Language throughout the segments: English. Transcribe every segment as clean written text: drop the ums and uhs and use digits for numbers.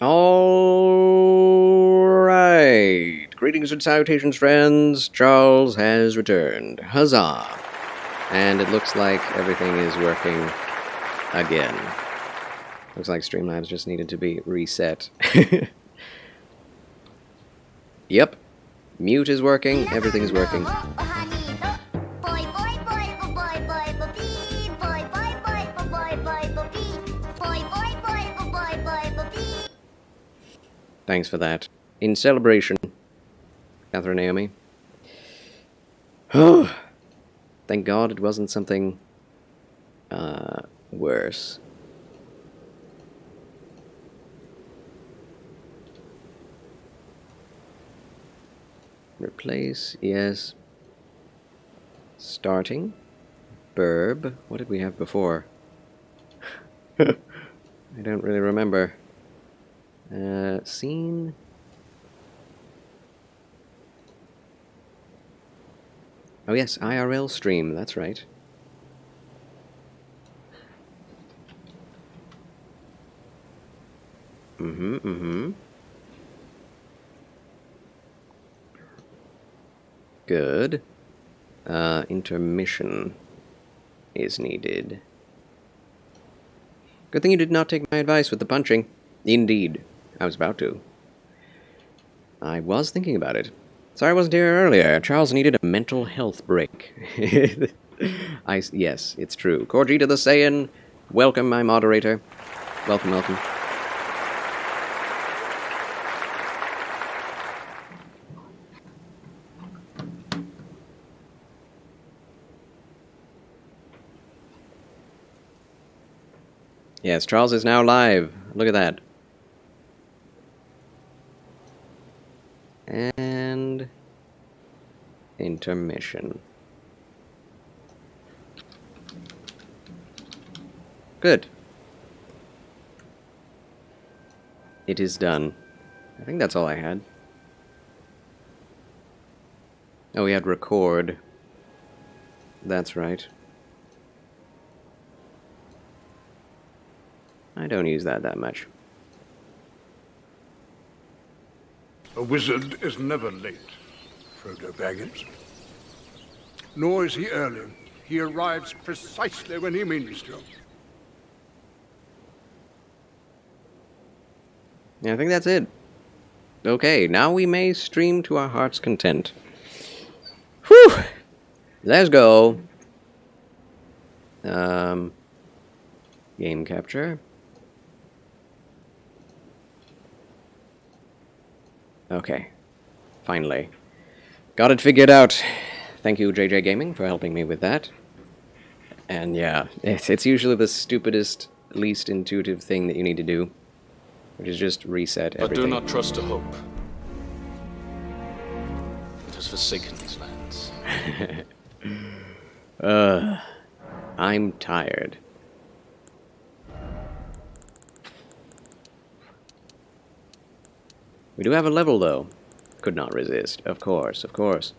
Alright. Greetings and salutations, friends. Charles has returned. Huzzah. And it looks like everything is working again. Looks like Streamlabs just needed to be reset. Yep. Mute is working. Everything is working. Thanks for that. In celebration, Catherine Naomi. Oh, thank God it wasn't something worse. Replace, yes. Starting. Burb. What did we have before? I don't really remember. Scene. Oh yes, IRL stream, that's right. Good. Intermission is needed. Good thing you did not take my advice with the punching. Indeed. I was about to. I was thinking about it. Sorry I wasn't here earlier. Charles needed a mental health break. Yes, it's true. Corgi to the Saiyan. Welcome, my moderator. Welcome, welcome. Yes, Charles is now live. Look at that. And intermission. Good. It is done. I think that's all I had. Oh, we had record. That's right. I don't use that much. A wizard is never late, Frodo Baggins. Nor is he early. He arrives precisely when he means to. Yeah, I think that's it. Okay, now we may stream to our heart's content. Whew! Let's go. Game capture. Okay. Finally. Got it figured out. Thank you, JJ Gaming, for helping me with that. And yeah, it's usually the stupidest, least intuitive thing that you need to do, which is just reset everything. But do not trust to hope. It has forsaken these lands. I'm tired. We do have a level, though. Could not resist. Of course, of course.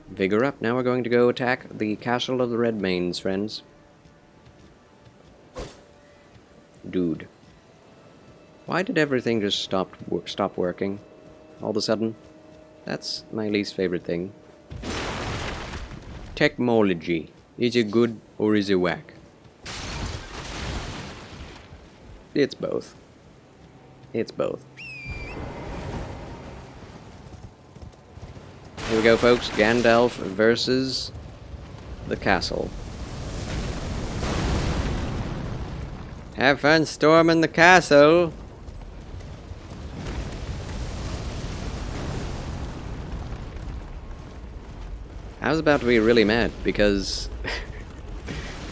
Vigor up. Now we're going to go attack the Castle of the Redmanes, friends. Dude. Why did everything just stop working all of a sudden? That's my least favorite thing. Technology. Is it good or is it whack? It's both. It's both. Here we go, folks. Gandalf versus the castle. Have fun storming the castle. I was about to be really mad because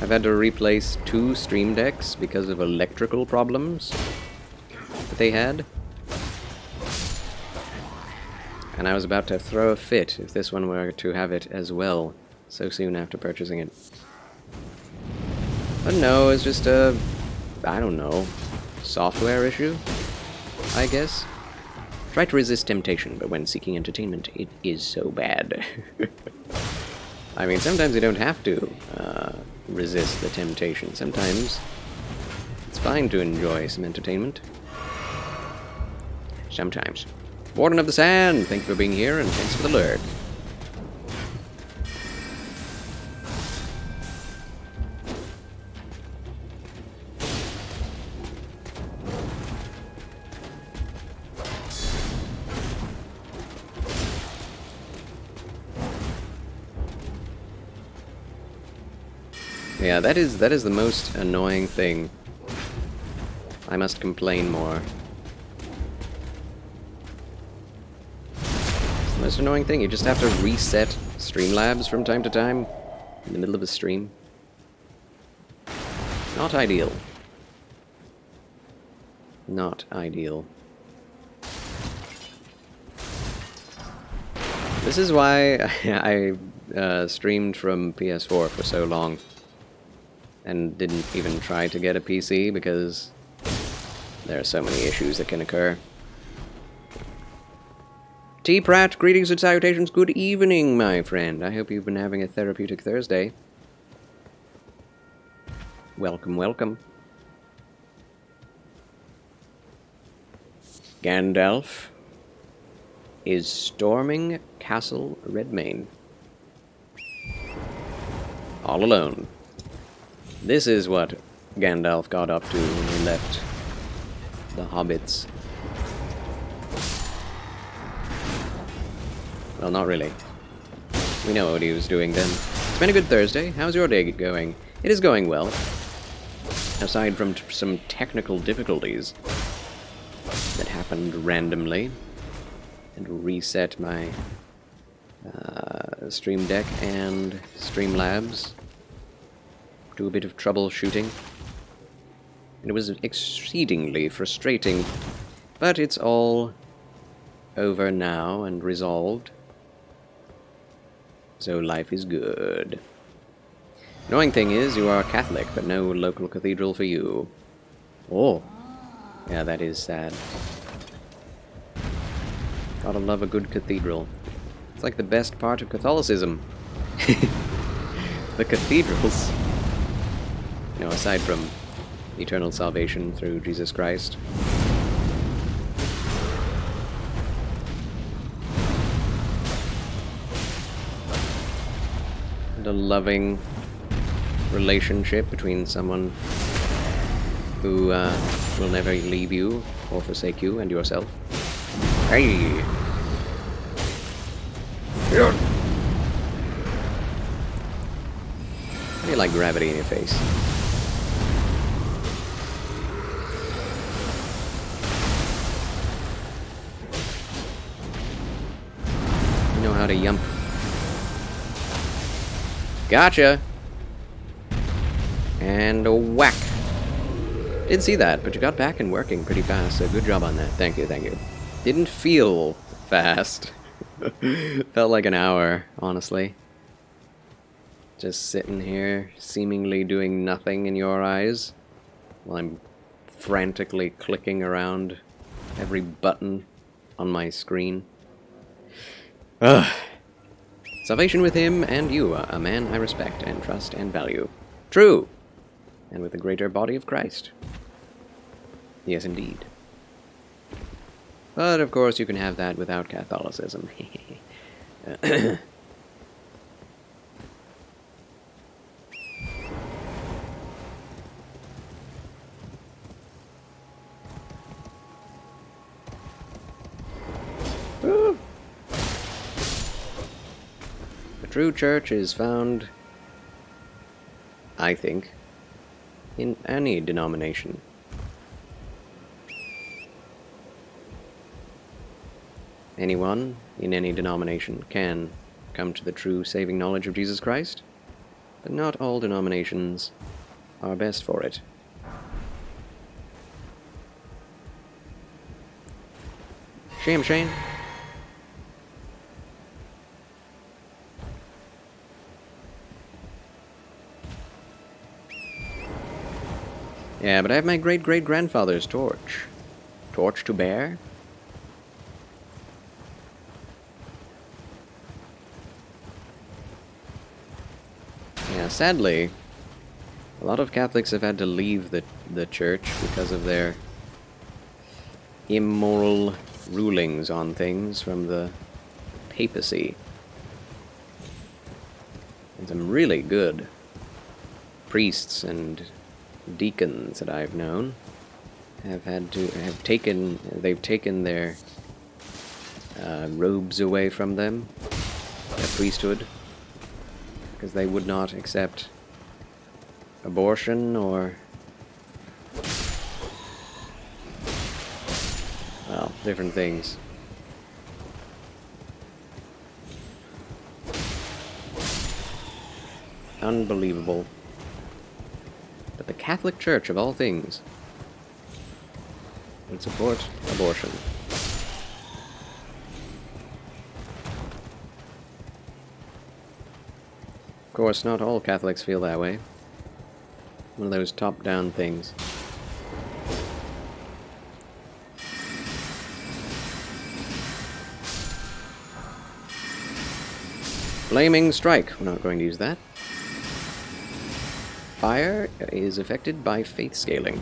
I've had to replace 2 stream decks because of electrical problems that they had. And I was about to throw a fit if this one were to have it as well so soon after purchasing it. But no, it's just a, I don't know, software issue, I guess. Try to resist temptation, but when seeking entertainment, it is so bad. I mean, sometimes you don't have to resist the temptation. Sometimes it's fine to enjoy some entertainment. Sometimes. Warden of the Sand, thank you for being here, and thanks for the lurk. Yeah, that is the most annoying thing. I must complain more. It's the most annoying thing. You just have to reset Streamlabs from time to time in the middle of a stream. Not ideal. Not ideal. This is why I streamed from PS4 for so long. And didn't even try to get a PC because there are so many issues that can occur. T. Pratt, greetings and salutations. Good evening, my friend. I hope you've been having a therapeutic Thursday. Welcome, welcome. Gandalf is storming Castle Redmane. All alone. This is what Gandalf got up to when he left the hobbits. Well, not really. We know what he was doing then. It's been a good Thursday. How's your day going? It is going well. Aside from some technical difficulties that happened randomly and reset my Stream Deck and Streamlabs. Do a bit of troubleshooting. It was exceedingly frustrating, but it's all over now and resolved. So life is good. Annoying thing is, you are Catholic, but no local cathedral for you. Oh. Yeah, that is sad. Gotta love a good cathedral. It's like the best part of Catholicism. The cathedrals. You know, aside from eternal salvation through Jesus Christ. And a loving relationship between someone who will never leave you or forsake you and yourself. Hey! How do you like gravity in your face? You know how to yump. Gotcha! And a whack. Didn't see that, but you got back and working pretty fast, so good job on that. Thank you, thank you. Didn't feel fast. Felt like an hour, honestly. Just sitting here, seemingly doing nothing in your eyes, while I'm frantically clicking around every button on my screen. Ugh. Salvation with him and you, a man I respect and trust and value. True! And with the greater body of Christ. Yes, indeed. But, of course, you can have that without Catholicism. The true church is found, I think, in any denomination. Anyone in any denomination can come to the true saving knowledge of Jesus Christ, but not all denominations are best for it. Shame, Shane. Yeah, but I have my great-great-grandfather's torch. Torch to bear? Yeah, sadly, a lot of Catholics have had to leave the church because of their immoral rulings on things from the papacy. And some really good priests and deacons that I've known they've taken their robes away from them, their priesthood, because they would not accept abortion or, well, different things. Unbelievable. But the Catholic Church, of all things, would support abortion. Of course, not all Catholics feel that way. One of those top-down things. Flaming Strike. We're not going to use that. Fire is affected by faith scaling.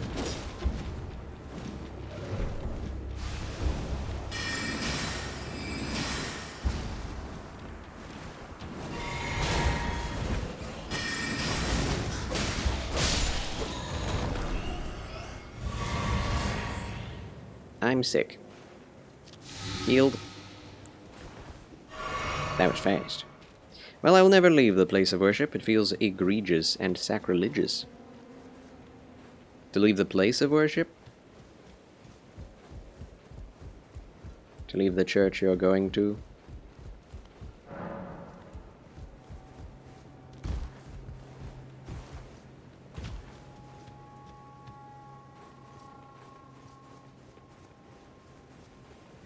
I'm sick. Healed. That was fast. Well, I will never leave the place of worship. It feels egregious and sacrilegious. To leave the place of worship? To leave the church you're going to?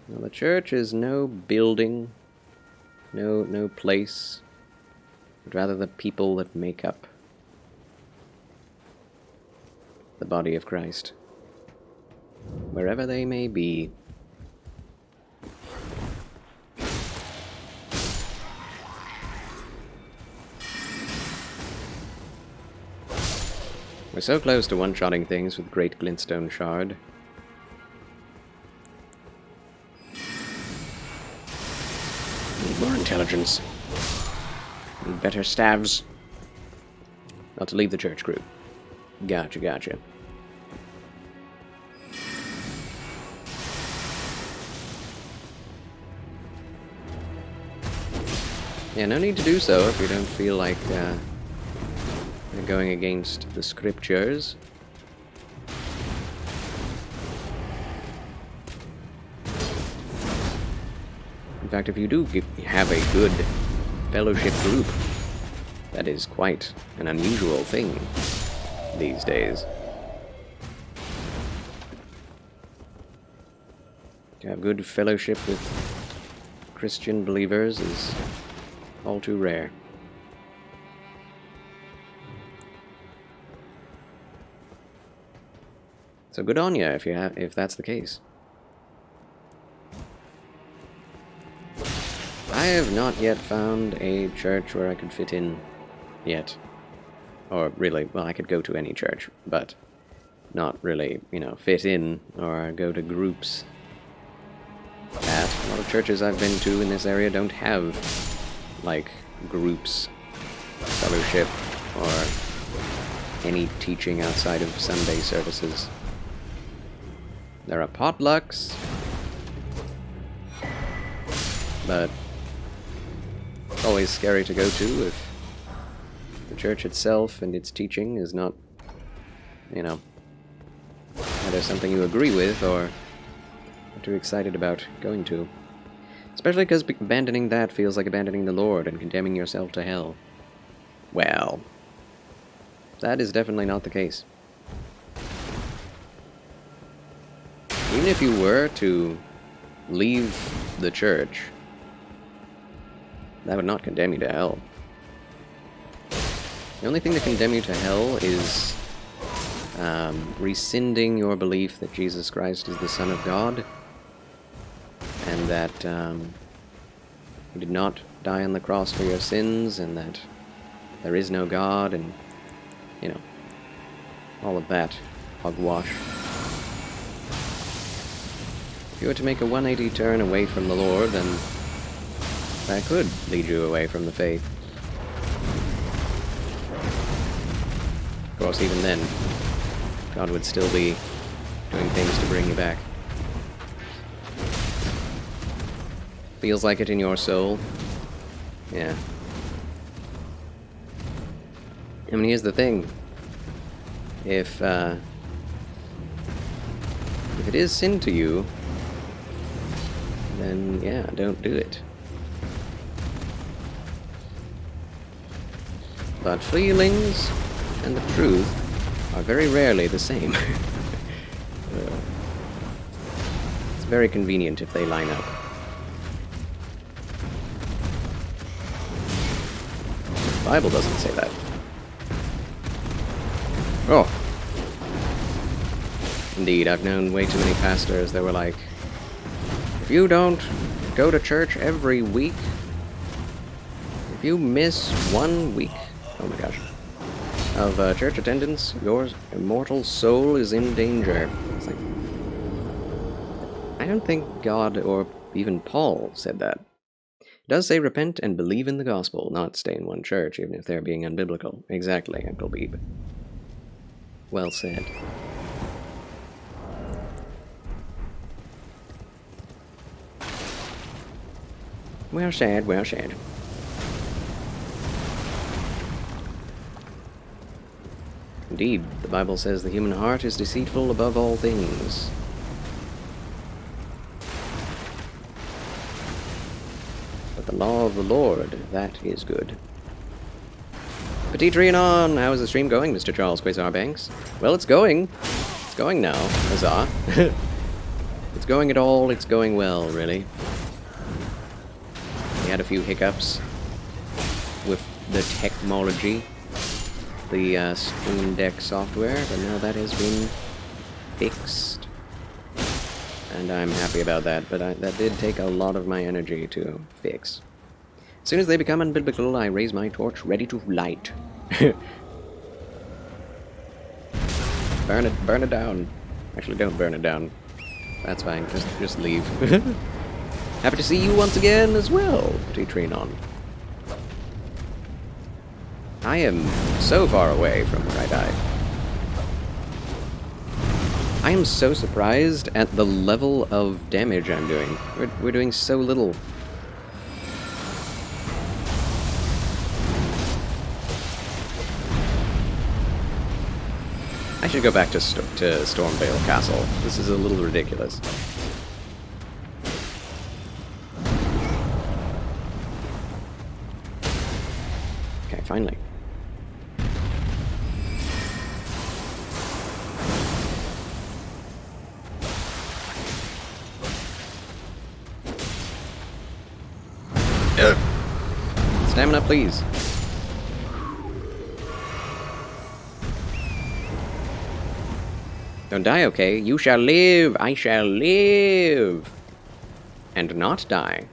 Well, the church is no building, no place, but rather the people that make up the body of Christ, wherever they may be. We're so close to one-shotting things with Great Glintstone Shard. Need more intelligence. Need better staves. Not to leave the church group. Gotcha. Yeah, no need to do so if you don't feel like going against the scriptures. In fact, if you do have a good fellowship group, that is quite an unusual thing these days. To have good fellowship with Christian believers is all too rare. So good on you if that's the case. I have not yet found a church where I could fit in yet. Or really, well, I could go to any church, but not really, fit in or go to groups. A lot of churches I've been to in this area don't have, like, groups, fellowship, or any teaching outside of Sunday services. There are potlucks, but it's always scary to go to if the church itself and its teaching is not, either something you agree with or are too excited about going to. Especially because abandoning that feels like abandoning the Lord and condemning yourself to hell. Well, that is definitely not the case. Even if you were to leave the church, that would not condemn you to hell. The only thing that can condemn you to hell is rescinding your belief that Jesus Christ is the Son of God, and that He did not die on the cross for your sins, and that there is no God, and, you know, all of that hogwash. If you were to make a 180 turn away from the Lord, then that could lead you away from the faith. Of course, even then, God would still be doing things to bring you back. Feels like it in your soul? Yeah. I mean, here's the thing. If it is sin to you, then yeah, don't do it. But feelings and the truth are very rarely the same. It's very convenient if they line up. The Bible doesn't say that. Oh. Indeed, I've known way too many pastors that were like, if you don't go to church every week, if you miss 1 week, oh my gosh, of church attendance, your immortal soul is in danger. It's like, I don't think God or even Paul said that. It does say repent and believe in the gospel, not stay in one church, even if they're being unbiblical. Exactly, Uncle Beeb. Well said. Well said, well said. Indeed, the Bible says the human heart is deceitful above all things. But the law of the Lord, that is good. Petit Trianon, how is the stream going, Mr. Charles Quasar Banks? Well, it's going. It's going now, huzzah. It's going at all, it's going well, really. We had a few hiccups with the technology, the Stream Deck software, but now that has been fixed. And I'm happy about that, but that did take a lot of my energy to fix. As soon as they become unbiblical, I raise my torch ready to light. Burn it down. Actually, don't burn it down. That's fine, just leave. Happy to see you once again as well, T-Trinon. I am so far away from where I died. I am so surprised at the level of damage I'm doing. We're doing so little. I should go back to Stormvale Castle. This is a little ridiculous. Okay, finally. Stamina, please. Don't die, okay? You shall live! I shall live! And not die.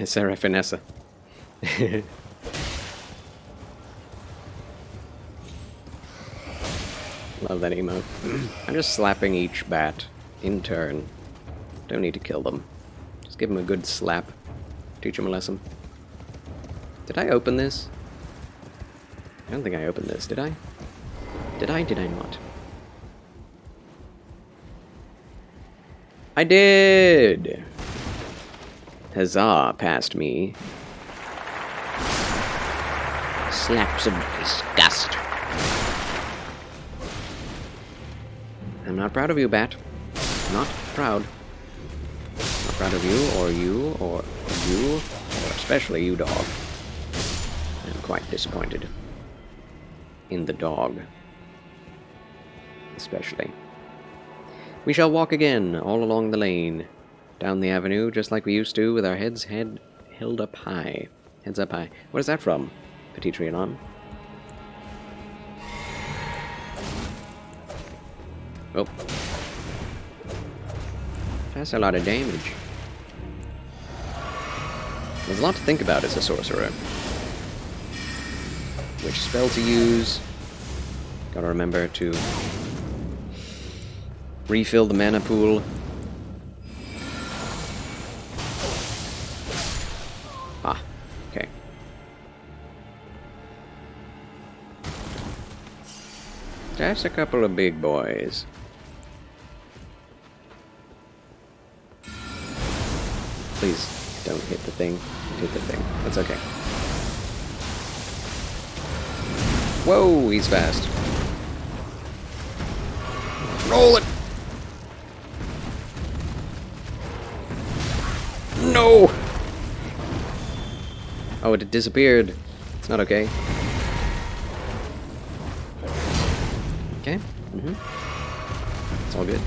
Sarah Finessa. Love that emote. I'm just slapping each bat in turn. Don't need to kill them. Just give them a good slap. Teach them a lesson. Did I open this? I don't think I opened this, did I? Did I not? I did! Huzzah, past me. Slaps of disgust. I'm not proud of you, Bat. Not proud. Not proud of you, or you, or especially you, dog. I'm quite disappointed. In the dog. Especially. We shall walk again, all along the lane. Down the avenue, just like we used to, with our heads held up high. Heads up high. What is that from, Petit Trianon? Oh. That's a lot of damage. There's a lot to think about as a sorcerer. Which spell to use. Gotta remember to refill the mana pool. Ah, okay. That's a couple of big boys. Please don't hit the thing. Hit the thing. That's okay. Whoa, he's fast. Roll it! No! Oh, it disappeared. It's not okay. Okay. It's all good.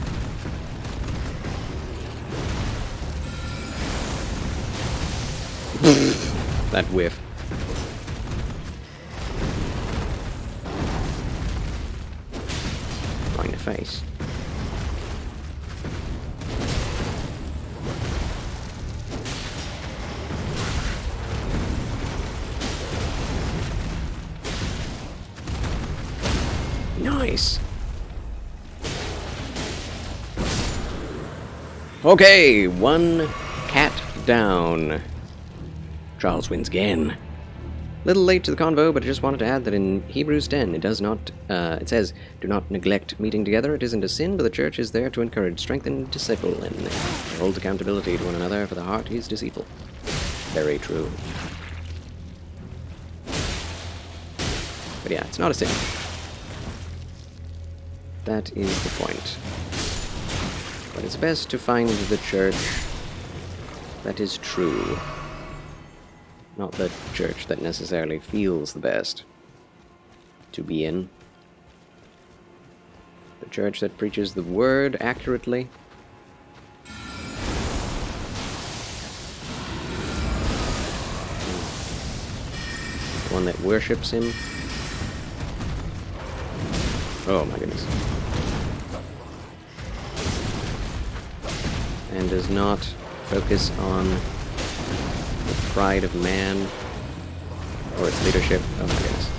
That whiff. Right in the face. Nice. Okay, one cat down. Charles wins again. Little late to the convo, but I just wanted to add that in Hebrews 10, it says, "Do not neglect meeting together. It isn't a sin, but the church is there to encourage, strengthen, disciple, and hold accountability to one another, for the heart is deceitful." Very true. But yeah, it's not a sin. That is the point. But it's best to find the church that is true. Not the church that necessarily feels the best to be in. The church that preaches the word accurately. The one that worships him. Oh my goodness. And does not focus on the pride of man or its leadership. Oh my goodness.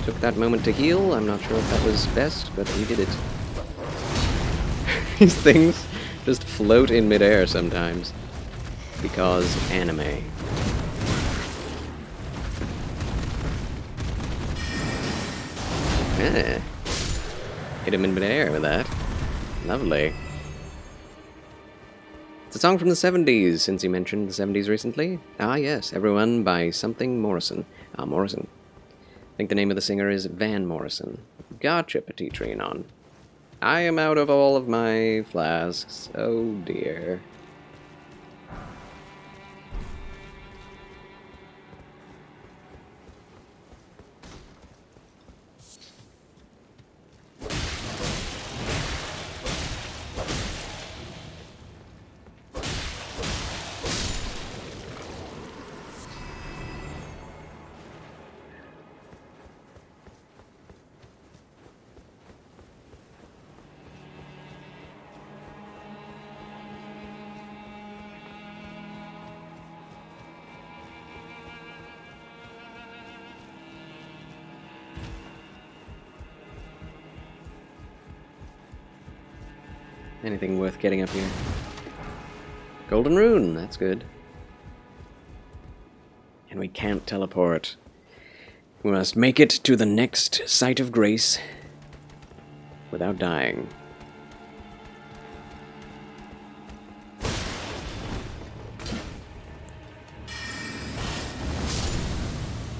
Took that moment to heal. I'm not sure if that was best, but he did it. These things just float in midair sometimes. Because anime. Ah. Hit him in midair with that. Lovely. It's a song from the 70s, since you mentioned the 70s recently. Ah yes, Everyone by something Morrison. Ah, Morrison. I think the name of the singer is Van Morrison. Gotcha, Petit Trianon. I am out of all of my flasks. Oh dear. Anything worth getting up here? Golden Rune, that's good. And we can't teleport. We must make it to the next site of grace without dying.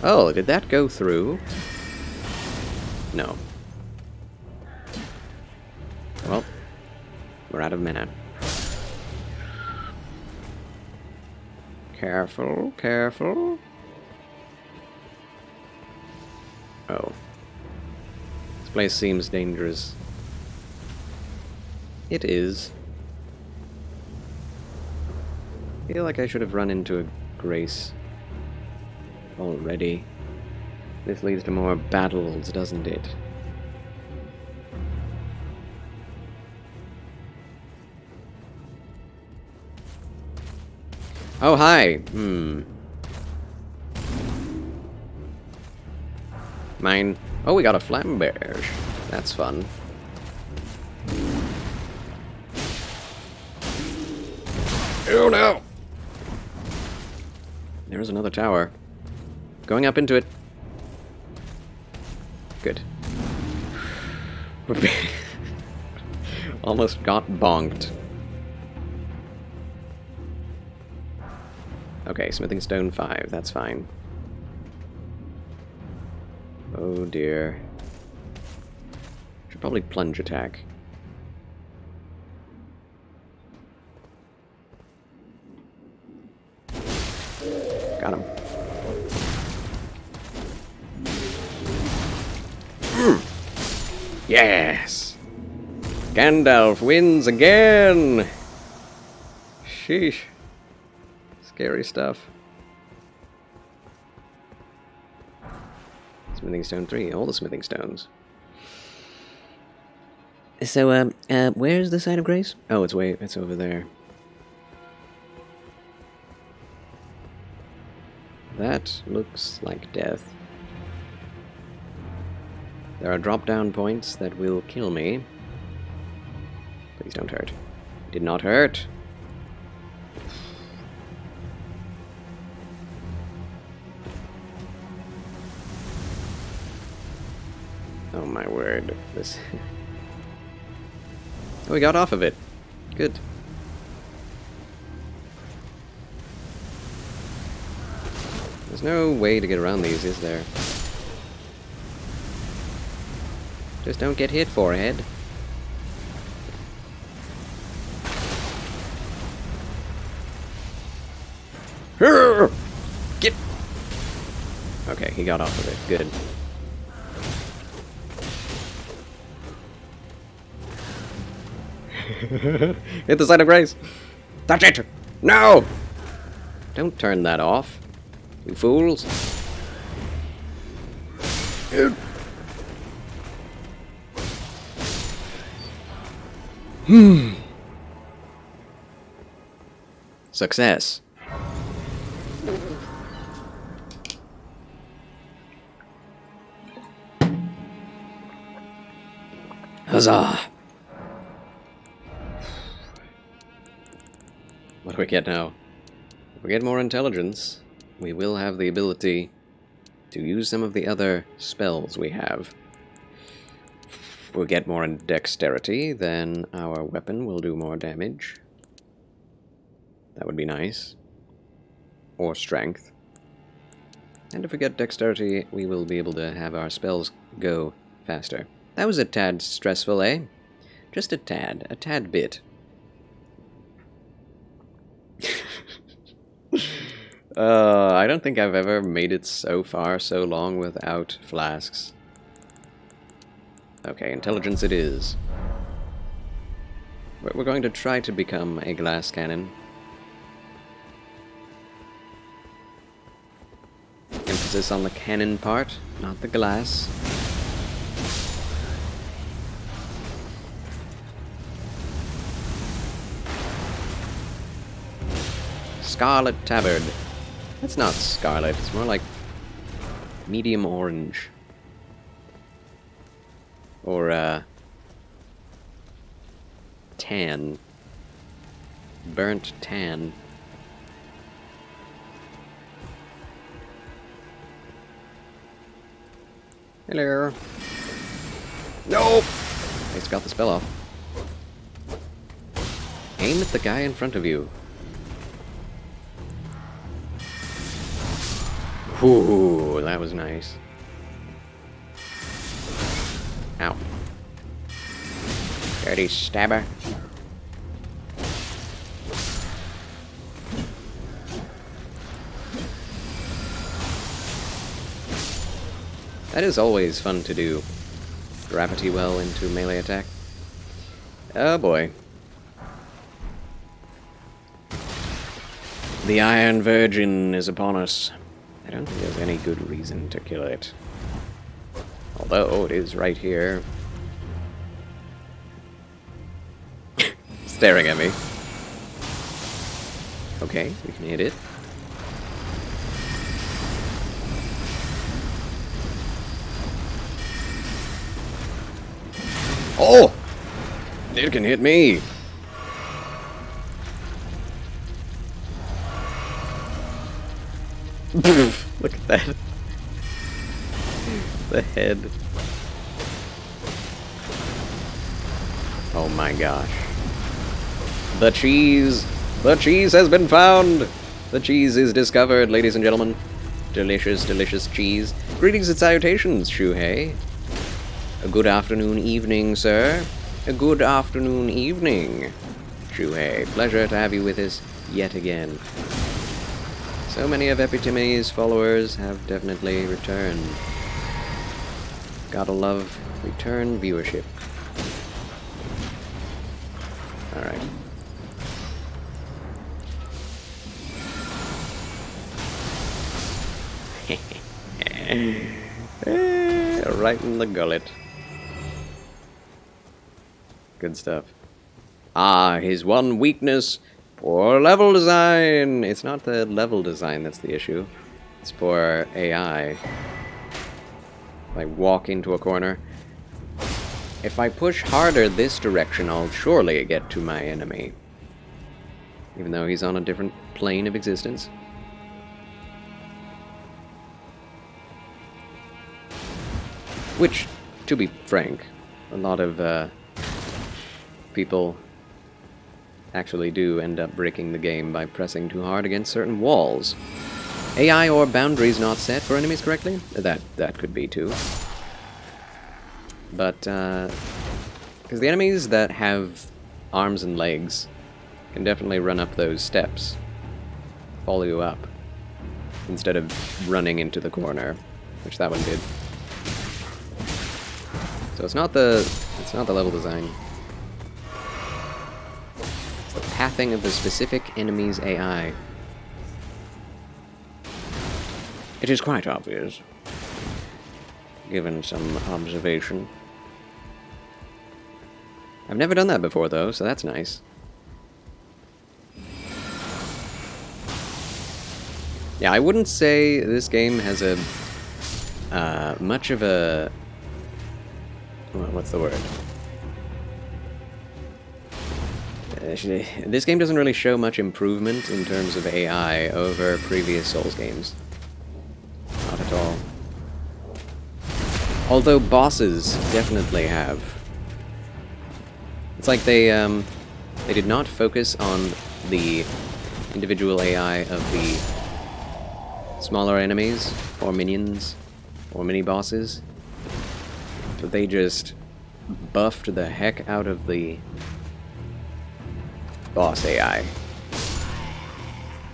Oh, did that go through? No. Well, we're out of mana. Careful, careful. Oh. This place seems dangerous. It is. I feel like I should have run into a grace already. This leads to more battles, doesn't it? Oh, hi! Mine. Oh, we got a flamberge. That's fun. Oh no! There's another tower. Going up into it. Good. Almost got bonked. Okay, smithing stone 5, that's fine. Oh dear. Should probably plunge attack. Got him. Yes! Gandalf wins again! Sheesh. Scary stuff. Smithing stone 3, all the smithing stones. So, where's the site of grace? Oh, it's over there. That looks like death. There are drop-down points that will kill me. Please don't hurt. Did not hurt. Oh my word. This... Oh, we got off of it. Good. There's no way to get around these, is there? Just don't get hit, forehead. Get! Okay, he got off of it. Good. Hit the side of grace! Touch it! No! Don't turn that off, you fools. Success. Huzzah! What do we get now? If we get more intelligence, we will have the ability to use some of the other spells we have. If we get more in dexterity, then our weapon will do more damage. That would be nice. Or strength. And if we get dexterity, we will be able to have our spells go faster. That was a tad stressful, eh? Just a tad bit. I don't think I've ever made it so far so long without flasks. Okay, intelligence it is. We're going to try to become a glass cannon. Emphasis on the cannon part, not the glass. Scarlet Tabard. That's not scarlet, it's more like medium orange. Or, tan. Burnt tan. Hello. Nope! I just got the spell off. Aim at the guy in front of you. Ooh, that was nice. Ow. Dirty stabber. That is always fun to do. Gravity well into melee attack. Oh boy. The Iron Virgin is upon us. I don't think there's any good reason to kill it. Although it is right here. Staring at me. Okay, we can hit it. Oh! It can hit me! Look at that. The head. Oh my gosh. The cheese! The cheese has been found! The cheese is discovered, ladies and gentlemen. Delicious, delicious cheese. Greetings and salutations, Shuhei. A good afternoon, evening, sir. A good afternoon, evening, Shuhei. Pleasure to have you with us yet again. So many of Epitimi's followers have definitely returned. Gotta love return viewership. Alright. Right in the gullet. Good stuff. Ah, his one weakness, poor level design. It's not the level design that's the issue. It's poor AI. I walk into a corner. If I push harder this direction, I'll surely get to my enemy. Even though he's on a different plane of existence. Which, to be frank, a lot of people actually do end up breaking the game by pressing too hard against certain walls. AI or boundaries not set for enemies correctly? That could be too. But, because the enemies that have arms and legs can definitely run up those steps, follow you up, instead of running into the corner, which that one did. So it's not the level design. It's the pathing of the specific enemy's AI. It is quite obvious, given some observation. I've never done that before, though, so that's nice. Yeah, I wouldn't say this game has a much of a... what's the word? This game doesn't really show much improvement in terms of AI over previous Souls games. Not at all. Although bosses definitely have. It's like they did not focus on the individual AI of the smaller enemies, or minions, or mini-bosses. But they just buffed the heck out of the boss AI.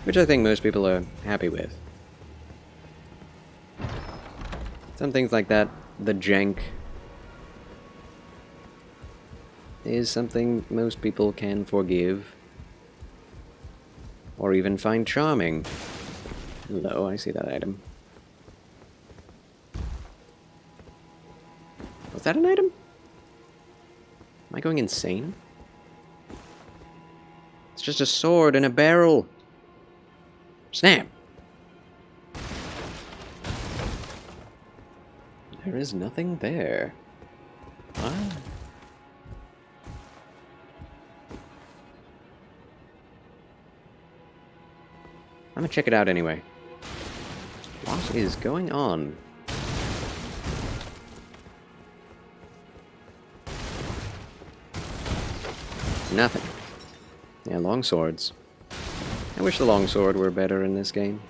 Which I think most people are happy with. Some things like that, the jank, is something most people can forgive. Or even find charming. Hello, I see that item. Was that an item? Am I going insane? It's just a sword and a barrel. Snap! There is nothing there. Ah. I'm gonna check it out anyway. What is going on? Nothing. Yeah, long swords. I wish the long sword were better in this game.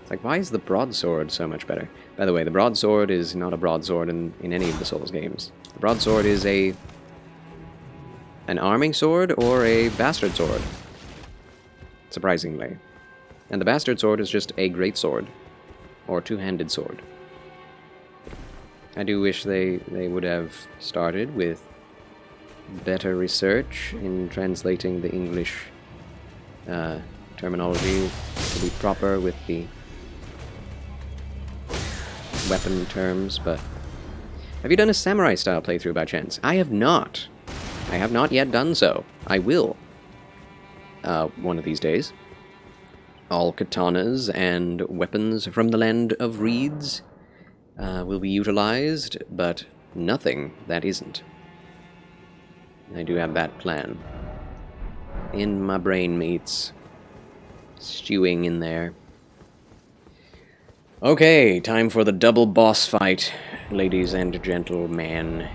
It's like, why is the broadsword so much better? By the way, the broadsword is not a broadsword in any of the Souls games. The broadsword is an arming sword or a bastard sword. Surprisingly. And the bastard sword is just a great sword. Or two-handed sword. I do wish they would have started with better research in translating the English terminology to be proper with the weapon terms, but... Have you done a samurai-style playthrough by chance? I have not. I have not yet done so. I will. one of these days. All katanas and weapons from the land of reeds will be utilized, but nothing that isn't. I do have that plan. In my brain meats. Stewing in there. Okay, time for the double boss fight, ladies and gentlemen.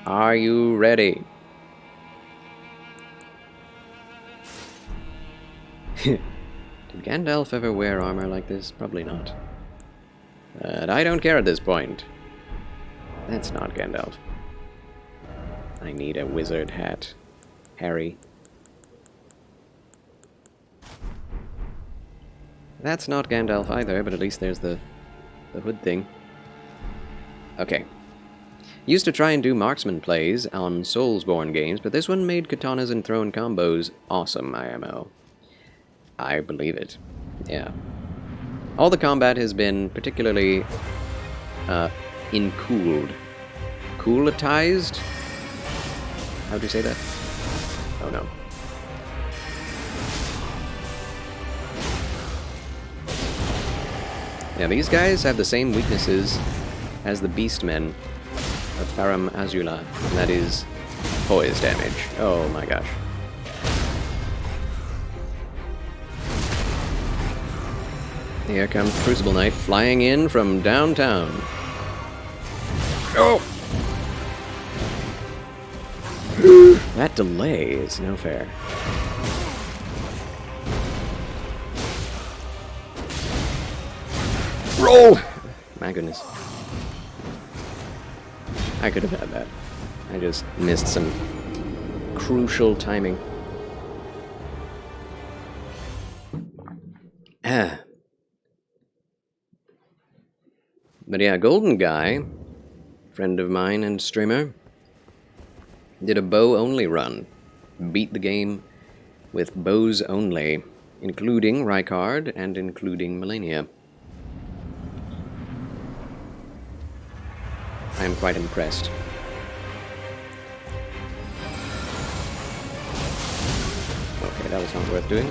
Are you ready? Did Gandalf ever wear armor like this? Probably not. But I don't care at this point. That's not Gandalf. I need a wizard hat. Harry. That's not Gandalf either, but at least there's the hood thing. Okay. Used to try and do marksman plays on Soulsborne games, but this one made katanas and thrown combos awesome, IMO. I believe it. Yeah. All the combat has been particularly incooled. Coolatized? How do you say that? Oh no. Yeah, these guys have the same weaknesses as the Beastmen of Farum Azula, and that is poise damage. Oh my gosh. Here comes Crucible Knight flying in from downtown. Oh! That delay is no fair. Roll! My goodness. I could have had that. I just missed some crucial timing. Ah. But yeah, Golden Guy, friend of mine and streamer, did a bow-only run. Beat the game with bows only, including Rykard and including Melania. I am quite impressed. Okay, that was not worth doing.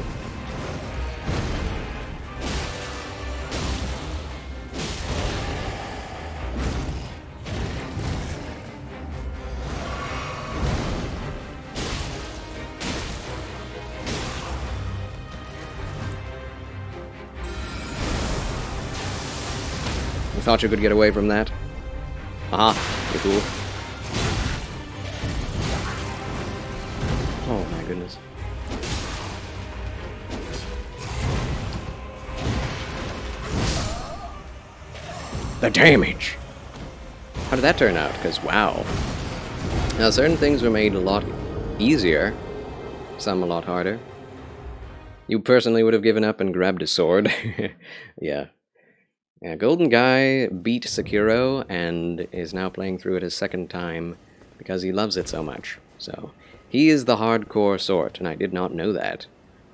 You thought you could get away from that? Aha, you're cool. Oh my goodness. The damage! How did that turn out? Because, wow. Now, certain things were made a lot easier, some a lot harder. You personally would have given up and grabbed a sword. Yeah. Yeah, Golden Guy beat Sekiro and is now playing through it his second time because he loves it so much. So, he is the hardcore sort, and I did not know that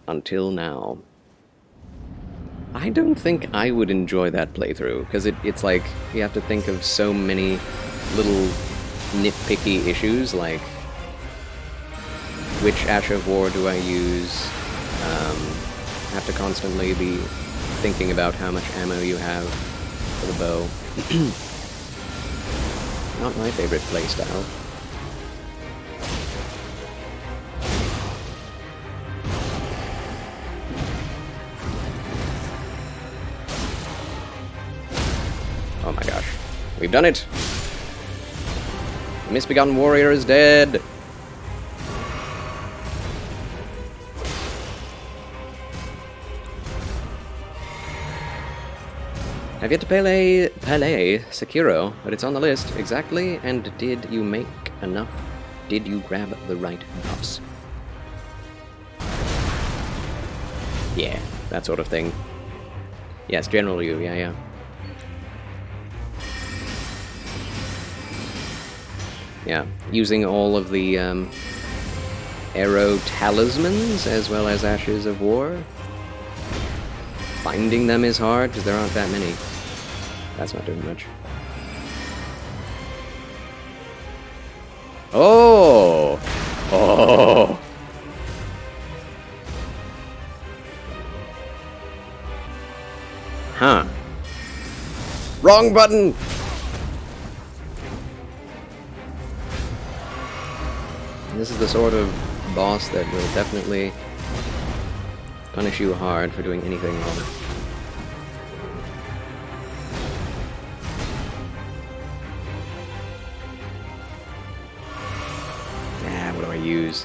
until now. I don't think I would enjoy that playthrough, because it's like you have to think of so many little nitpicky issues, like which Ash of War do I use? Have to constantly be thinking about how much ammo you have for the bow. Not my favorite playstyle. Oh my gosh. We've done it! The misbegotten warrior is dead! I've yet to play Sekiro, but it's on the list. Exactly, and did you make enough? Did you grab the right buffs? Yeah, that sort of thing. Yes, general you, yeah. Yeah, using all of the arrow talismans as well as Ashes of War. Finding them is hard because there aren't that many. That's not doing much. Oh! Oh! Wrong button! This is the sort of boss that will definitely punish you hard for doing anything wrong. What do I use?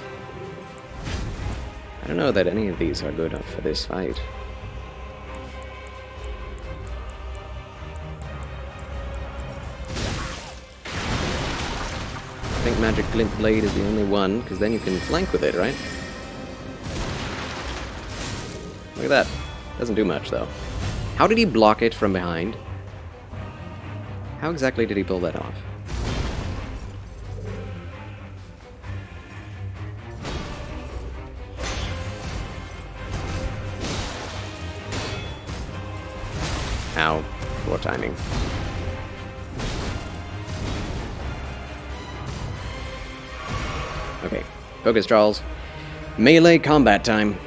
I don't know that any of these are good enough for this fight. I think Magic Glint Blade is the only one, because then you can flank with it, right? Look at that. Doesn't do much, though. How did he block it from behind? How exactly did he pull that off? Ow. Poor timing. Okay. Focus, Charles. Melee combat time.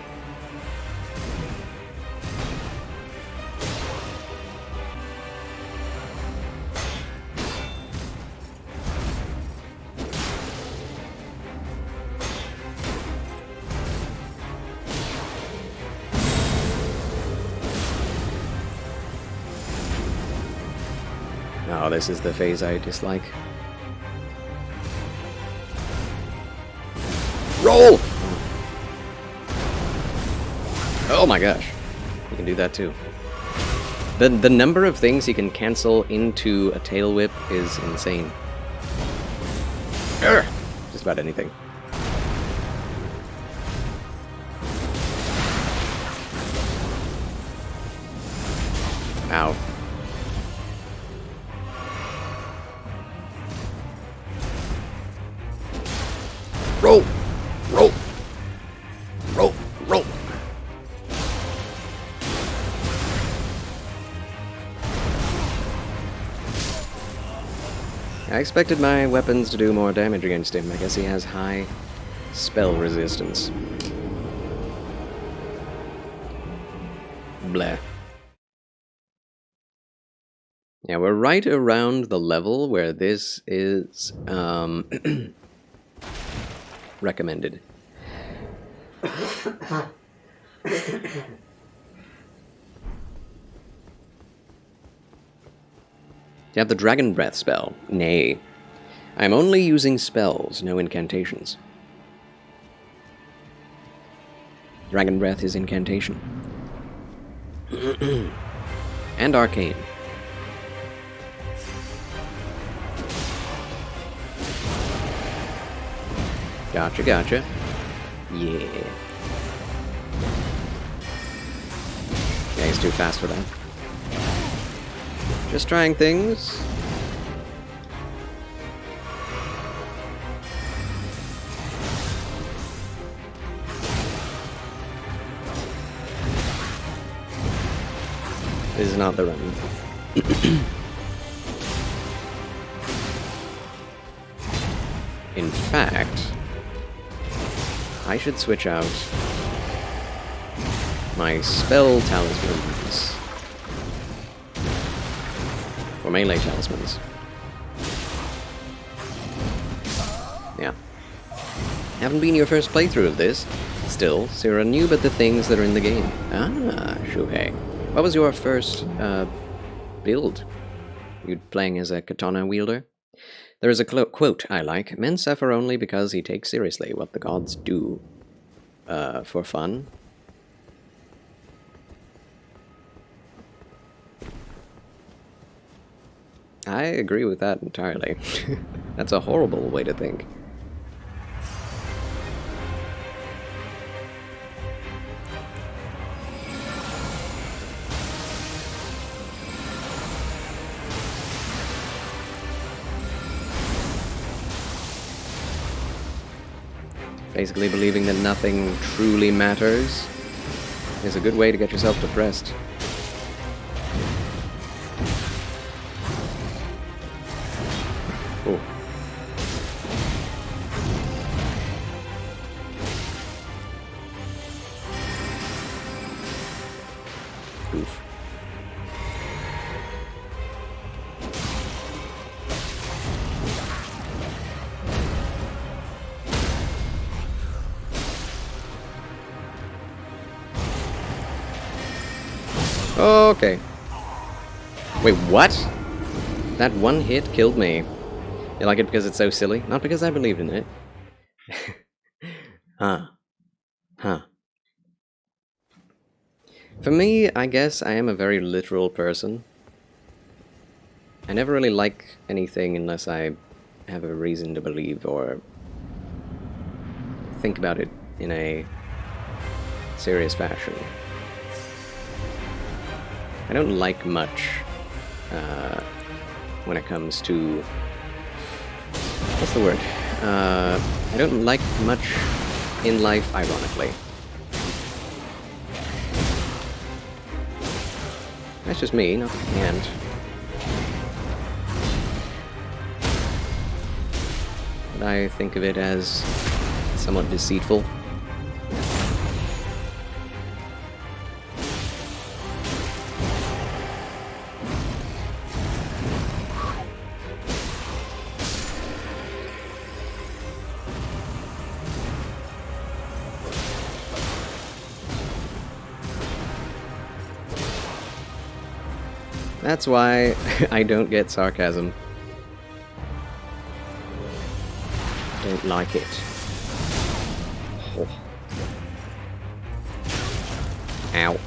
Oh, this is the phase I dislike. Roll! Oh my gosh. You can do that too. The number of things he can cancel into a tail whip is insane. Urgh! Just about anything. Ow. Roll! Roll! Roll! Roll! I expected my weapons to do more damage against him. I guess he has high spell resistance. Bleh. Yeah, we're right around the level where this is, recommended. You have the Dragon Breath spell. Nay. I'm only using spells, no incantations. Dragon Breath is incantation. And arcane. Gotcha, gotcha. Yeah. Yeah, he's too fast for that. Just trying things. This is not the run. In fact, I should switch out my spell talismans for melee talismans. Yeah. Haven't been your first playthrough of this. Still, so you're a noob at the things that are in the game. Ah, Shuhei. What was your first build? You playing as a katana wielder? There is a quote I like. Men suffer only because he takes seriously what the gods do for fun. I agree with that entirely. That's a horrible way to think. Basically believing that nothing truly matters is a good way to get yourself depressed. Oh. Oof. Okay. Wait, what? That one hit killed me. You like it because it's so silly? Not because I believed in it. Huh. Huh. For me, I guess I am a very literal person. I never really like anything unless I have a reason to believe or think about it in a serious fashion. I don't like much when it comes to... What's the word? I don't like much in life, ironically. That's just me, not the hand. But I think of it as somewhat deceitful. That's why I don't get sarcasm. Don't like it. Oh. Ow.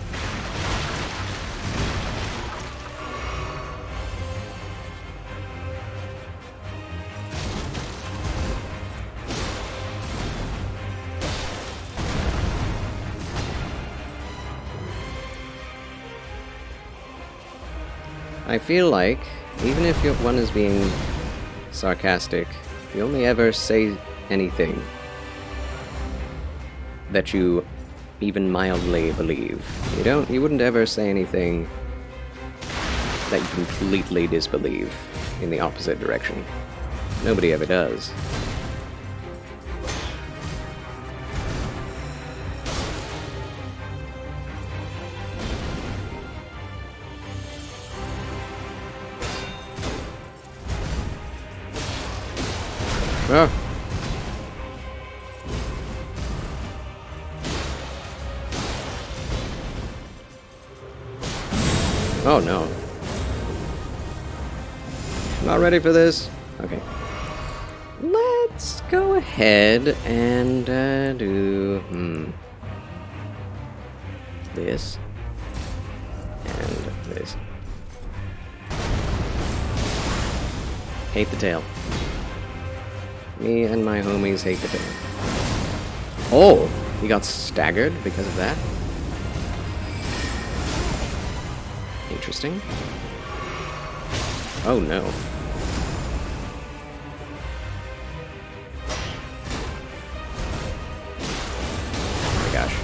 I feel like, even if one is being sarcastic, you only ever say anything that you even mildly believe. You wouldn't ever say anything that you completely disbelieve in the opposite direction. Nobody ever does. Oh. Oh no. Not ready for this? Okay. Let's go ahead and do this and this. Hate the tail. Me and my homies hate the tail. Oh! He got staggered because of that? Interesting. Oh no. Oh my gosh.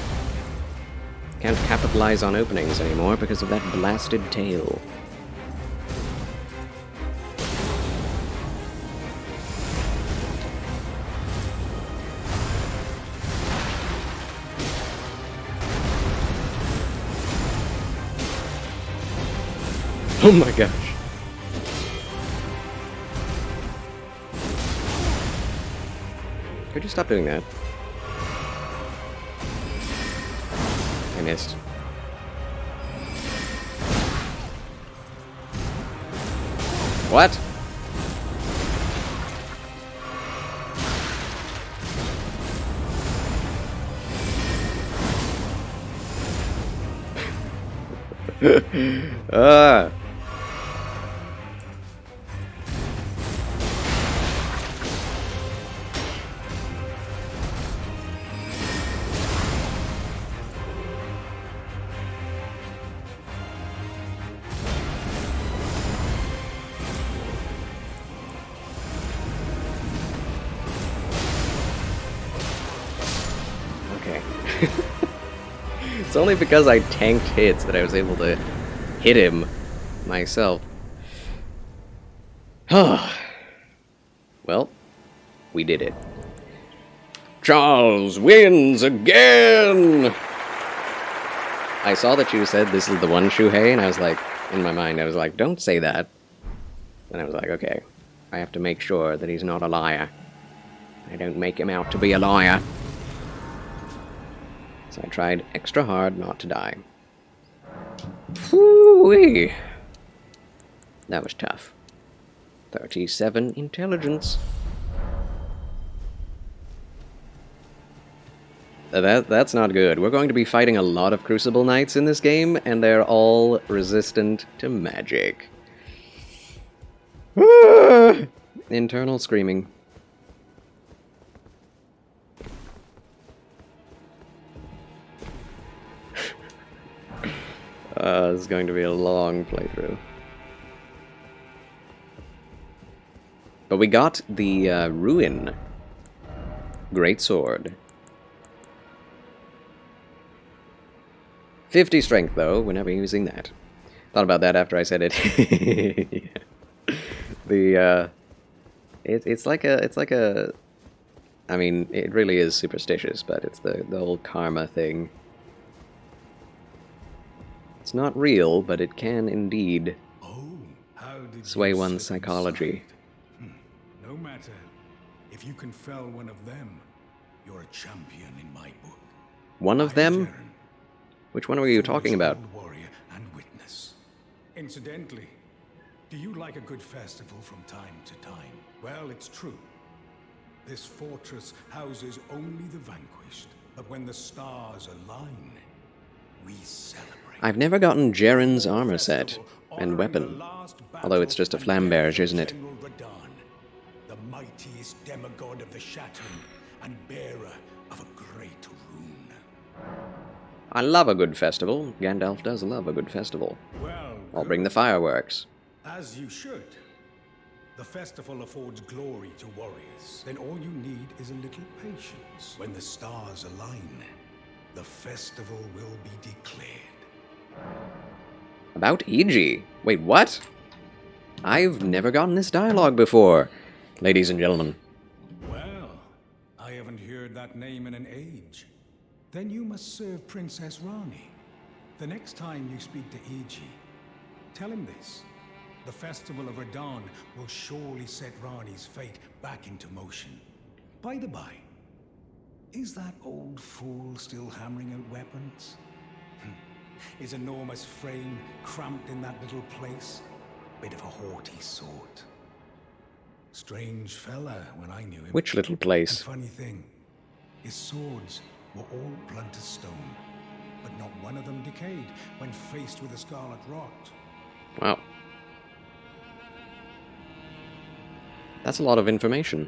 Can't capitalize on openings anymore because of that blasted tail. Oh my gosh. Could you stop doing that? I missed. What? Okay. It's only because I tanked hits that I was able to hit him myself. Well, we did it. Charles wins again! I saw that you said this is the one Shuhei, and I was like, in my mind, I was like, don't say that. And I was like, okay, I have to make sure that he's not a liar. I don't make him out to be a liar. So I tried extra hard not to die. Whew. Woo-wee! That was tough. 37 intelligence. That's not good. We're going to be fighting a lot of Crucible Knights in this game, and they're all resistant to magic. Internal screaming. This is going to be a long playthrough. But we got the Ruin Great Sword. 50 strength, though. We're never using that. Thought about that after I said it. Yeah. It's like a. I mean, it really is superstitious, but it's the whole karma thing. It's not real, but it can indeed sway one's psychology. No matter. If you can fell one of them, you're a champion in my book. One of them? Which one were you talking about? Warrior and witness. Incidentally, do you like a good festival from time to time? Well, it's true. This fortress houses only the vanquished, but when the stars align, we celebrate. I've never gotten Jaren's armor set and weapon, although it's just a flamberge, isn't it? The mightiest demigod of the Shattering and bearer of a great rune. I love a good festival. Gandalf does love a good festival. Well, I'll bring the fireworks. as you should. The festival affords glory to warriors. Then all you need is a little patience. When the stars align, the festival will be declared. About E.G. Wait, what? I've never gotten this dialogue before, ladies and gentlemen. Well, I haven't heard that name in an age. Then you must serve Princess Rani. The next time you speak to E.G., tell him this. The Festival of Radahn will surely set Rani's fate back into motion. By the by, is that old fool still hammering out weapons? His enormous frame cramped in that little place? Bit of a haughty sort. Strange fella when I knew him. Which little And place? funny thing, his swords were all blunt as stone, but not one of them decayed when faced with a scarlet rot. Wow. That's a lot of information.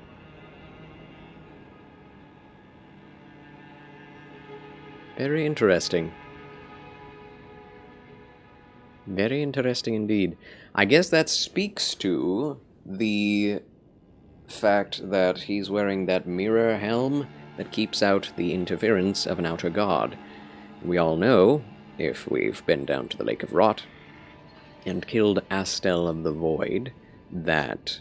Very interesting. Very interesting indeed. I guess that speaks to the fact that he's wearing that mirror helm that keeps out the interference of an outer god. We all know, if we've been down to the Lake of Rot and killed Astel of the Void, that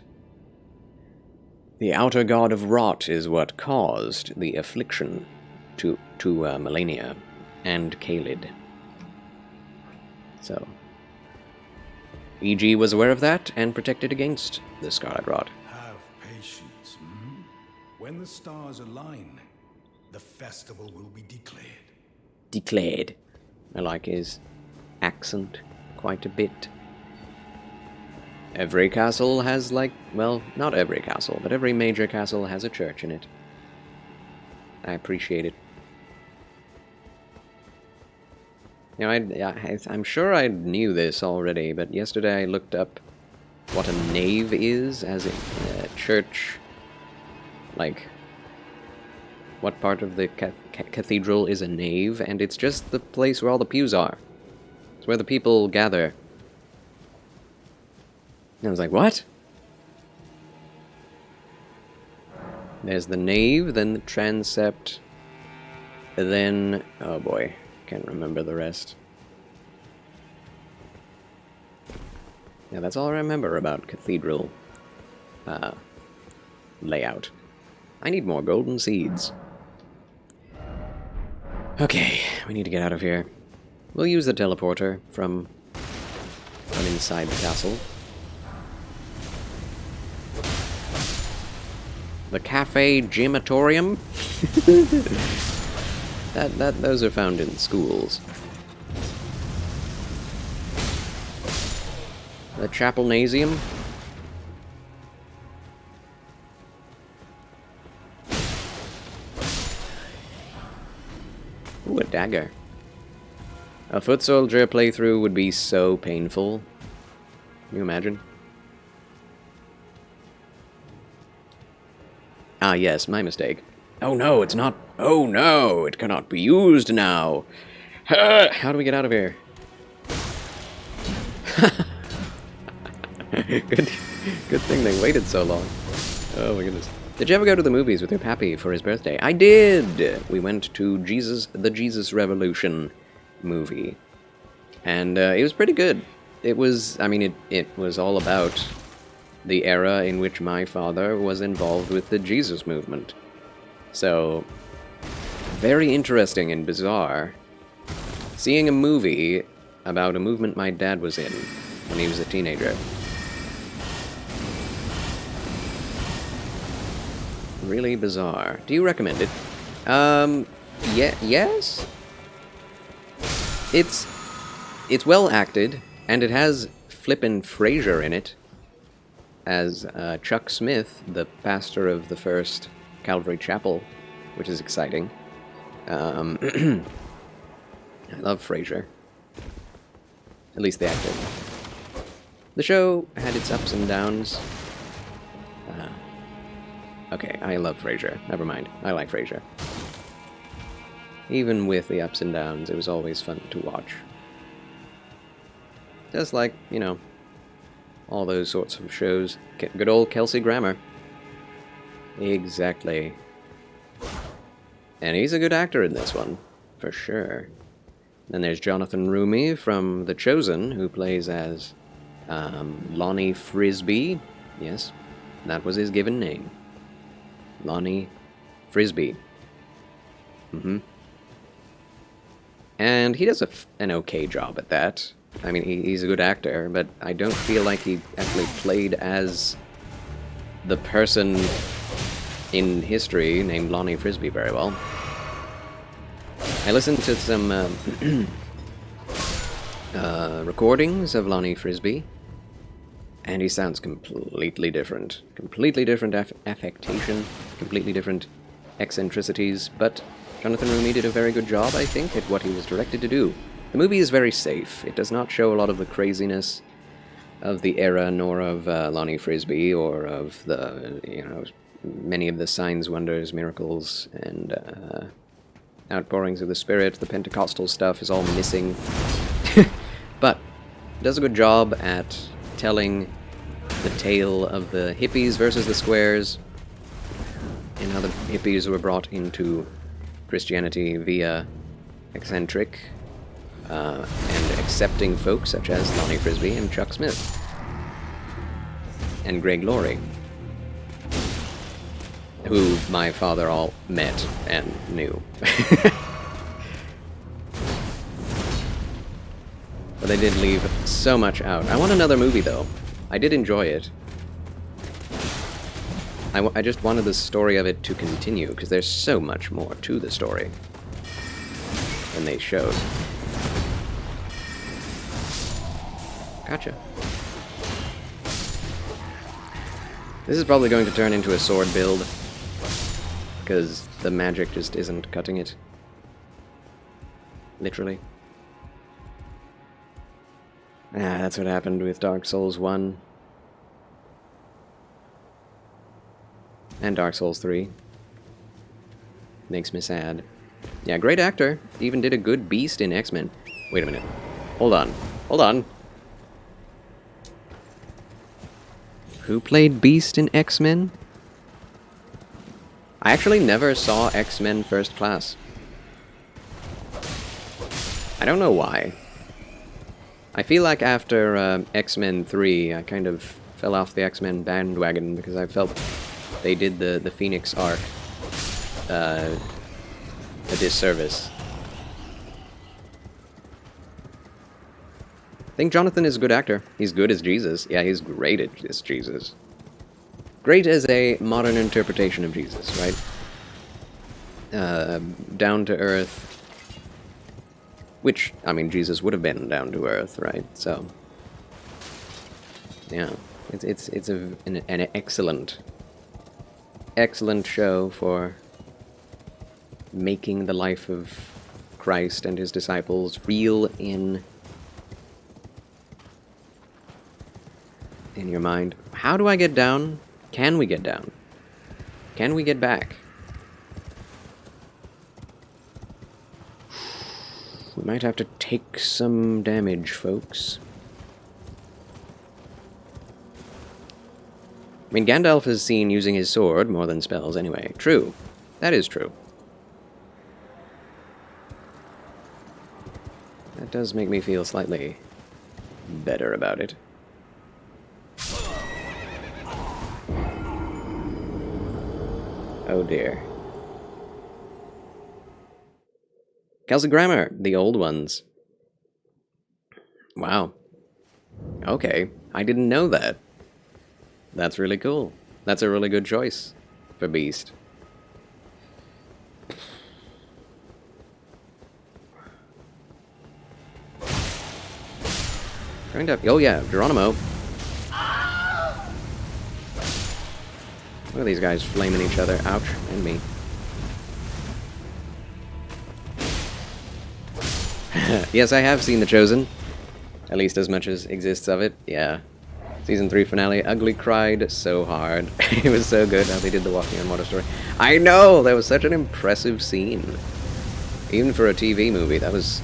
the outer god of Rot is what caused the affliction to Melania and Kaled. So, E.G. was aware of that and protected against the Scarlet Rot. Have patience, hmm? When the stars align, the festival will be declared. Declared. I like his accent quite a bit. Every castle has, like, well, not every castle, but every major castle has a church in it. I appreciate it. You know, I'm sure I knew this already, but yesterday I looked up what a nave is, as in church, like, what part of the cathedral is a nave, and it's just the place where all the pews are. It's where the people gather. And I was like, what? There's the nave, then the transept, then, oh boy, can't remember the rest. Yeah, that's all I remember about cathedral layout. I need more golden seeds. Okay, we need to get out of here. We'll use the teleporter from inside the castle. The cafe gymatorium? those are found in schools. The Chapelnasium. Ooh, a dagger. A foot soldier playthrough would be so painful. Can you imagine? Ah, yes, my mistake. Oh no, it's not. Oh no, it cannot be used now. How do we get out of here? Good thing they waited so long. Oh my goodness. Did you ever go to the movies with your pappy for his birthday? I did! We went to the Jesus Revolution movie. And it was pretty good. It was, I mean, it was all about the era in which my father was involved with the Jesus movement. So, very interesting and bizarre. Seeing a movie about a movement my dad was in when he was a teenager. Really bizarre. Do you recommend it? Yes? It's well acted, and it has flippin' Fraser in it as Chuck Smith, the pastor of the First Calvary Chapel, which is exciting. I love Fraser. At least the actor. The show had its ups and downs. Okay, I love Frasier. Never mind. I like Frasier. Even with the ups and downs, it was always fun to watch. Just like, you know, all those sorts of shows. Good old Kelsey Grammer. Exactly. And he's a good actor in this one, for sure. Then there's Jonathan Roumie from The Chosen, who plays as Lonnie Frisbee. Yes, that was his given name. Lonnie Frisbee. And he does an okay job at that. I mean, he's a good actor, but I don't feel like he actually played as the person in history named Lonnie Frisbee very well. I listened to some recordings of Lonnie Frisbee, and he sounds completely different. Completely different affectation, completely different eccentricities, but Jonathan Roumie did a very good job, I think, at what he was directed to do. The movie is very safe. It does not show a lot of the craziness of the era, nor of Lonnie Frisbee, or of the, you know, many of the signs, wonders, miracles, and outpourings of the Spirit. The Pentecostal stuff is all missing. But it does a good job at telling the tale of the hippies versus the squares, and how the hippies were brought into Christianity via eccentric and accepting folks such as Lonnie Frisbee and Chuck Smith and Greg Laurie, who my father all met and knew. But they did leave so much out. I want another movie, though. I did enjoy it. I just wanted the story of it to continue, because there's so much more to the story than they showed. Gotcha. This is probably going to turn into a sword build, because the magic just isn't cutting it. Literally. Ah, that's what happened with Dark Souls 1. And Dark Souls 3. Makes me sad. Yeah, great actor. Even did a good Beast in X-Men. Wait a minute. Hold on. Hold on. Who played Beast in X-Men? I actually never saw X-Men First Class. I don't know why. I feel like after X-Men 3, I kind of fell off the X-Men bandwagon because I felt they did the Phoenix arc a disservice. I think Jonathan is a good actor. He's good as Jesus. Yeah, he's great as Jesus. Great as a modern interpretation of Jesus, right? Down to earth. Which, I mean, Jesus would have been down to earth, right? So, Yeah, it's an excellent show for making the life of Christ and his disciples real in your mind. How do I get down? Can we get down? Can we get back? We might have to take some damage, folks. I mean, Gandalf is seen using his sword more than spells anyway. True. That is true. That does make me feel slightly better about it. Oh dear. Kelsey Grammer, the old ones. Wow. Okay, I didn't know that. That's really cool. That's a really good choice for Beast. Trying to... Oh yeah, Geronimo. Look at these guys flaming each other. Ouch, and me. Yes, I have seen The Chosen. At least as much as exists of it, yeah. Season 3 finale, Ugly cried so hard. It was so good how they did the walking on water story. I know! That was such an impressive scene. Even for a TV movie, that was...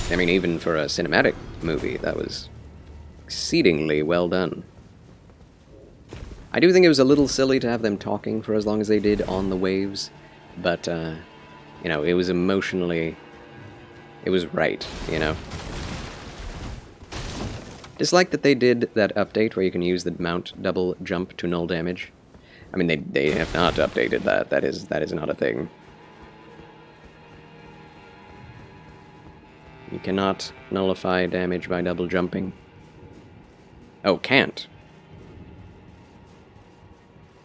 I mean, even for a cinematic movie, that was exceedingly well done. I do think it was a little silly to have them talking for as long as they did on the waves, but, you know, it was emotionally... It was right, you know? Dislike that they did that update where you can use the mount double jump to null damage. I mean, they have not updated that. That is not a thing. You cannot nullify damage by double jumping. Oh, can't.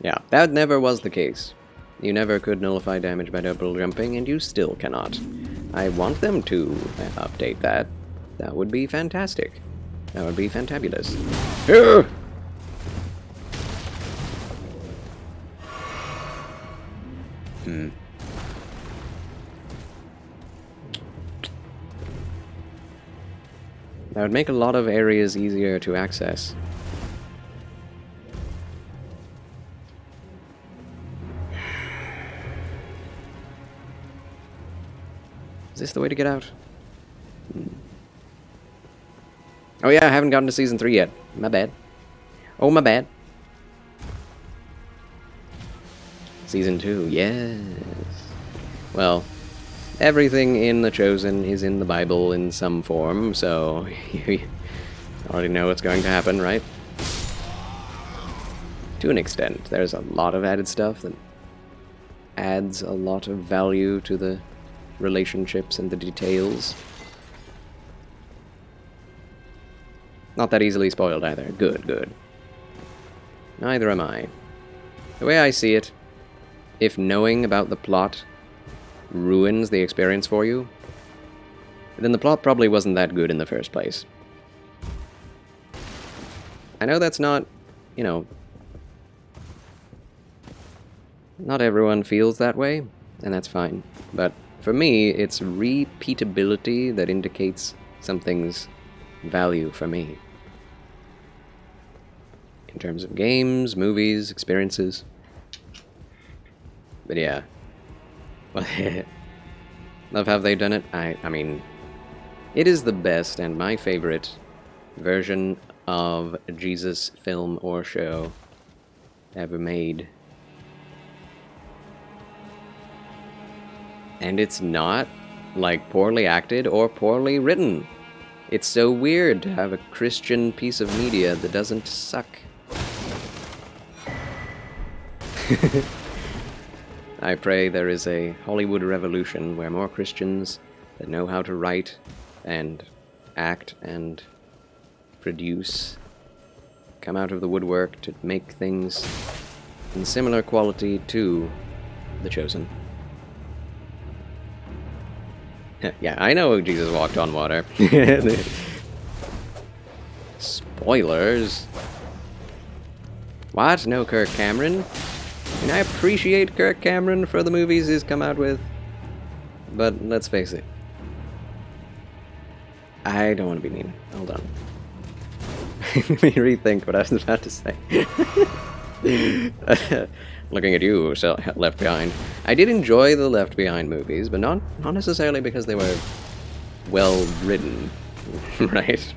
Yeah, that never was the case. You never could nullify damage by double jumping, and you still cannot. I want them to update that. That would be fantastic. That would be fantabulous. That would make a lot of areas easier to access. Is this the way to get out? Oh yeah, I haven't gotten to Season 3 yet. My bad. Oh, my bad. Season 2, yes. Well, everything in The Chosen is in the Bible in some form, so you already know what's going to happen, right? To an extent. There's a lot of added stuff that adds a lot of value to the relationships and the details. Not that easily spoiled either. Good, good. Neither am I. The way I see it, if knowing about the plot ruins the experience for you, then the plot probably wasn't that good in the first place. I know that's not, you know, not everyone feels that way, and that's fine. But for me, it's repeatability that indicates something's value for me. In terms of games, movies, experiences. But yeah. Love how they've done it. I mean, it is the best and my favorite version of a Jesus film or show ever made. And it's not, like, poorly acted or poorly written. It's so weird to have a Christian piece of media that doesn't suck. I pray there is a Hollywood revolution where more Christians that know how to write and act and produce come out of the woodwork to make things in similar quality to The Chosen. Yeah, I know Jesus walked on water. Spoiler Spoilers? What? No Kirk Cameron? I mean, I appreciate Kirk Cameron for the movies he's come out with, but let's face it. I don't want to be mean. Hold on. Let me rethink what I was about to say. Looking at you, so Left Behind. I did enjoy the Left Behind movies, but not necessarily because they were well written, right?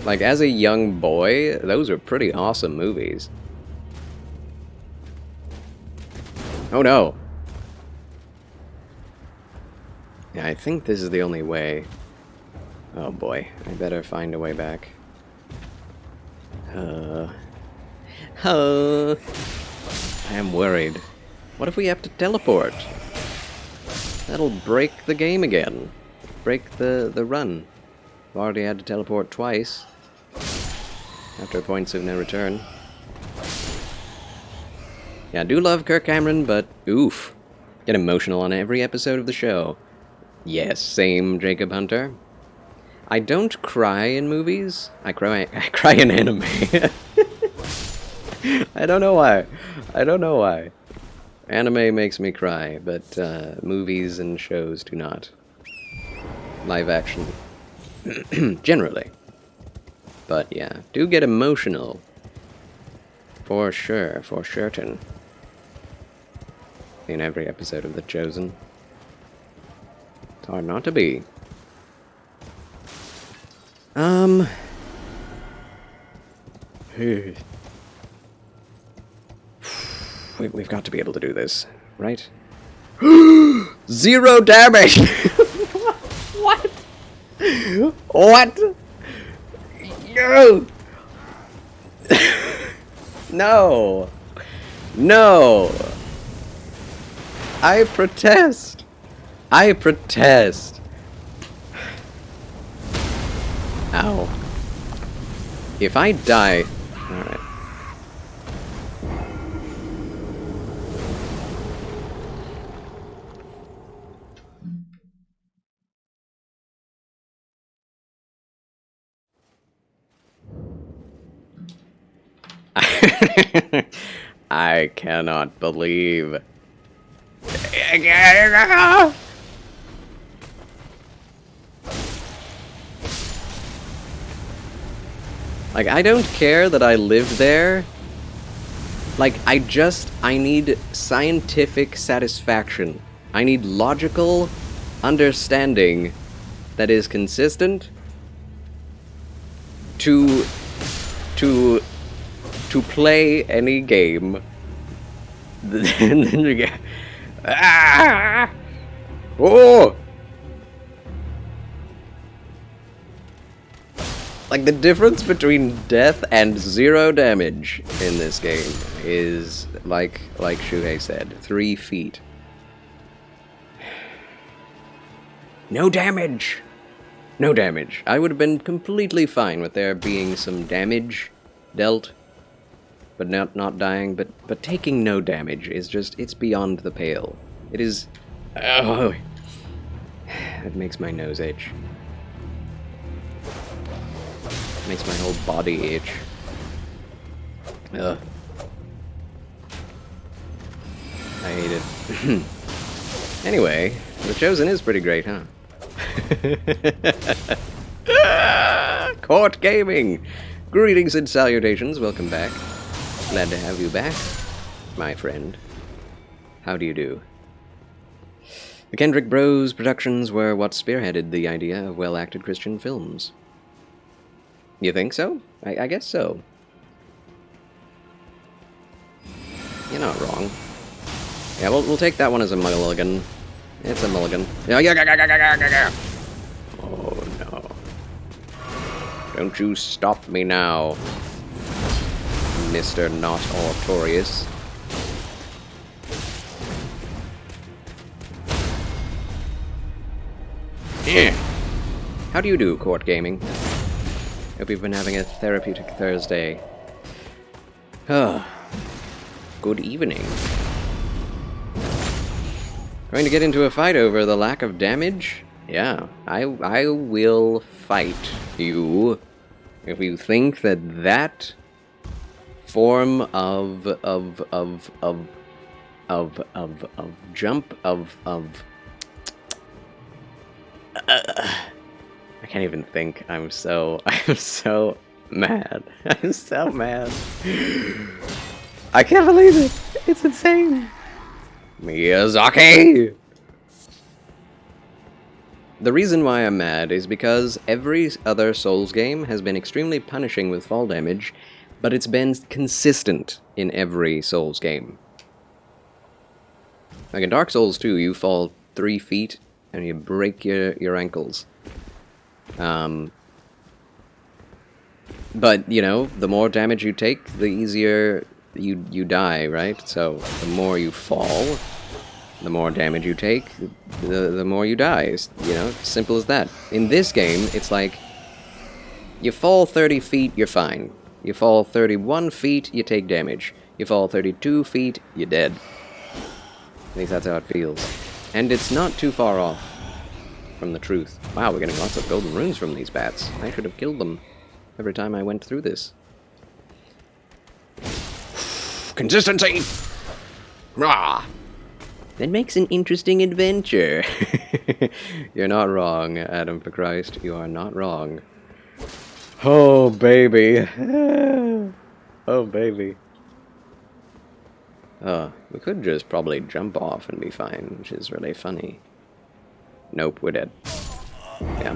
Like, as a young boy, those were pretty awesome movies. Oh no! Yeah, I think this is the only way. Oh boy, I better find a way back. I am worried. What if we have to teleport? That'll break the game again. Break the run. I've already had to teleport twice. After points of no return. Yeah, I do love Kirk Cameron, but oof. Get emotional on every episode of the show. Yes, same Jacob Hunter. I don't cry in movies. I cry in anime. I don't know why. I don't know why. Anime makes me cry, but movies and shows do not. Live action. Generally. But yeah, do get emotional. For sure, for certain. In every episode of The Chosen. It's hard not to be. We've got to be able to do this, right? 0 damage! What? What? No! No! No! I protest! I protest! Ow. If I die... Alright. I cannot believe... Like, I don't care that I live there. Like, I need scientific satisfaction. I need logical understanding that is consistent to play any game. And then you get... Ah! Oh! Like, the difference between death and 0 damage in this game is, like Shuhei said, 3 feet. No damage! No damage. I would have been completely fine with there being some damage dealt, but not dying, but taking no damage is just, it's beyond the pale. It is... Oh, it makes my nose itch. Makes my whole body itch. Ugh. I hate it. Anyway, The Chosen is pretty great, huh? Court Gaming! Greetings and salutations, welcome back. Glad to have you back, my friend. How do you do? The Kendrick Bros productions were what spearheaded the idea of well-acted Christian films. You think so? I guess so. You're not wrong. Yeah, we'll take that one as a mulligan. It's a mulligan. Oh no. Don't you stop me now, Mr. Not Autorious. Yeah. How do you do, Court Gaming? Hope you've been having a therapeutic Thursday. Good evening. Going to get into a fight over the lack of damage? Yeah, I will fight you if you think that that form of jump I can't even think. I'm so mad. I'm so mad. I can't believe it. It's insane. Miyazaki! The reason why I'm mad is because every other Souls game has been extremely punishing with fall damage, but it's been consistent in every Souls game. Like in Dark Souls 2, you fall 3 feet and you break your ankles. But, you know, the more damage you take, the easier you die, right? So, the more you fall, the more damage you take, the more you die. It's, you know, simple as that. In this game, it's like, you fall 30 feet, you're fine. You fall 31 feet, you take damage. You fall 32 feet, you're dead. At least that's how it feels. And it's not too far off from the truth. Wow, we're getting lots of golden runes from these bats. I should have killed them every time I went through this. Consistency! Rah! That makes an interesting adventure. You're not wrong, Adam, for Christ. You are not wrong. Oh, baby. Oh, baby. We could just probably jump off and be fine, which is really funny. Nope, we're dead. Yeah.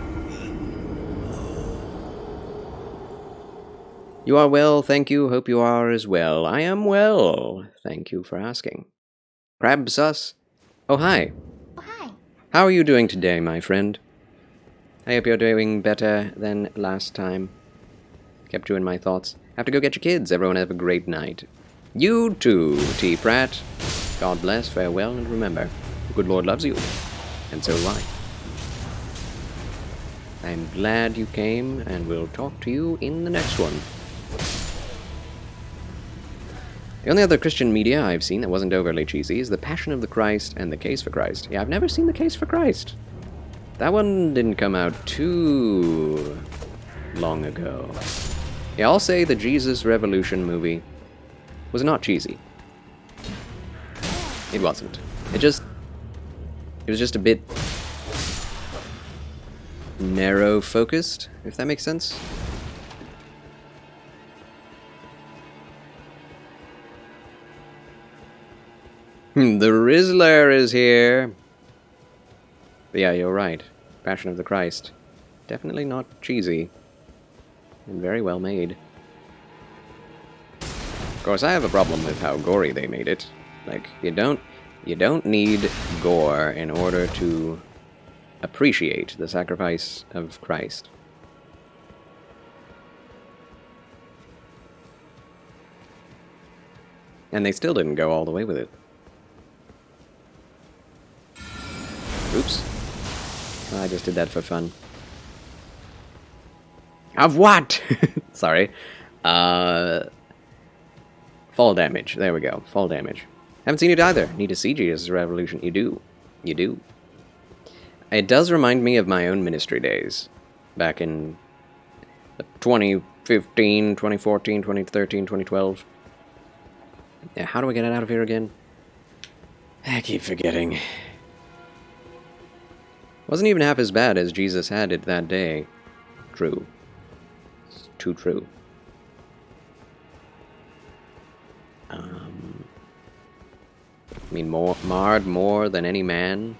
You are well, thank you. Hope you are as well. I am well. Thank you for asking. Crab sus? Oh, hi. Oh, hi. How are you doing today, my friend? I hope you're doing better than last time. Kept you in my thoughts. Have to go get your kids. Everyone have a great night. You too, T. Pratt. God bless, farewell, and remember, the good Lord loves you. And so do I. I'm glad you came, and we'll talk to you in the next one. The only other Christian media I've seen that wasn't overly cheesy is The Passion of the Christ and The Case for Christ. Yeah, I've never seen The Case for Christ. That one didn't come out too long ago. Yeah, I'll say the Jesus Revolution movie was not cheesy. It wasn't. It was just a bit narrow-focused, if that makes sense. The Rizzler is here! But yeah, you're right. Passion of the Christ. Definitely not cheesy. And very well made. Of course, I have a problem with how gory they made it. Like, you don't need gore in order to appreciate the sacrifice of Christ. And they still didn't go all the way with it. Oops. I just did that for fun. Of what? Sorry. Fall damage. There we go. Fall damage. Haven't seen it either. Need to see Jesus Revolution. You do. You do. It does remind me of my own ministry days. Back in 2015, 2014, 2013, 2012. Yeah, how do I get it out of here again? I keep forgetting. Wasn't even half as bad as Jesus had it that day. True. It's too true. I mean, marred more than any man.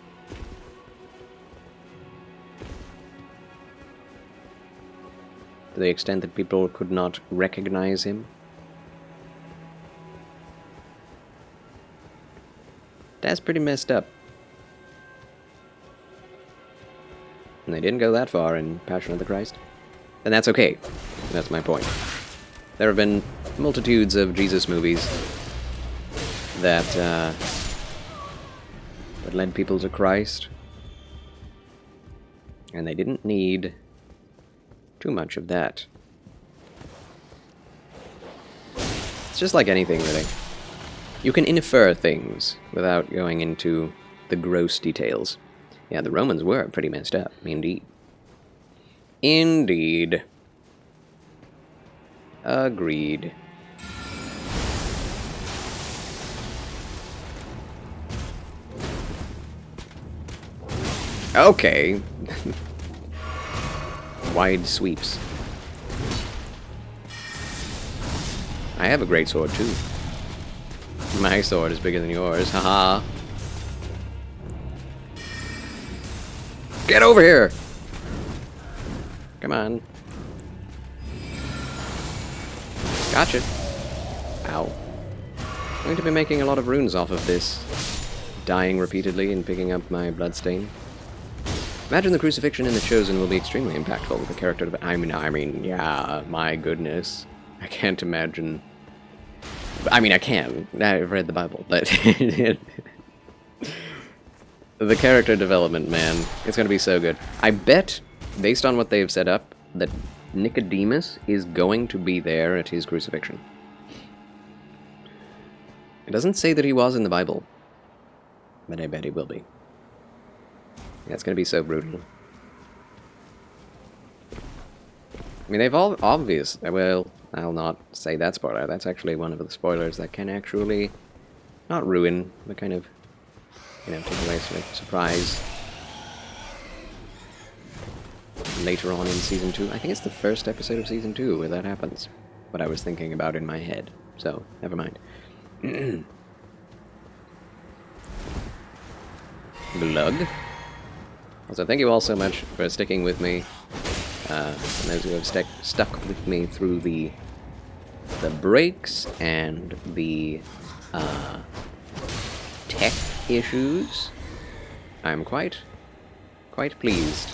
To the extent that people could not recognize him. That's pretty messed up. And they didn't go that far in Passion of the Christ. And that's okay. That's my point. There have been multitudes of Jesus movies that led people to Christ. And they didn't need too much of that. It's just like anything, really. You can infer things without going into the gross details. Yeah, the Romans were pretty messed up, indeed. Indeed. Agreed. Okay. Wide sweeps. I have a great sword, too. My sword is bigger than yours, haha. Get over here! Come on. Gotcha. Ow. I'm going to be making a lot of runes off of this. Dying repeatedly and picking up my bloodstain. Imagine the crucifixion in The Chosen will be extremely impactful with the character. I mean, yeah, my goodness. I can't imagine. I mean, I can. I've read the Bible, but the character development, man, it's gonna be so good. I bet, based on what they've set up, that Nicodemus is going to be there at his crucifixion. It doesn't say that he was in the Bible, but I bet he will be. Yeah, it's gonna be so brutal. I mean, they've all obvious. Well, I'll not say that spoiler. That's actually one of the spoilers that can actually not ruin, but kind of, you know, take away some surprise later on in Season 2. I think it's the first episode of Season 2 where that happens. What I was thinking about in my head. So, never mind. Blood. Also, thank you all so much for sticking with me. And those who have stuck with me through the breaks and the tech issues. I'm quite pleased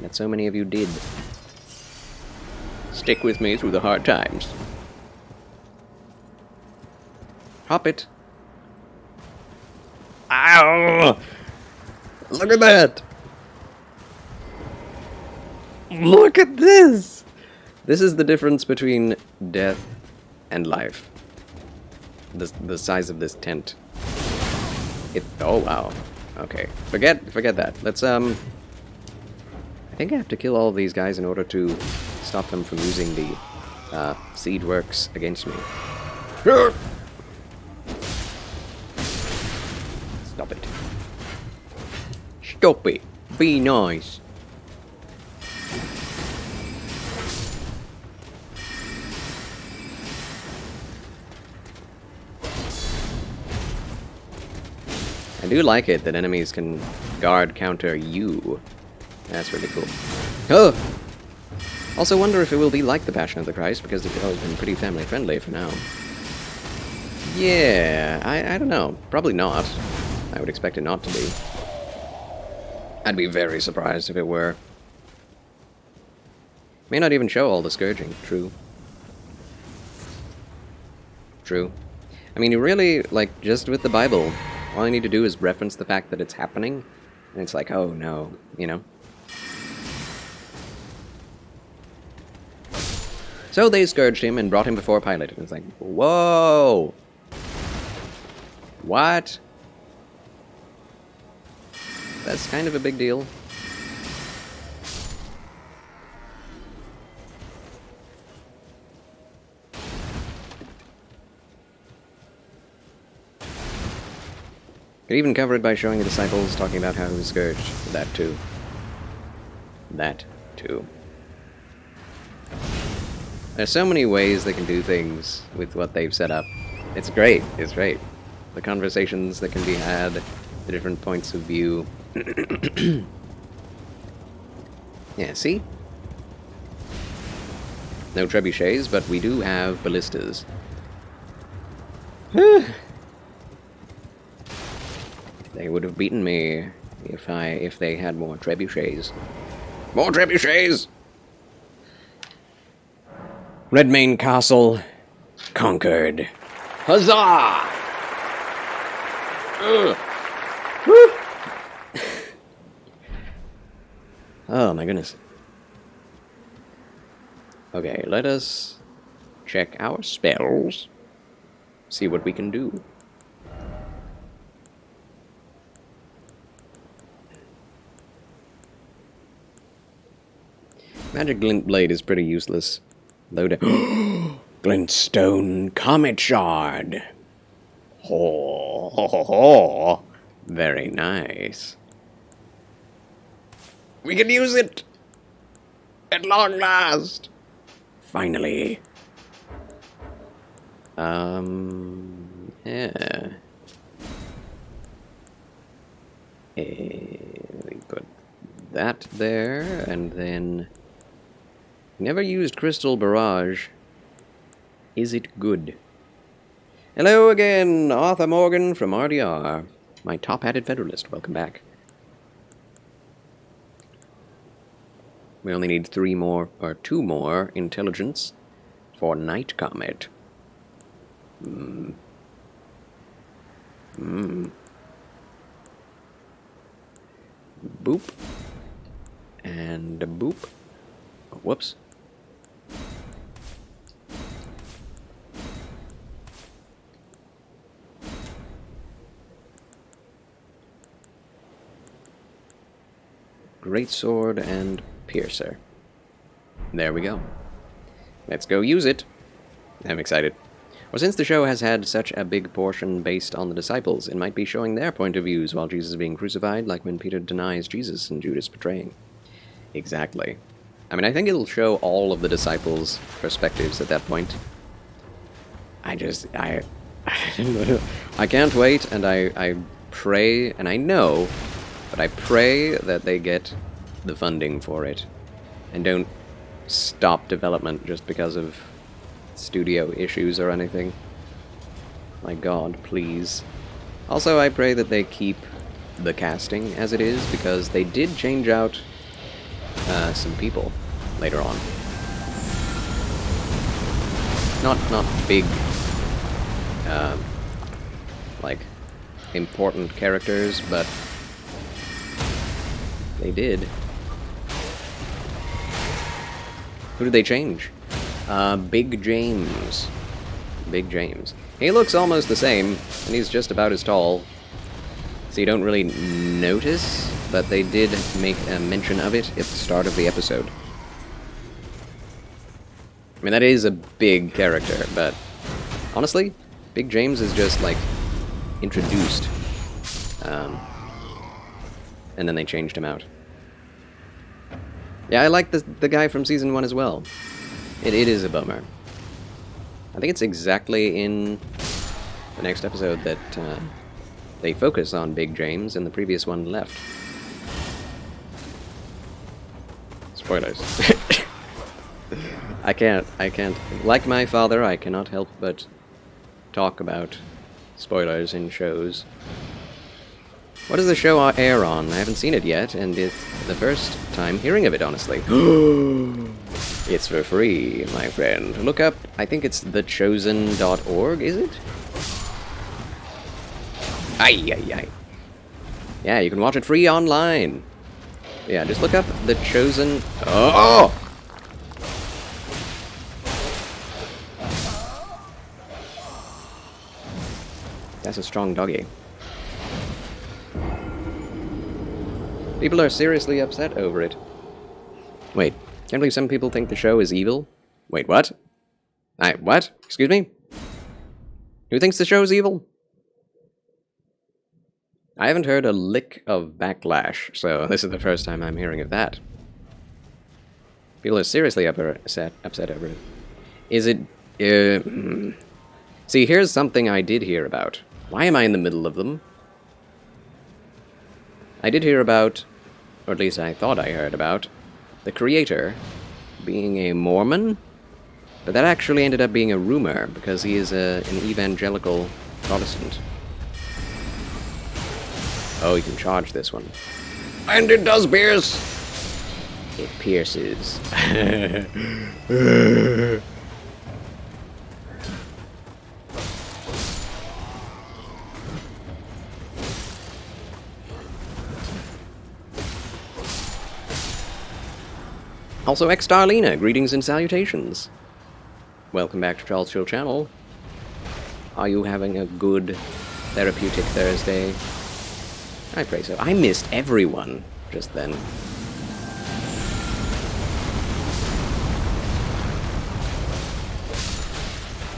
that so many of you did stick with me through the hard times. Hop it. Ow! Look at that! Look at this! This is the difference between death and life. The size of this tent. Oh wow. Okay. Forget that. Let's I think I have to kill all of these guys in order to stop them from using the seed works against me. Stop it. Stop it. Be nice. I do like it that enemies can guard counter you. That's really cool. Oh! Also wonder if it will be like the Passion of the Christ, because it's always been pretty family friendly for now. Yeah, I don't know. Probably not. I would expect it not to be. I'd be very surprised if it were. May not even show all the scourging. True. True. I mean, you really, like, just with the Bible, all I need to do is reference the fact that it's happening, and it's like, oh no, you know? So they scourged him and brought him before Pilate, and it's like, whoa! What? That's kind of a big deal. Could even cover it by showing the disciples talking about how he was scourged. That too. That too. There's so many ways they can do things with what they've set up. It's great. It's great. The conversations that can be had, the different points of view. Yeah, see? No trebuchets, but we do have ballistas. They would have beaten me if they had more trebuchets. More trebuchets! Redmane Castle conquered. Huzzah! Oh my goodness. Okay, let us check our spells. see what we can do. Magic Glint Blade is pretty useless. Though Glintstone Comet Shard! Ho, ho, ho, ho. Very nice. We can use it! At long last! Finally. Yeah. We put that there, and then... Never used Crystal Barrage. Is it good? Hello again, Arthur Morgan from RDR. My top-hatted Federalist, welcome back. We only need 2 more intelligence for Night Comet. Boop. And a boop. Oh, whoops. Greatsword and Piercer. There we go. Let's go use it. I'm excited. Well, since the show has had such a big portion based on the disciples, it might be showing their point of views while Jesus is being crucified, like when Peter denies Jesus and Judas betraying. Exactly. I mean, I think it'll show all of the disciples' perspectives at that point. I can't wait, and I pray, and I know, but I pray that they get the funding for it, and don't stop development just because of studio issues or anything. My God, please. Also, I pray that they keep the casting as it is, because they did change out some people later on. Not big, like, important characters, but they did. Who did they change? Big James. Big James. He looks almost the same, and he's just about as tall. So you don't really notice, but they did make a mention of it at the start of the episode. I mean, that is a big character, but honestly, Big James is just, like, introduced. And then they changed him out. Yeah, I like the guy from Season 1 as well. It is a bummer. I think it's exactly in the next episode that they focus on Big James, and the previous one left. Spoilers. I can't. Like my father, I cannot help but talk about spoilers in shows. What does the show air on? I haven't seen it yet, and it's the first time hearing of it, honestly. It's for free, my friend. Look up, I think it's thechosen.org, is it? Ay. Yeah, you can watch it free online. Yeah, just look up The Chosen... Oh! That's a strong doggy. People are seriously upset over it. Wait, can't believe some people think the show is evil? Wait, what? What? Excuse me? Who thinks the show is evil? I haven't heard a lick of backlash, so this is the first time I'm hearing of that. People are seriously upset over it. Is it... See, here's something I did hear about. Why am I in the middle of them? I did hear about, or at least I thought I heard about, the creator being a Mormon, but that actually ended up being a rumor, because he is an evangelical Protestant. Oh, you can charge this one. And it does pierce! It pierces. Also, X-Starlina, greetings and salutations. Welcome back to Charles Chill Channel. Are you having a good therapeutic Thursday? I pray so. I missed everyone just then.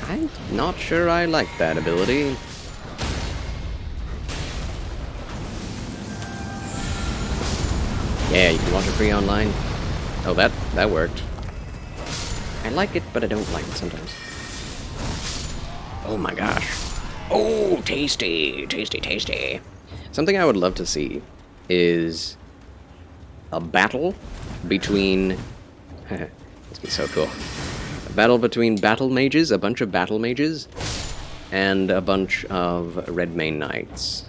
I'm not sure I like that ability. Yeah, you can watch it free online. Oh, that worked. I like it, but I don't like it sometimes. Oh my gosh. Oh, tasty, tasty, tasty. Something I would love to see is a battle between... This would be so cool. A battle between battle mages, a bunch of battle mages, and a bunch of Redmane Knights.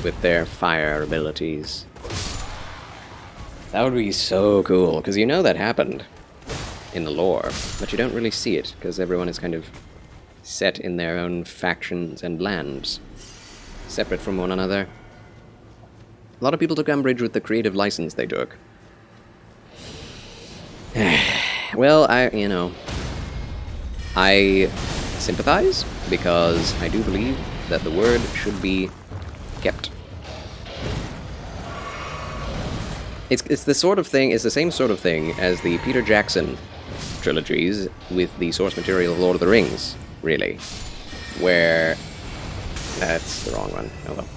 With their fire abilities. That would be so cool, because you know that happened in the lore, but you don't really see it, because everyone is kind of set in their own factions and lands, separate from one another. A lot of people took umbrage with the creative license they took. Well, I sympathize, because I do believe that the word should be kept. It's the sort of thing, it's the same sort of thing as the Peter Jackson trilogies with the source material of Lord of the Rings, really. Where... That's the wrong one. Oh well.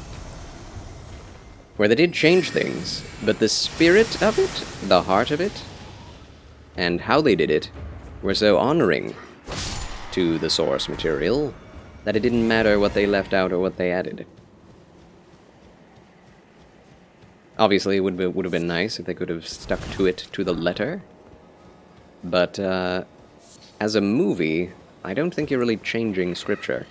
Where they did change things, but the spirit of it, the heart of it, and how they did it, were so honoring to the source material that it didn't matter what they left out or what they added. Obviously, it would have been nice if they could have stuck to it to the letter. But, as a movie, I don't think you're really changing scripture.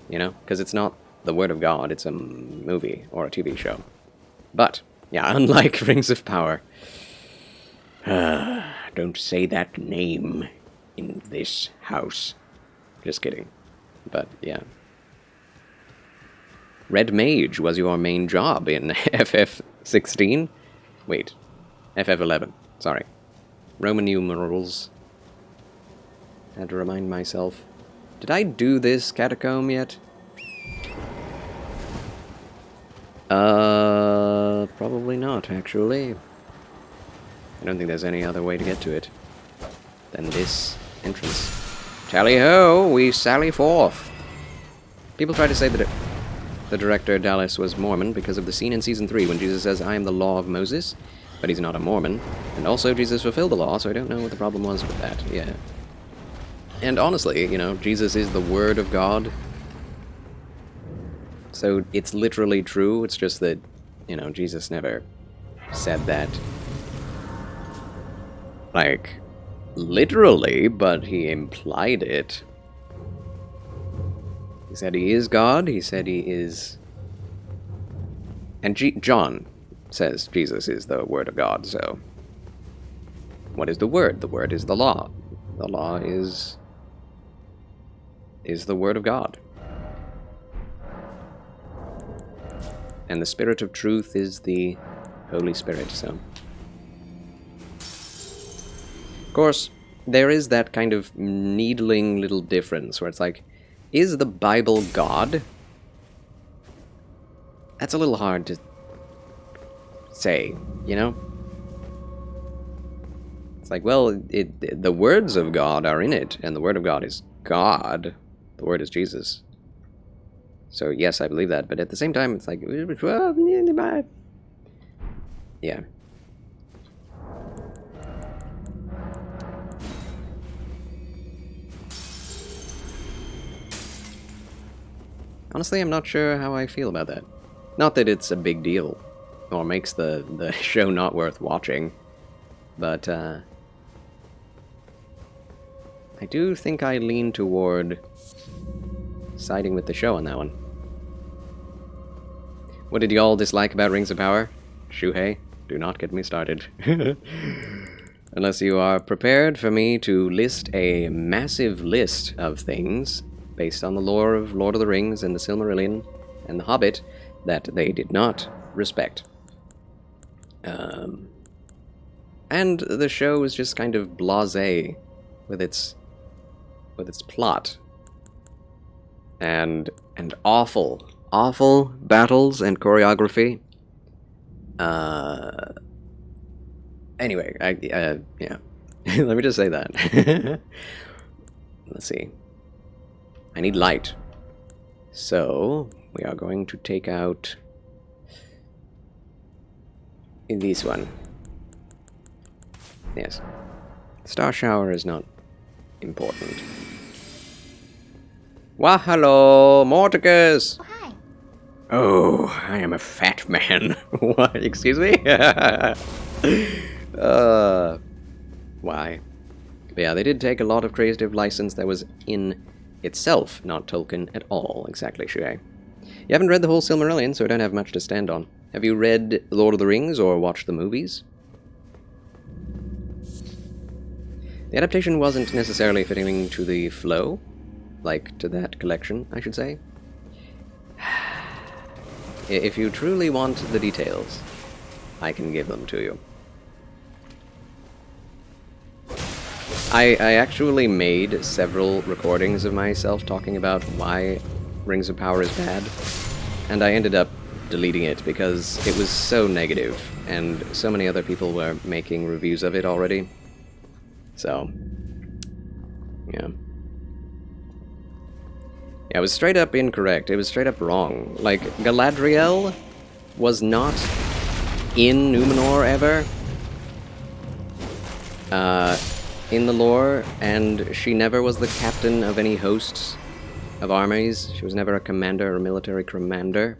You know? Because it's not the Word of God, it's a movie or a TV show. But, yeah, unlike Rings of Power. Don't say that name in this house. Just kidding. But, yeah. Red Mage was your main job in FF16? Wait. FF11. Sorry. Roman numerals. Had to remind myself. Did I do this catacomb yet? Probably not, actually. I don't think there's any other way to get to it than this entrance. Tally-ho, we sally forth. People try to say that the director Dallas was Mormon because of the scene in Season 3 when Jesus says, I am the law of Moses, but he's not a Mormon. And also, Jesus fulfilled the law, so I don't know what the problem was with that, yeah. And honestly, you know, Jesus is the Word of God. So it's literally true, it's just that, you know, Jesus never said that, like, literally, but he implied it. He said he is God, he said he is... And John says Jesus is the Word of God, so... What is the Word? The Word is the law. The law is the Word of God. And the Spirit of Truth is the Holy Spirit, so... Of course, there is that kind of needling little difference where it's like, is the Bible God? That's a little hard to say, you know? It's like, well, the words of God are in it, and the Word of God is God. The Word is Jesus. So, yes, I believe that, but at the same time, it's like, yeah. Honestly, I'm not sure how I feel about that. Not that it's a big deal, or makes the show not worth watching, but, I do think I lean toward siding with the show on that one. What did y'all dislike about Rings of Power? Shuhei, do not get me started. Unless you are prepared for me to list a massive list of things based on the lore of Lord of the Rings and the Silmarillion and the Hobbit that they did not respect. And the show is just kind of blasé with its with its plot. And awful, awful battles and choreography. Anyway, yeah. Let me just say that. Let's see. I need light. So, we are going to take out this one. Yes. Star shower is not important. Wah, hello, Morticus! Oh, hi. Oh, I am a fat man. What? Excuse me? Why? But yeah, they did take a lot of creative license that was in itself not Tolkien at all, exactly, Shuei. You haven't read the whole Silmarillion, so I don't have much to stand on. Have you read Lord of the Rings or watched the movies? The adaptation wasn't necessarily fitting to the flow, like to that collection, I should say. If you truly want the details, I can give them to you. I actually made several recordings of myself talking about why Rings of Power is bad, and I ended up deleting it because it was so negative, and so many other people were making reviews of it already. So, yeah. Yeah, it was straight up incorrect. It was straight up wrong. Like, Galadriel was not in Numenor ever. In the lore, and she never was the captain of any hosts of armies. She was never a commander or military commander.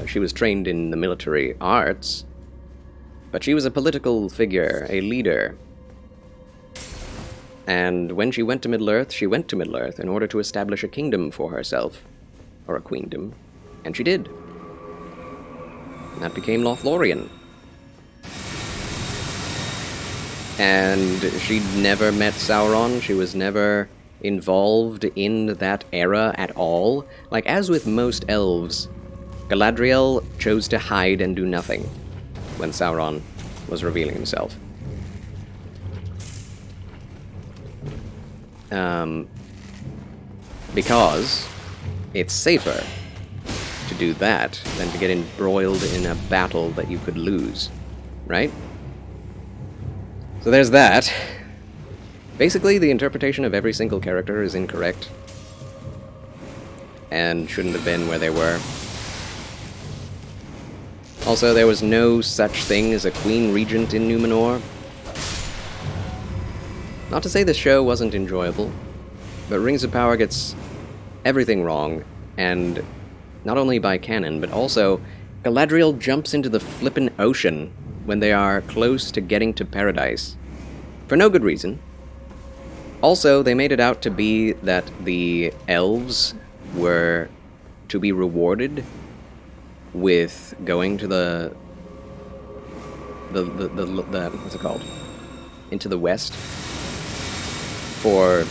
She was trained in the military arts, but she was a political figure, a leader. And when she went to Middle-earth in order to establish a kingdom for herself, or a queendom, and she did. And that became Lothlorien. And she never met Sauron, she was never involved in that era at all. Like, as with most elves, Galadriel chose to hide and do nothing when Sauron was revealing himself. Because it's safer to do that than to get embroiled in a battle that you could lose, right? So there's that. Basically, the interpretation of every single character is incorrect, and shouldn't have been where they were. Also, there was no such thing as a Queen Regent in Numenor. Not to say the show wasn't enjoyable, but Rings of Power gets everything wrong, and not only by canon, but also Galadriel jumps into the flippin' ocean when they are close to getting to paradise, for no good reason. Also, they made it out to be that the elves were to be rewarded with going to the what's it called? Into the west for,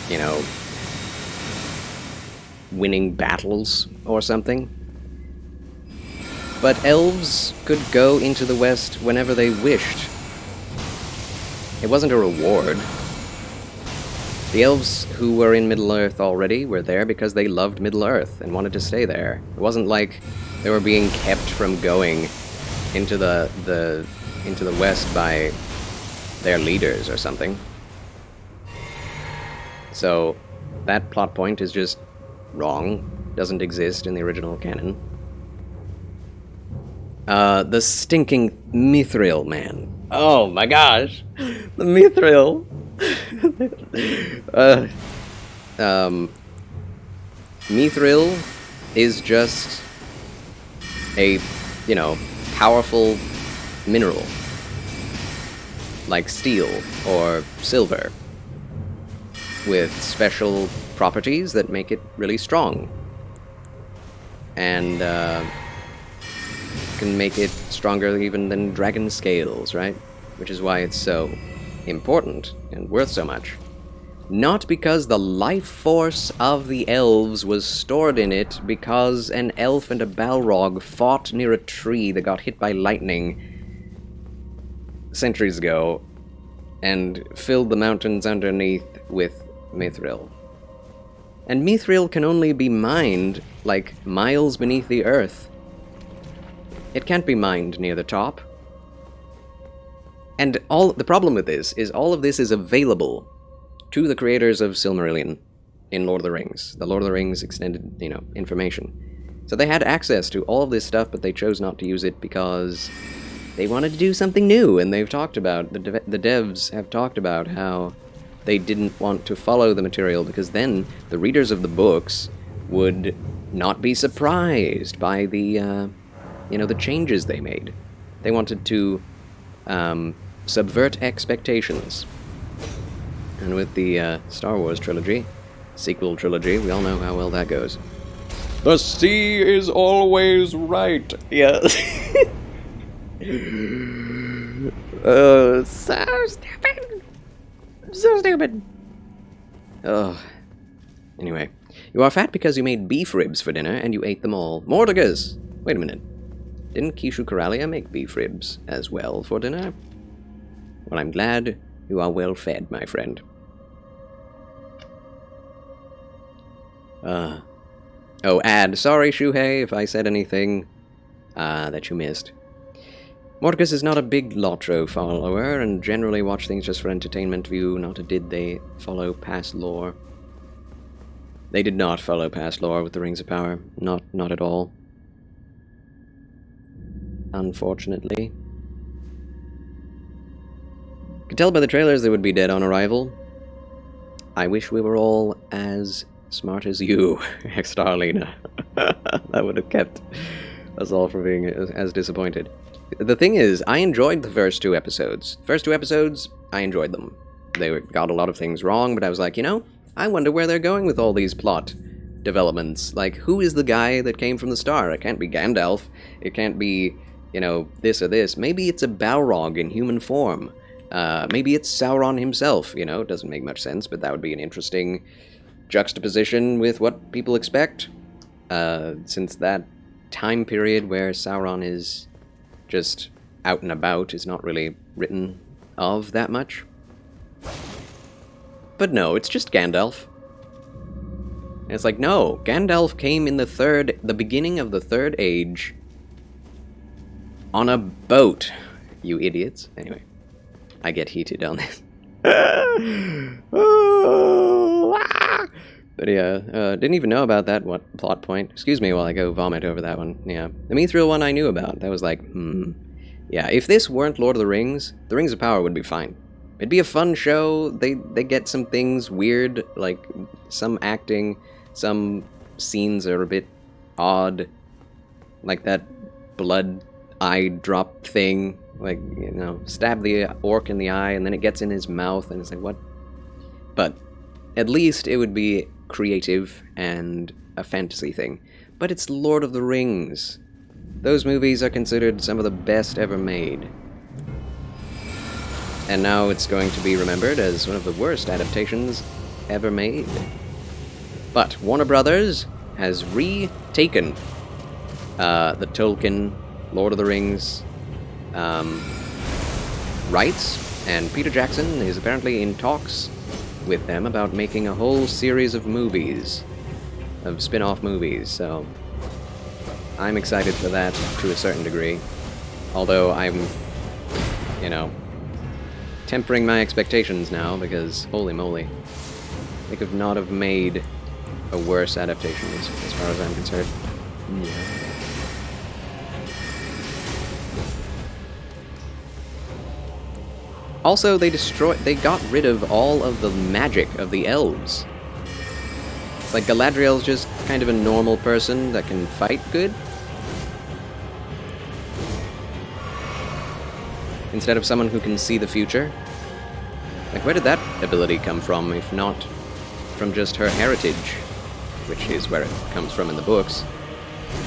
you know, winning battles or something. But elves could go into the west whenever they wished. It wasn't a reward. The elves who were in Middle-earth already were there because they loved Middle-earth and wanted to stay there. It wasn't like they were being kept from going into the west by their leaders or something. So that plot point is just wrong. Doesn't exist in the original canon. The stinking Mithril man. Oh my gosh! The Mithril! Mithril is just a, you know, powerful mineral. Like steel or silver. With special properties that make it really strong. And, can make it stronger even than dragon scales, right? Which is why it's so important and worth so much. Not because the life force of the elves was stored in it because an elf and a Balrog fought near a tree that got hit by lightning centuries ago, and filled the mountains underneath with mithril. And mithril can only be mined, like, miles beneath the earth. It can't be mined near the top. And the problem with this is all of this is available to the creators of Silmarillion in Lord of the Rings. The Lord of the Rings extended, information. So they had access to all of this stuff, but they chose not to use it because they wanted to do something new, and they've talked about, the devs have talked about how they didn't want to follow the material, because then the readers of the books would not be surprised by the, the changes they made. They wanted to subvert expectations. And with the Star Wars trilogy, sequel trilogy, we all know how well that goes. The sea is always right. Yes. So stupid. So stupid. Oh. Anyway. You are fat because you made beef ribs for dinner and you ate them all. Mordecus! Wait a minute. Didn't Kishu Karalia make beef ribs as well for dinner? Well, I'm glad you are well fed, my friend. Oh, sorry, Shuhei, if I said anything that you missed. Mordecus is not a big Lotro follower, and generally watch things just for entertainment view, not a did they follow past lore. They did not follow past lore with the Rings of Power. Not at all. Unfortunately. Could tell by the trailers they would be dead on arrival. I wish we were all as smart as you, Starlina. That would have kept us all from being as disappointed. The thing is, I enjoyed the first two episodes. First two episodes, I enjoyed them. They got a lot of things wrong, but I was like, I wonder where they're going with all these plot developments. Like, who is the guy that came from the star? It can't be Gandalf. It can't be, this or this. Maybe it's a Balrog in human form. Maybe it's Sauron himself, It doesn't make much sense, but that would be an interesting juxtaposition with what people expect. Since that time period where Sauron is just out and about is not really written of that much. But no, it's just Gandalf. And it's like, no, Gandalf came in the beginning of the Third Age on a boat, you idiots. Anyway, I get heated on this. But yeah, didn't even know about that plot point. Excuse me while I go vomit over that one. Yeah, the Mithril one I knew about. That was like, Yeah, if this weren't Lord of the Rings of Power would be fine. It'd be a fun show. They get some things weird, like some acting, some scenes are a bit odd, like that blood eye drop thing. Like, stab the orc in the eye and then it gets in his mouth and it's like, what? But at least it would be creative and a fantasy thing. But it's Lord of the Rings. Those movies are considered some of the best ever made. And now it's going to be remembered as one of the worst adaptations ever made. But Warner Brothers has retaken the Tolkien Lord of the Rings rights, and Peter Jackson is apparently in talks with them about making a whole series of movies, of spin-off movies, so I'm excited for that to a certain degree, although I'm, tempering my expectations now, because, holy moly, they could not have made a worse adaptation as far as I'm concerned. Yeah. Also, they got rid of all of the magic of the elves. It's like Galadriel's just kind of a normal person that can fight good. Instead of someone who can see the future. Like, where did that ability come from, if not from just her heritage? Which is where it comes from in the books.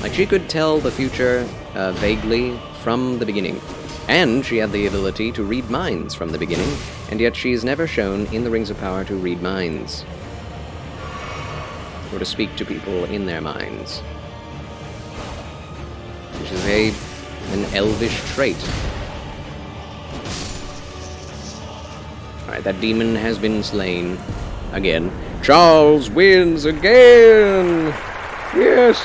Like, she could tell the future vaguely from the beginning. And she had the ability to read minds from the beginning, and yet she is never shown in the Rings of Power to read minds. Or to speak to people in their minds. Which is an elvish trait. Alright, that demon has been slain. Again. Charles wins again! Yes!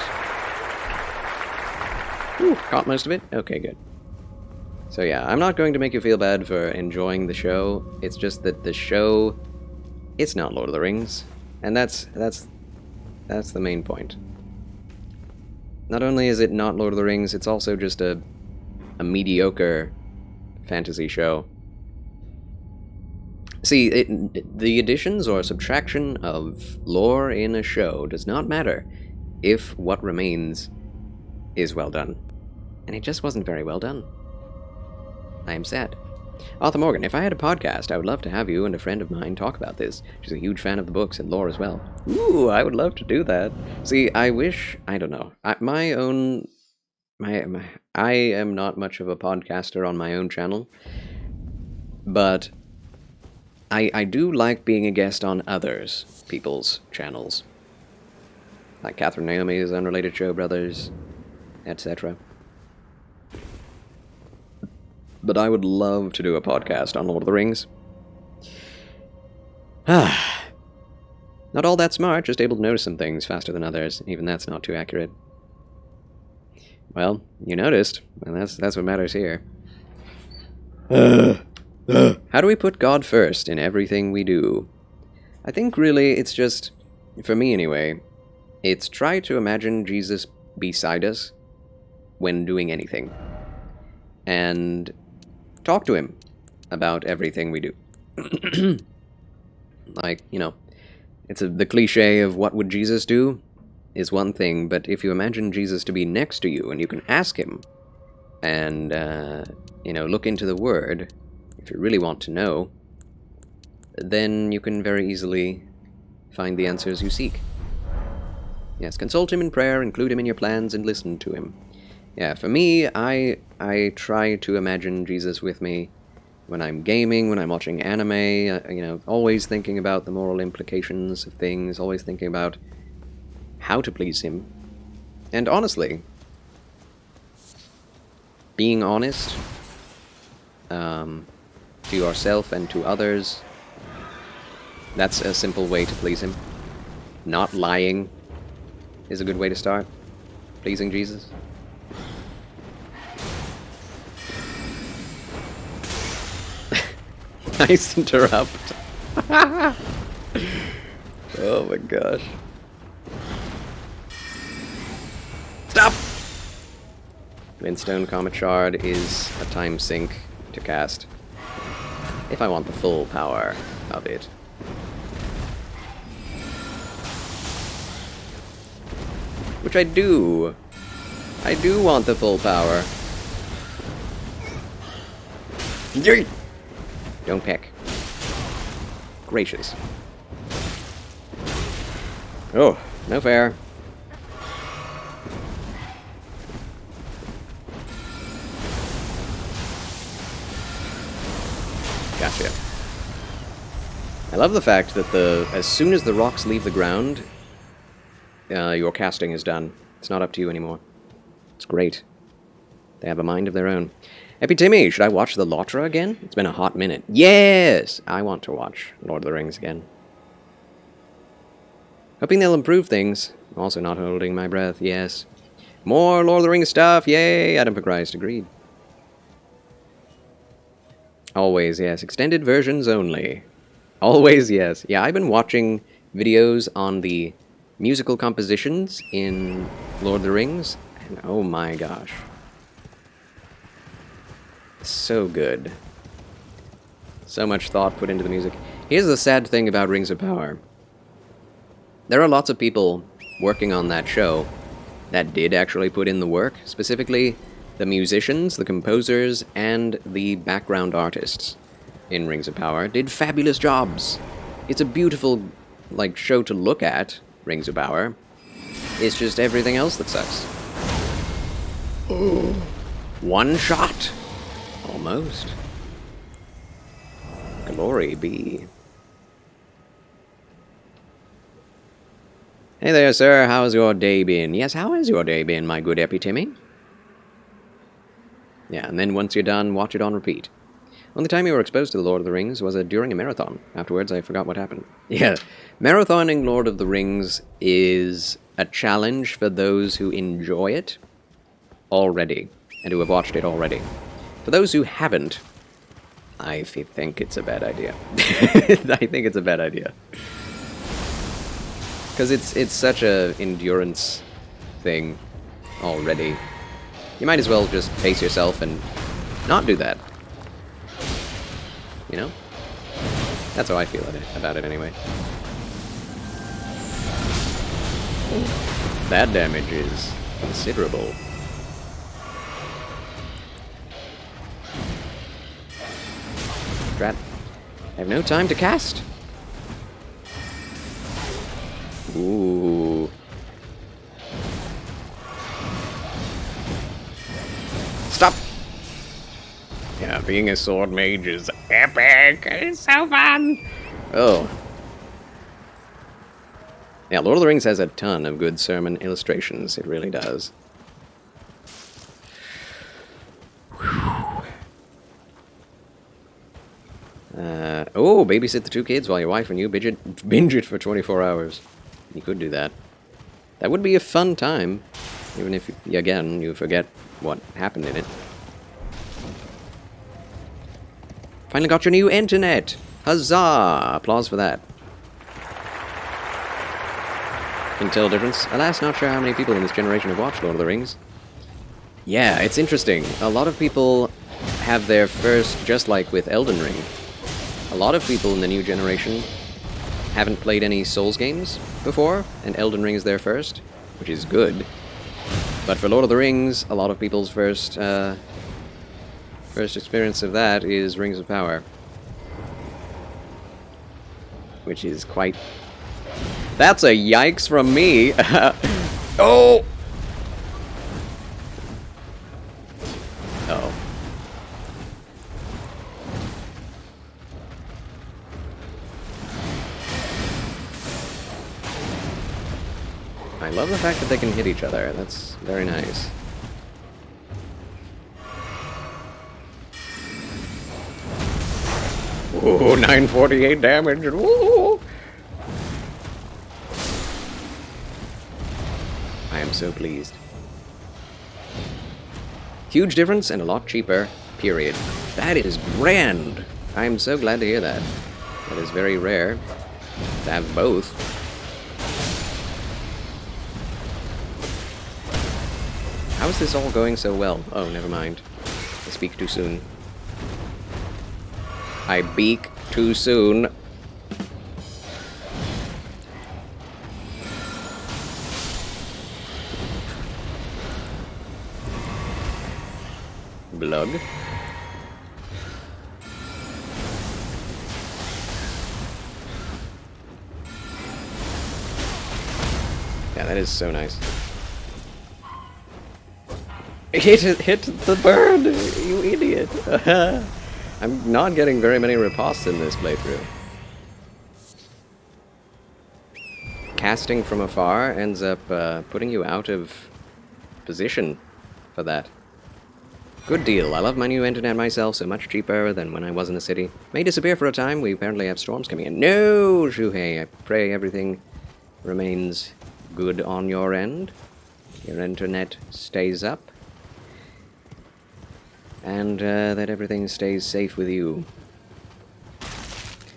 Ooh, caught most of it? Okay, good. So yeah, I'm not going to make you feel bad for enjoying the show. It's just that the show, it's not Lord of the Rings. And that's the main point. Not only is it not Lord of the Rings, it's also just a mediocre fantasy show. See, the additions or subtraction of lore in a show does not matter if what remains is well done. And it just wasn't very well done. I am sad. Arthur Morgan, if I had a podcast, I would love to have you and a friend of mine talk about this. She's a huge fan of the books and lore as well. Ooh, I would love to do that. See, I wish, I don't know, I am not much of a podcaster on my own channel, but I do like being a guest on others people's channels. Like Catherine Naomi's Unrelated Show Brothers, etc. But I would love to do a podcast on Lord of the Rings. Not all that smart, just able to notice some things faster than others. Even that's not too accurate. Well, you noticed, and that's what matters here. How do we put God first in everything we do? I think really it's just, for me anyway, it's try to imagine Jesus beside us when doing anything. And talk to him about everything we do. Like, you know, it's the cliche of what would Jesus do is one thing, but if you imagine Jesus to be next to you and you can ask him and, you know, look into the Word, if you really want to know, then you can very easily find the answers you seek. Yes, consult him in prayer, include him in your plans, and listen to him. Yeah, for me, I try to imagine Jesus with me when I'm gaming, when I'm watching anime, you know, always thinking about the moral implications of things, always thinking about how to please him. And honestly, being honest to yourself and to others, that's a simple way to please him. Not lying is a good way to start pleasing Jesus. Nice interrupt. Oh my gosh. Stop! Glintstone Comet Shard is a time sink to cast, if I want the full power of it. Which I do. I do want the full power. Yeet! Don't peck. Gracious. Oh, no fair. Gotcha. I love the fact that as soon as the rocks leave the ground, your casting is done. It's not up to you anymore. It's great. They have a mind of their own. Epi Timmy, should I watch The Lotra again? It's been a hot minute. Yes! I want to watch Lord of the Rings again. Hoping they'll improve things. Also not holding my breath, yes. More Lord of the Rings stuff, yay! Adam for Christ, agreed. Always, yes. Extended versions only. Always, yes. Yeah, I've been watching videos on the musical compositions in Lord of the Rings, and oh my gosh. So good. So much thought put into the music. Here's the sad thing about Rings of Power. There are lots of people working on that show that did actually put in the work, specifically the musicians, the composers, and the background artists in Rings of Power did fabulous jobs. It's a beautiful, like, show to look at, Rings of Power. It's just everything else that sucks. Oh, one shot! Almost. Glory be. Hey there, sir. How's your day been? Yes, how has your day been, my good Epi Timmy? Yeah, and then once you're done, watch it on repeat. Only time you were exposed to the Lord of the Rings was during a marathon. Afterwards, I forgot what happened. Yeah, marathoning Lord of the Rings is a challenge for those who enjoy it already, and who have watched it already. For those who haven't, I think it's a bad idea. I think it's a bad idea. Because it's such a endurance thing already. You might as well just pace yourself and not do that. You know? That's how I feel about it anyway. That damage is considerable. Drat. I have no time to cast. Ooh. Stop! Yeah, being a sword mage is epic! It's so fun! Oh. Yeah, Lord of the Rings has a ton of good sermon illustrations. It really does. Oh, babysit the 2 kids while your wife and you binge it for 24 hours. You could do that. That would be a fun time, even if, again, you forget what happened in it. Finally got your new internet! Huzzah! Applause for that. Can tell difference. Alas, not sure how many people in this generation have watched Lord of the Rings. Yeah, it's interesting. A lot of people have their first, just like with Elden Ring, a lot of people in the new generation haven't played any Souls games before, and Elden Ring is their first, which is good. But for Lord of the Rings, a lot of people's first experience of that is Rings of Power. Which is quite... That's a yikes from me! Oh! Oh. I love the fact that they can hit each other. That's very nice. Ooh, 948 damage. Ooh. I am so pleased. Huge difference and a lot cheaper, period. That is grand. I am so glad to hear that. That is very rare to have both. How is this all going so well? Oh, never mind. I speak too soon. I beak too soon. Blood. Yeah, that is so nice. Hit the bird, you idiot! I'm not getting very many riposts in this playthrough. Casting from afar ends up putting you out of position for that. Good deal. I love my new internet myself, so much cheaper than when I was in the city. May disappear for a time. We apparently have storms coming in. No, Shuhei. I pray everything remains good on your end. Your internet stays up. And that everything stays safe with you.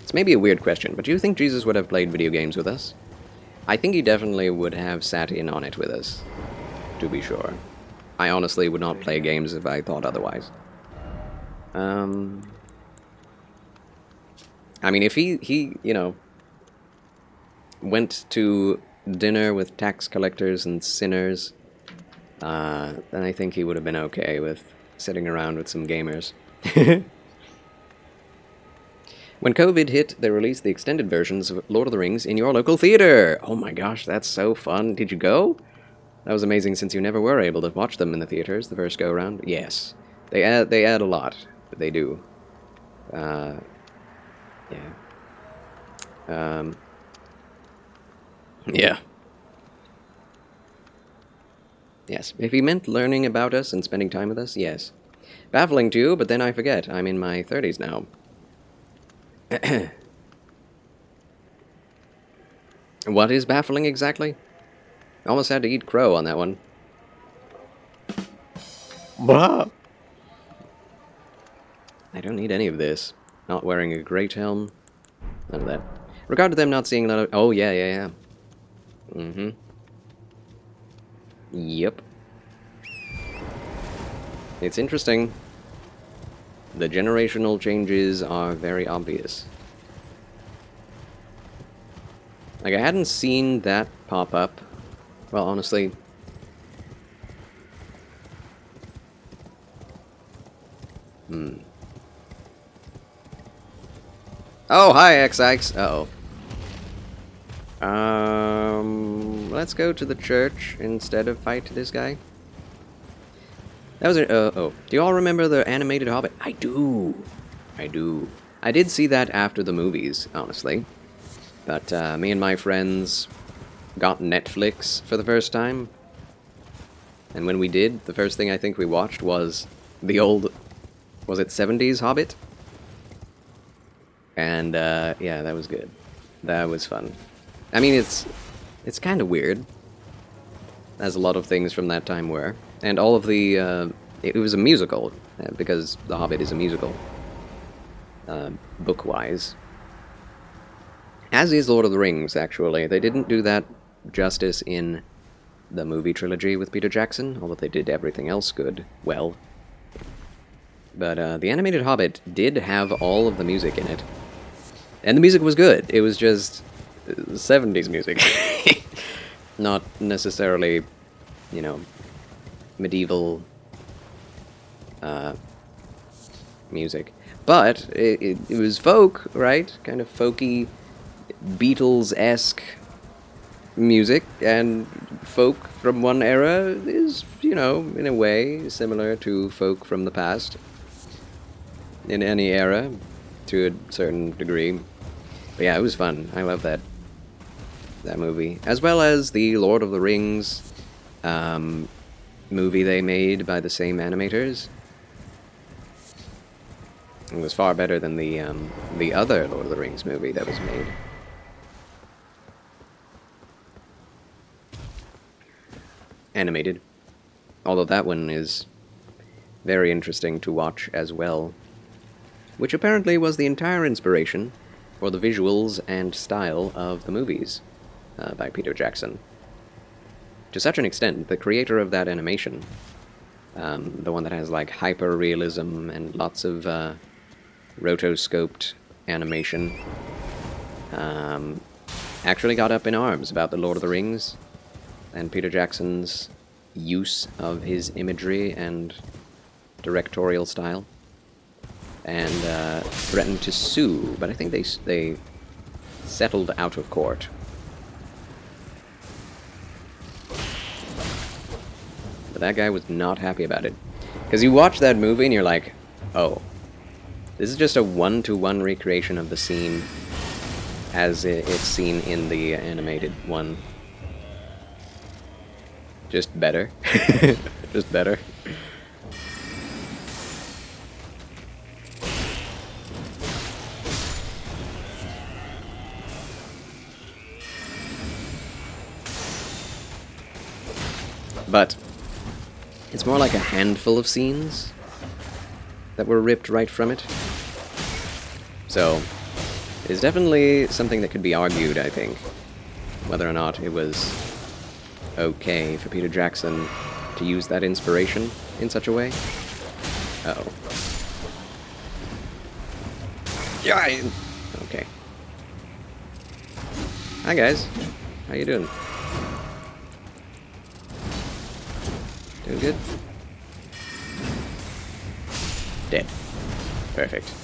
It's maybe a weird question, but do you think Jesus would have played video games with us? I think he definitely would have sat in on it with us, to be sure. I honestly would not play games if I thought otherwise. I mean, if he you know, went to dinner with tax collectors and sinners, then I think he would have been okay with sitting around with some gamers. When COVID hit, they released the extended versions of Lord of the Rings in your local theater. Oh my gosh, that's so fun. Did you go? That was amazing since you never were able to watch them in the theaters the first go-around. Yes. They add a lot. They do. Yeah. Yeah. Yes. If he meant learning about us and spending time with us, yes. Baffling too, but then I forget. I'm in my 30s now. What is baffling exactly? Almost had to eat crow on that one. Bah! I don't need any of this. Not wearing a great helm. None of that. Regard to them not seeing a lot of... Oh, yeah. Mm-hmm. Yep. It's interesting. The generational changes are very obvious. Like, I hadn't seen that pop up. Well, honestly... Oh, hi, XX. Uh-oh. Let's go to the church instead of fight this guy. That was oh. Do you all remember the animated Hobbit? I do. I did see that after the movies, honestly. But, me and my friends got Netflix for the first time. And when we did, the first thing I think we watched was the old... Was it 70s Hobbit? And, yeah, that was good. That was fun. I mean, it's kind of weird, as a lot of things from that time were. And all of the, it was a musical, because The Hobbit is a musical, book-wise. As is Lord of the Rings, actually. They didn't do that justice in the movie trilogy with Peter Jackson, although they did everything else well. But, the animated Hobbit did have all of the music in it. And the music was good. It was just 70s music. Not necessarily, you know, medieval music. But it was folk, right? Kind of folky, Beatles-esque music. And folk from one era is, you know, in a way, similar to folk from the past. In any era, to a certain degree. But yeah, it was fun. I love that movie. As well as the Lord of the Rings movie they made by the same animators. It was far better than the other Lord of the Rings movie that was made. Animated. Although that one is very interesting to watch as well. Which apparently was the entire inspiration for the visuals and style of the movies by Peter Jackson. To such an extent, the creator of that animation, the one that has like hyper-realism and lots of rotoscoped animation, actually got up in arms about the Lord of the Rings and Peter Jackson's use of his imagery and directorial style. And threatened to sue, but I think they settled out of court. But that guy was not happy about it. Because you watch that movie and you're like, oh, this is just a one-to-one recreation of the scene as it's seen in the animated one. Just better. Just better. But it's more like a handful of scenes that were ripped right from it. So, it's definitely something that could be argued, I think, whether or not it was okay for Peter Jackson to use that inspiration in such a way. Uh-oh. Yeah. Okay. Hi, guys. How you doing? Doing good? Dead. Perfect.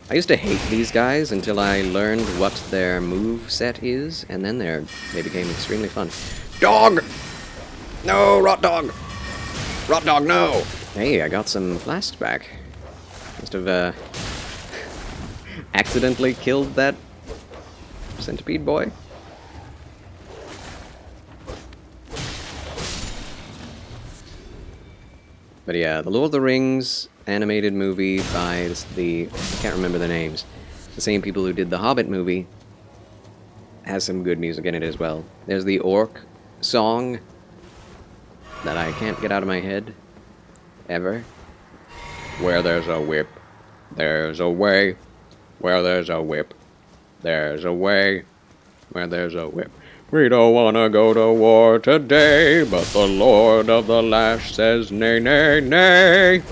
I used to hate these guys until I learned what their move set is, and then they became extremely fun. Dog! No, rot dog! Rot dog, no! Hey, I got some flasks back. Must have, accidentally killed that centipede boy. But yeah, the Lord of the Rings animated movie by I can't remember the names. The same people who did the Hobbit movie has some good music in it as well. There's the orc song that I can't get out of my head ever. Where there's a whip, there's a way. Where there's a whip, there's a way. Where there's a whip. We don't wanna go to war today, but the Lord of the Lash says nay, nay, nay.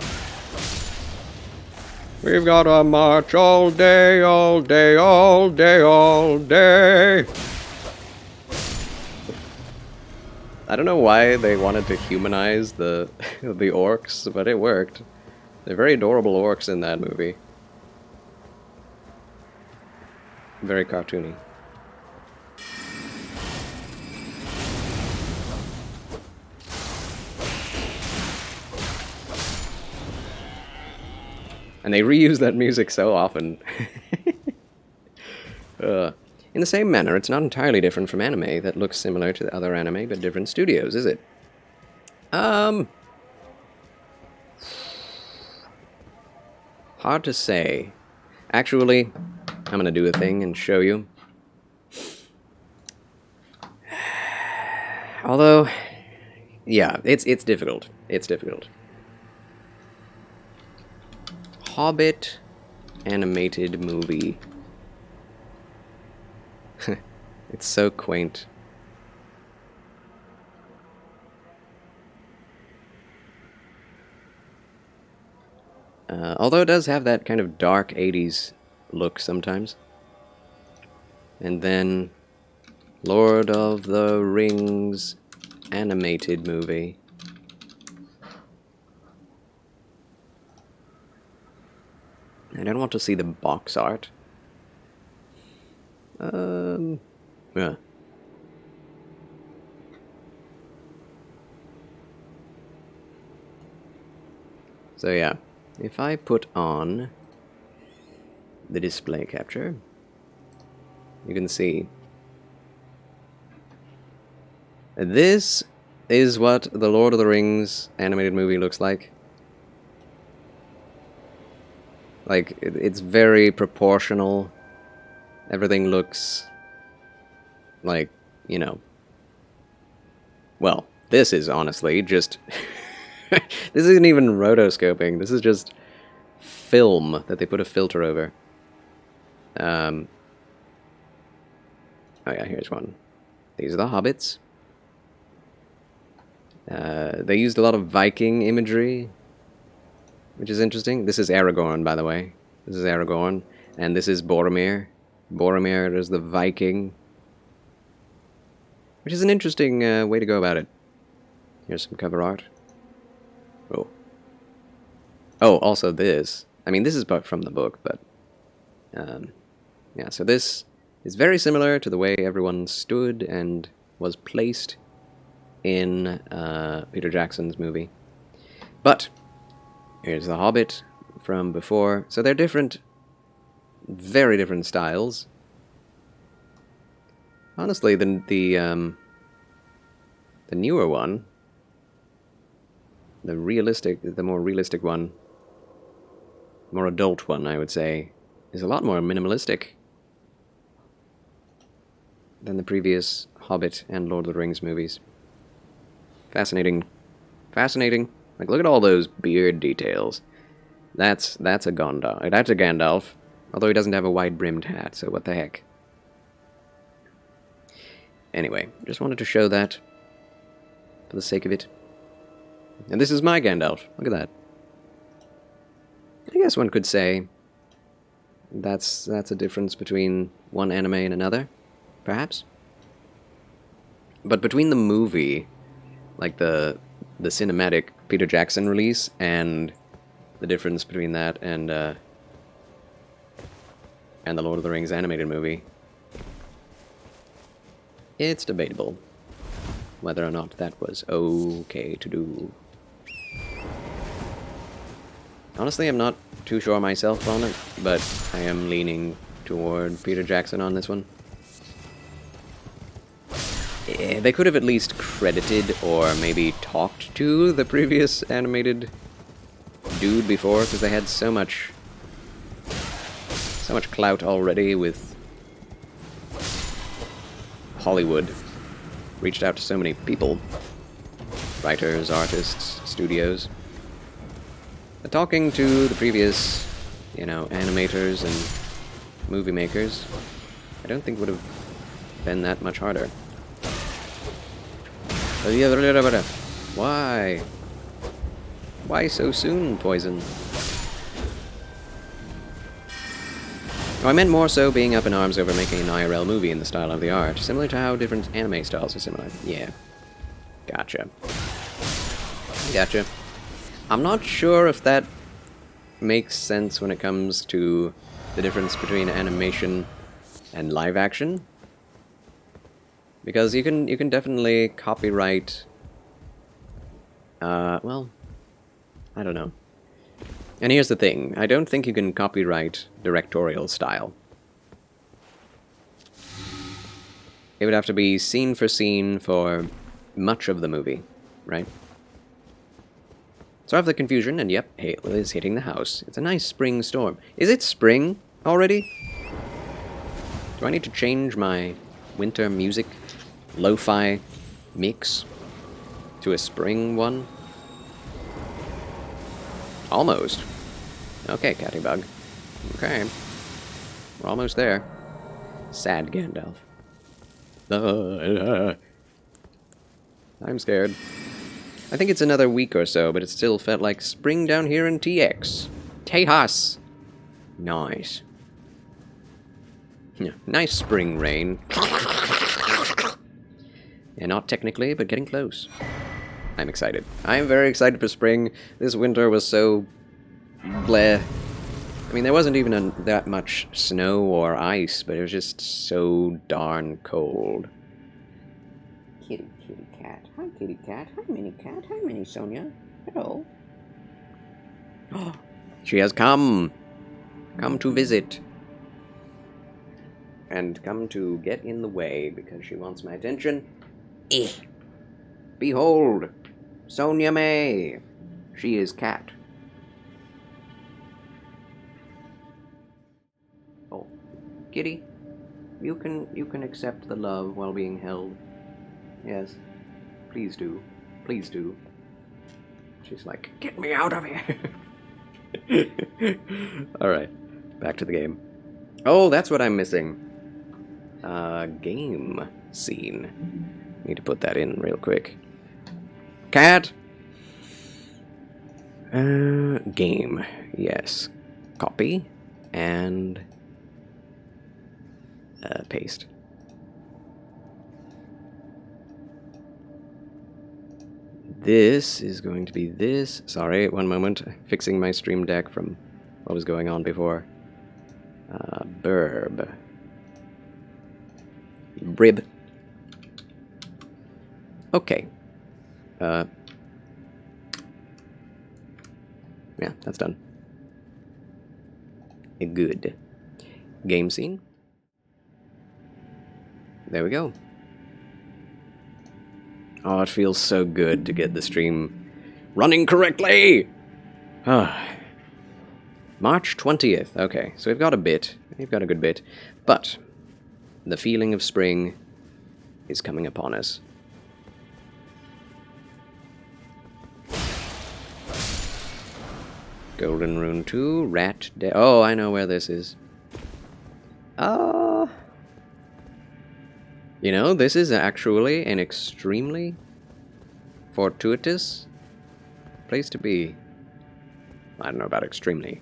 We've gotta march all day, all day, all day, all day. I don't know why they wanted to humanize the the orcs, but it worked. They're very adorable orcs in that movie. Very cartoony. And they reuse that music so often. In the same manner, it's not entirely different from anime that looks similar to other anime, but different studios, is it? Hard to say. Actually, I'm gonna do a thing and show you. Although, yeah, it's difficult. It's difficult. Hobbit animated movie. It's so quaint. Although it does have that kind of dark 80s look sometimes. And then Lord of the Rings animated movie. I don't want to see the box art. Yeah. So yeah, if I put on the display capture, you can see this is what the Lord of the Rings animated movie looks like. Like, it's very proportional. Everything looks like, you know... Well, this is honestly just... This isn't even rotoscoping. This is just film that they put a filter over. Oh yeah, here's one. These are the hobbits. They used a lot of Viking imagery, which is interesting. This is Aragorn, by the way. This is Aragorn, and this is Boromir. Boromir is the Viking, which is an interesting way to go about it. Here's some cover art. Oh. Oh, also this. I mean, this is from the book, but... yeah, so this is very similar to the way everyone stood and was placed in Peter Jackson's movie. But... here's the Hobbit from before. So they're different, very different styles. Honestly, the newer one, the more realistic one, more adult one, I would say, is a lot more minimalistic than the previous Hobbit and Lord of the Rings movies. Fascinating. Fascinating. Like, look at all those beard details. That's a Gandalf. That's a Gandalf. Although he doesn't have a wide-brimmed hat, so what the heck. Anyway, just wanted to show that for the sake of it. And this is my Gandalf. Look at that. I guess one could say that's a difference between one anime and another, perhaps. But between the movie, like the cinematic Peter Jackson release, and the difference between that and the Lord of the Rings animated movie, it's debatable whether or not that was okay to do. Honestly, I'm not too sure myself on it, but I am leaning toward Peter Jackson on this one. They could have at least credited or maybe talked to the previous animated dude before, because they had so much clout already with Hollywood. Reached out to so many people. Writers, artists, studios. But talking to the previous, you know, animators and movie makers, I don't think would have been that much harder. Why? Why so soon, Poison? Oh, I meant more so being up in arms over making an IRL movie in the style of the art, similar to how different anime styles are similar. Yeah. Gotcha. Gotcha. I'm not sure if that makes sense when it comes to the difference between animation and live action. Because you can definitely copyright... well... I don't know. And here's the thing, I don't think you can copyright directorial style. It would have to be scene for scene for much of the movie, right? Sorry for the confusion, and yep, hail is hitting the house. It's a nice spring storm. Is it spring already? Do I need to change my winter music lo-fi mix to a spring one? Almost. Okay, Cattybug. Okay. We're almost there. Sad Gandalf. I'm scared. I think it's another week or so, but it still felt like spring down here in TX. Tejas! Nice. Yeah, nice spring rain. Yeah, not technically, but getting close. I'm excited. I'm very excited for spring. This winter was so... bleh. I mean, there wasn't even that much snow or ice, but it was just so darn cold. Kitty, kitty cat. Hi, kitty cat. Hi, Minnie cat. Hi, Minnie Sonia. Hello. She has come. Come to visit. And come to get in the way because she wants my attention. Eh. Behold, Sonia May. She is cat. Oh, kitty, you can accept the love while being held. Yes, please do, please do. She's like, get me out of here. All right, back to the game. Oh, that's what I'm missing. Game scene. Need to put that in real quick. Cat! Game. Yes. Copy. And... paste. This is going to be this. Sorry, one moment. Fixing my stream deck from what was going on before. Burb. Brib. Okay. Yeah, that's done. Good. Game scene. There we go. Oh, it feels so good to get the stream running correctly! March 20th. Okay, so we've got a bit. We've got a good bit. But the feeling of spring is coming upon us. Golden Rune 2, Rat Dead. Oh, I know where this is. You know, this is actually an extremely fortuitous place to be. I don't know about extremely.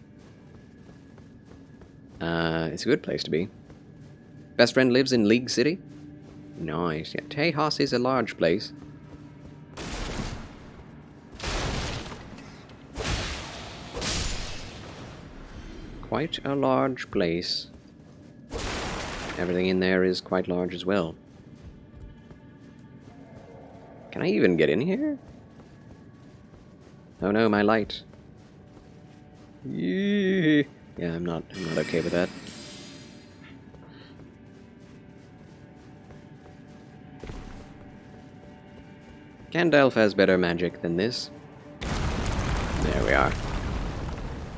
It's a good place to be. Best friend lives in League City? Nice. Yeah, Tejas is a large place. Quite a large place. Everything in there is quite large as well. Can I even get in here? Oh no, my light. Yeah, I'm not okay with that. Gandalf has better magic than this. There we are.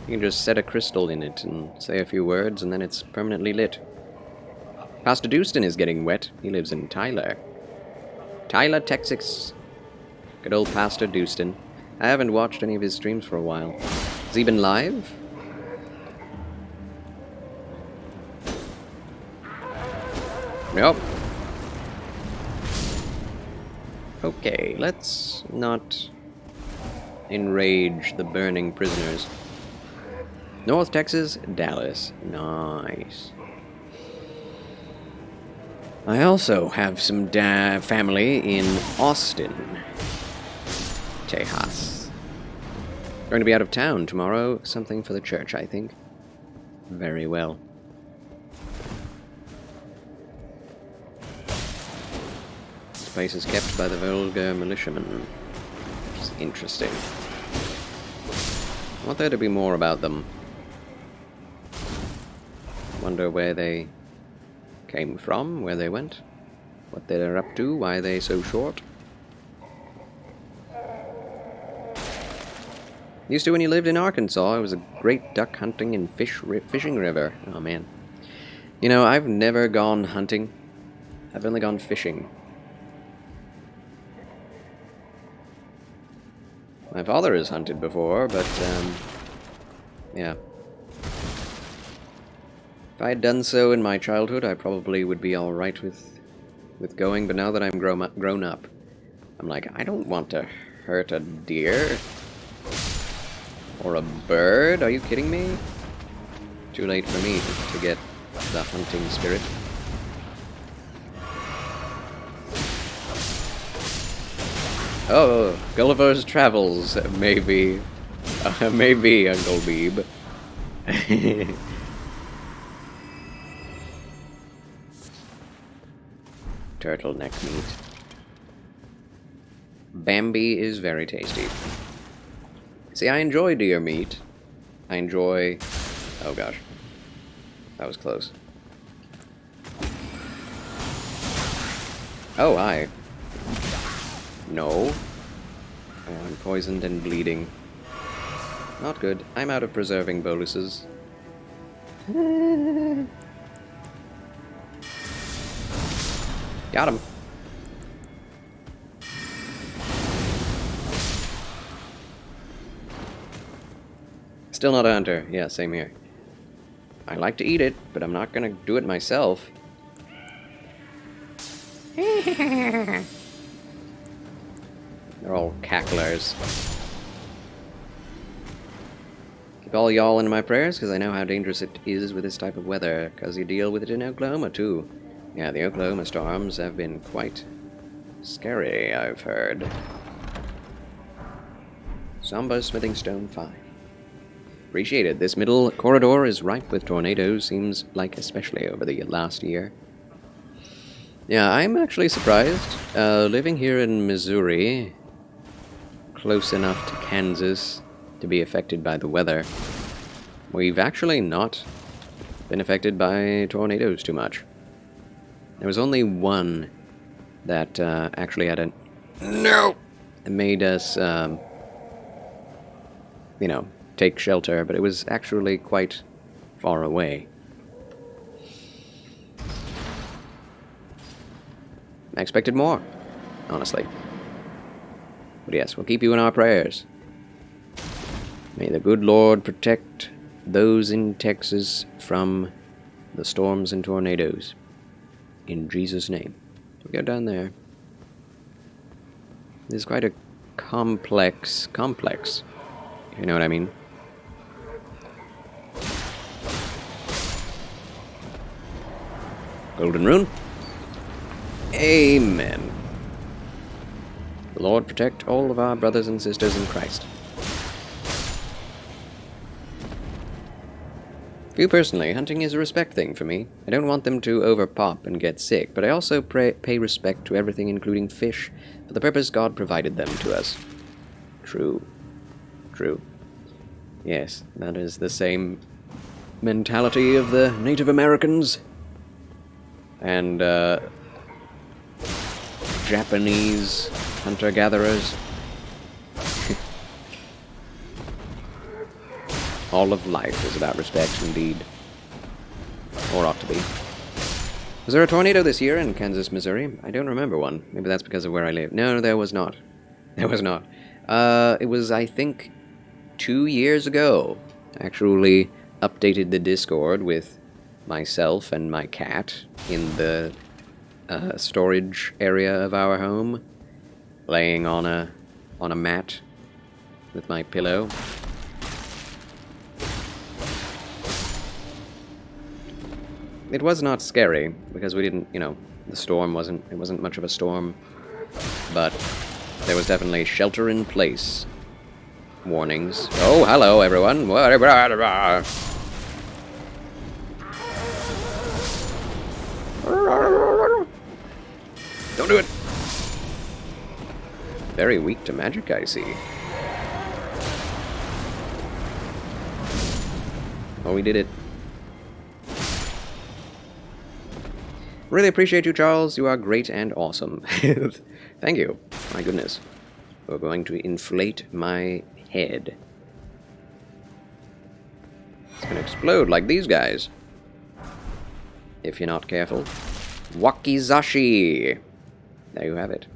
You can just set a crystal in it and say a few words, and then it's permanently lit. Pastor Dustin is getting wet. He lives in Tyler. Tyler, Texas. Good old Pastor Dustin. I haven't watched any of his streams for a while. Has he been live? Nope. Okay, let's not enrage the burning prisoners. North Texas, Dallas. Nice. I also have some family in Austin, Texas. Going to be out of town tomorrow. Something for the church, I think. Very well. This place is kept by the Volga militiamen, which is interesting. I want there to be more about them. Wonder where they came from, where they went, what they're up to, why they're so short. Used to when you lived in Arkansas, it was a great duck hunting and fishing river. Oh man. You know, I've never gone hunting. I've only gone fishing. My father has hunted before, but, yeah. If I had done so in my childhood, I probably would be alright with going, but now that I'm grown up, I'm like, I don't want to hurt a deer. Or a bird? Are you kidding me? Too late for me to get the hunting spirit. Oh, Gulliver's Travels, maybe. Maybe, Uncle Beeb. Turtleneck meat. Bambi is very tasty. See, I enjoy deer meat. I enjoy... Oh gosh. That was close. Oh, I... No. Oh, I'm poisoned and bleeding. Not good. I'm out of preserving boluses. Got him. Still not a hunter. Yeah, same here. I like to eat it, but I'm not gonna do it myself. They're all cacklers. Keep all y'all in my prayers, because I know how dangerous it is with this type of weather, because you deal with it in Oklahoma, too. Yeah, the Oklahoma storms have been quite scary, I've heard. Samba Smithing Stone 5. Appreciate it. This middle corridor is ripe with tornadoes, seems like especially over the last year. Yeah, I'm actually surprised. Living here in Missouri, close enough to Kansas to be affected by the weather, we've actually not been affected by tornadoes too much. There was only one that actually had a... No! It made us, you know, take shelter, but it was actually quite far away. I expected more, honestly. But yes, we'll keep you in our prayers. May the good Lord protect those in Texas from the storms and tornadoes. In Jesus' name. We'll go down there. This is quite a complex, if you know what I mean. Golden rune. Amen. The Lord protect all of our brothers and sisters in Christ. For you personally, hunting is a respect thing for me. I don't want them to overpop and get sick, but I also pay respect to everything, including fish, for the purpose God provided them to us. True. True. Yes, that is the same mentality of the Native Americans and Japanese hunter-gatherers. All of life is about respect, indeed. Or ought to be. Was there a tornado this year in Kansas, Missouri? I don't remember one. Maybe that's because of where I live. No, there was not. There was not. It was, I think, 2 years ago. I actually updated the Discord with myself and my cat in the storage area of our home, laying on a mat with my pillow. It was not scary, because we didn't, the storm wasn't much of a storm, but there was definitely shelter in place warnings. Oh, hello, everyone. Don't do it. Very weak to magic, I see. Oh, we did it. Really appreciate you, Charles. You are great and awesome. Thank you. My goodness. We're going to inflate my head. It's going to explode like these guys. If you're not careful. Wakizashi! There you have it.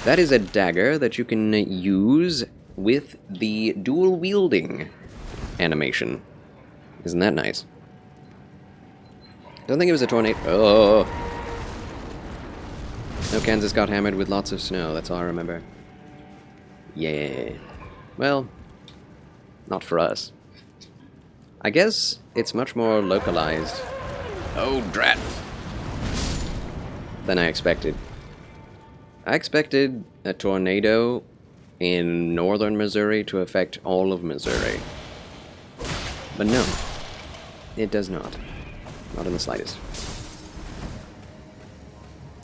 That is a dagger that you can use with the dual wielding animation. Isn't that nice? Don't think it was a tornado. Oh! No, Kansas got hammered with lots of snow. That's all I remember. Yeah. Well, not for us. I guess it's much more localized. Oh, drat! Than I expected. I expected a tornado in northern Missouri to affect all of Missouri. But no, it does not. Not in the slightest.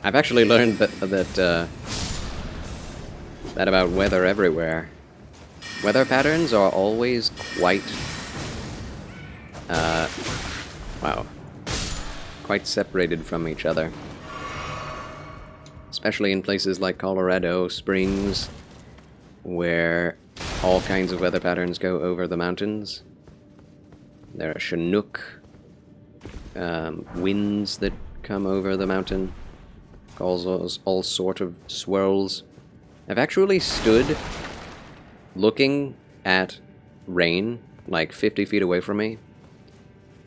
I've actually learned that about weather everywhere. Weather patterns are always quite, quite separated from each other. Especially in places like Colorado Springs, where all kinds of weather patterns go over the mountains. There are Chinook winds that come over the mountain, cause all sort of swirls. I've actually stood looking at rain like 50 feet away from me,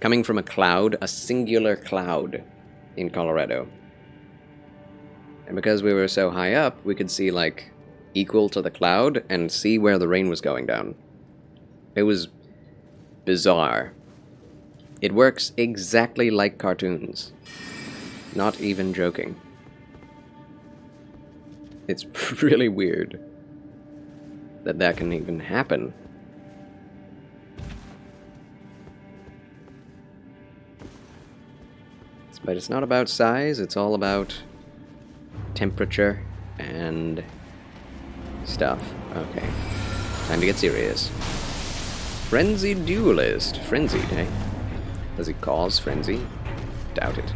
coming from a cloud, a singular cloud in Colorado. And because we were so high up, we could see like equal to the cloud and see where the rain was going down. It was bizarre. It works exactly like cartoons. Not even joking. It's really weird that that can even happen. But it's not about size, it's all about temperature and stuff. Okay. Time to get serious. Frenzied duelist. Frenzied, eh? Does it cause frenzy? Doubt it.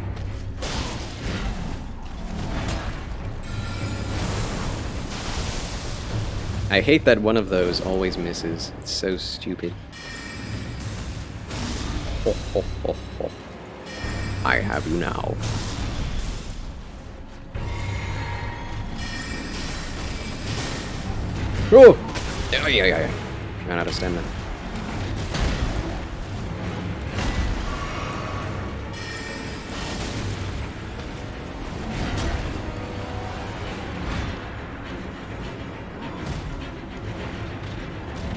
I hate that one of those always misses. It's so stupid. Ho, ho, ho, ho. I have you now. Oh! Yeah. Ran out of stamina.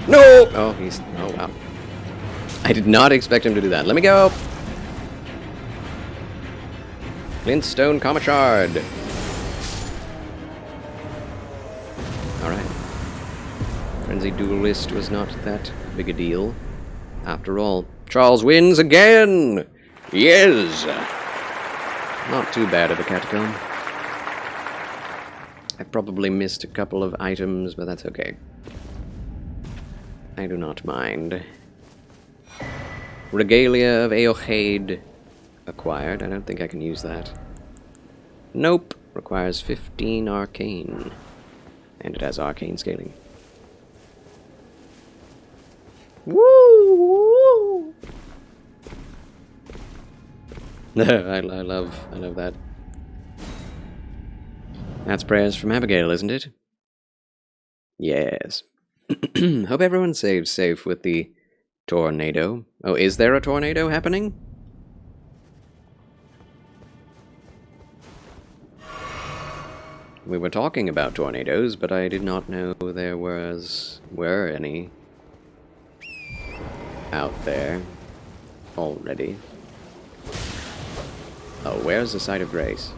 No! Oh, he's... Oh, wow. I did not expect him to do that. Let me go! Glintstone Comachard. Alright. Frenzied Duelist was not that big a deal. After all, Charles wins again! Yes! Not too bad of a catacomb. I probably missed a couple of items, but that's okay. I do not mind. Regalia of Eochaid acquired. I don't think I can use that. Nope. Requires 15 arcane. And it has arcane scaling. Woo! I love that. That's prayers from Abigail, isn't it? Yes. Hope everyone stays safe with the tornado. Oh, is there a tornado happening? We were talking about tornadoes, but I did not know there were any out there already. Oh, where's the site of grace?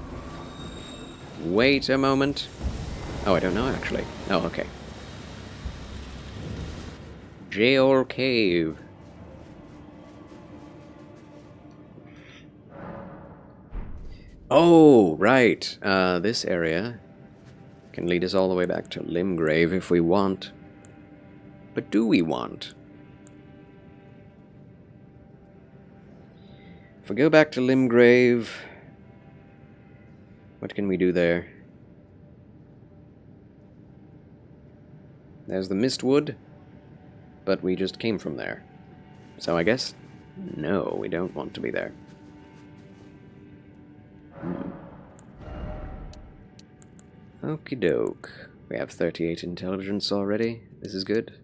Wait a moment. Oh, I don't know, actually. Oh, okay. Jail Cave. Oh, right. This area can lead us all the way back to Limgrave if we want. But do we want? If we go back to Limgrave, what can we do there? There's the Mistwood, but we just came from there. So I guess, no, we don't want to be there. Okie doke. We have 38 intelligence already. This is good.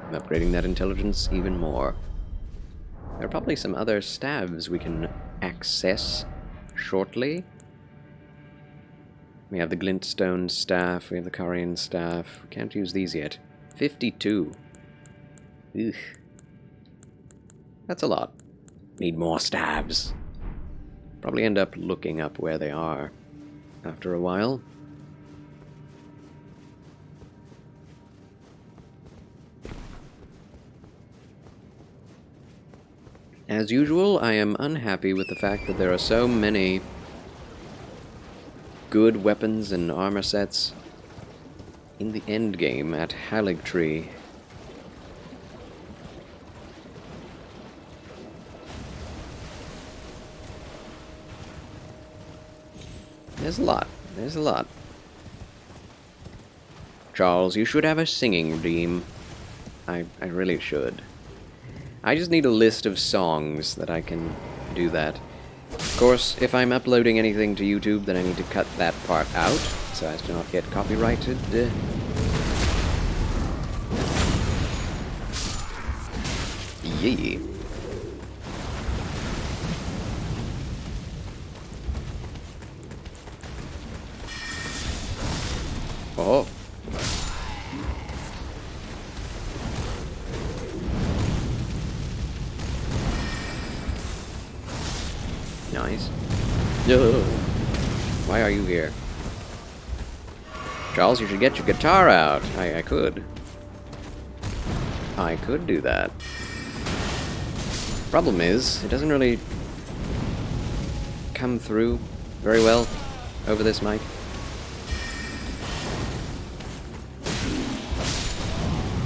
I'm upgrading that intelligence even more. There are probably some other staves we can access shortly. We have the Glintstone staff, we have the Carian staff. We can't use these yet. 52. Ugh. That's a lot. Need more staves. Probably end up looking up where they are after a while. As usual, I am unhappy with the fact that there are so many good weapons and armor sets in the endgame at Haligtree. There's a lot. There's a lot. Charles, you should have a singing redeem. I really should. I just need a list of songs that I can do that. Of course, if I'm uploading anything to YouTube, then I need to cut that part out, so as to not get copyrighted. Yee. Oh. Nice. No. Why are you here? Charles, you should get your guitar out. I could. I could do that. Problem is, it doesn't really come through very well over this mic.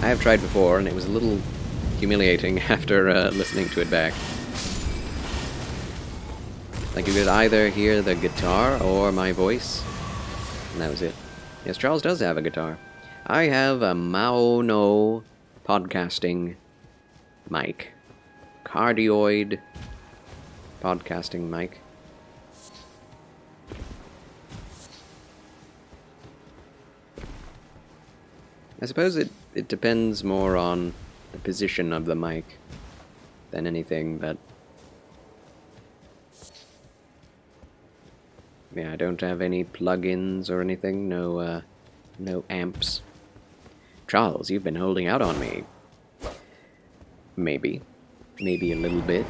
I have tried before, and it was a little humiliating after listening to it back. Like, you could either hear the guitar or my voice, and that was it. Yes, Charles does have a guitar. I have a Maono podcasting mic. Cardioid podcasting mic. I suppose it depends more on the position of the mic than anything, but yeah, I don't have any plugins or anything, no amps. Charles, you've been holding out on me. Maybe a little bit.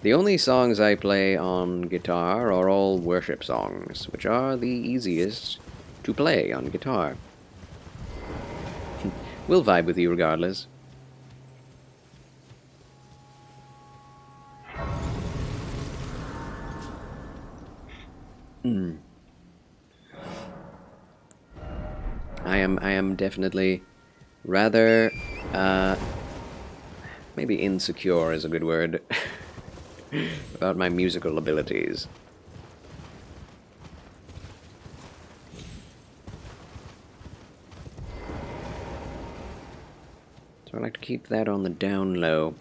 The only songs I play on guitar are all worship songs, which are the easiest to play on guitar. We'll vibe with you regardless. I am definitely rather maybe insecure is a good word about my musical abilities. So I like to keep that on the down low.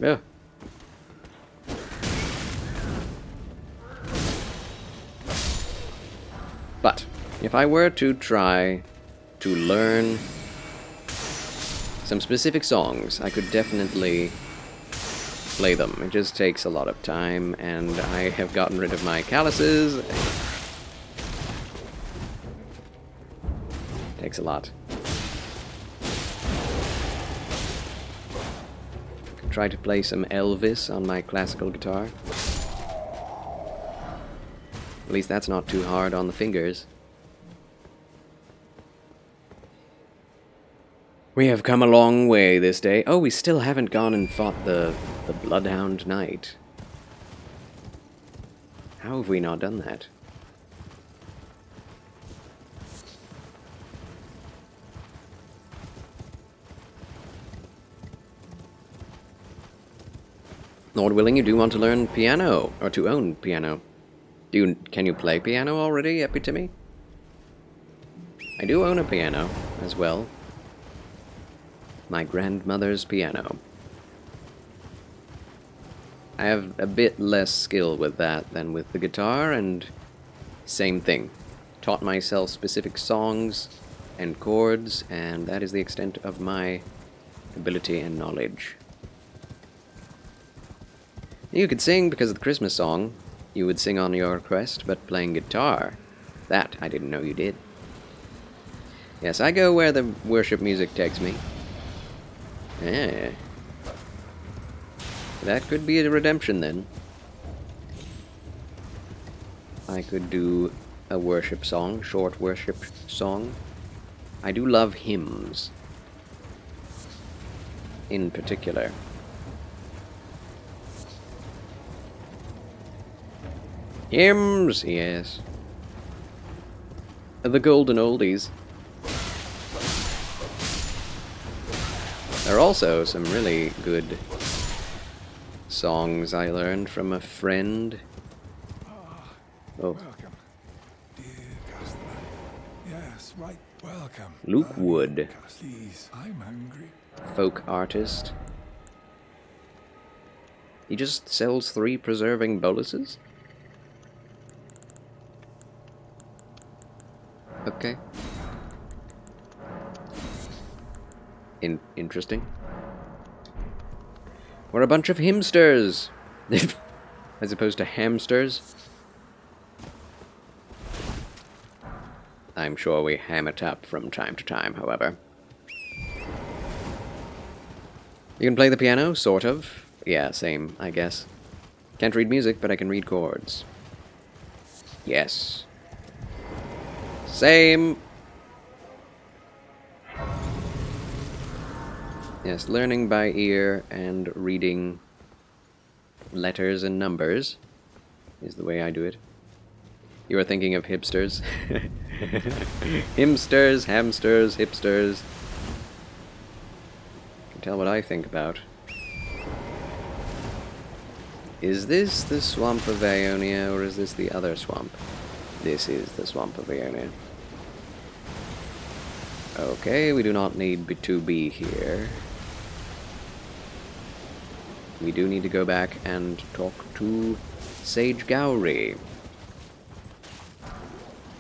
Yeah. But if I were to try to learn some specific songs, I could definitely play them. It just takes a lot of time, and I have gotten rid of my calluses. Takes a lot. Could try to play some Elvis on my classical guitar. At least that's not too hard on the fingers. We have come a long way this day. Oh, we still haven't gone and fought the Bloodhound Knight. How have we not done that? Lord willing, you do want to learn piano, or to own piano. Can you play piano already, Epitome? I do own a piano, as well. My grandmother's piano. I have a bit less skill with that than with the guitar, and same thing. Taught myself specific songs and chords, and that is the extent of my ability and knowledge. You could sing because of the Christmas song. You would sing on your request, but playing guitar, that I didn't know you did. Yes, I go where the worship music takes me. Yeah. That could be a redemption then. I could do a worship song, short worship song. I do love hymns. In particular. Hymns, yes. The golden oldies. There are also some really good songs I learned from a friend. Oh. Welcome, dear customer. Yes, right, welcome. Luke Wood. Please, I'm hungry. Folk artist. He just sells 3 preserving boluses? Okay. Interesting. We're a bunch of hymsters! As opposed to hamsters. I'm sure we ham it up from time to time, however. You can play the piano, sort of. Yeah, same, I guess. Can't read music, but I can read chords. Yes. Same. Yes, learning by ear and reading letters and numbers is the way I do it. You are thinking of hipsters. Himsters, hamsters, hipsters. You can tell what I think about. Is this the Swamp of Ionia, or is this the other swamp? This is the Swamp of Ionia. Okay, we do not need to be here. We do need to go back and talk to Sage Gowry.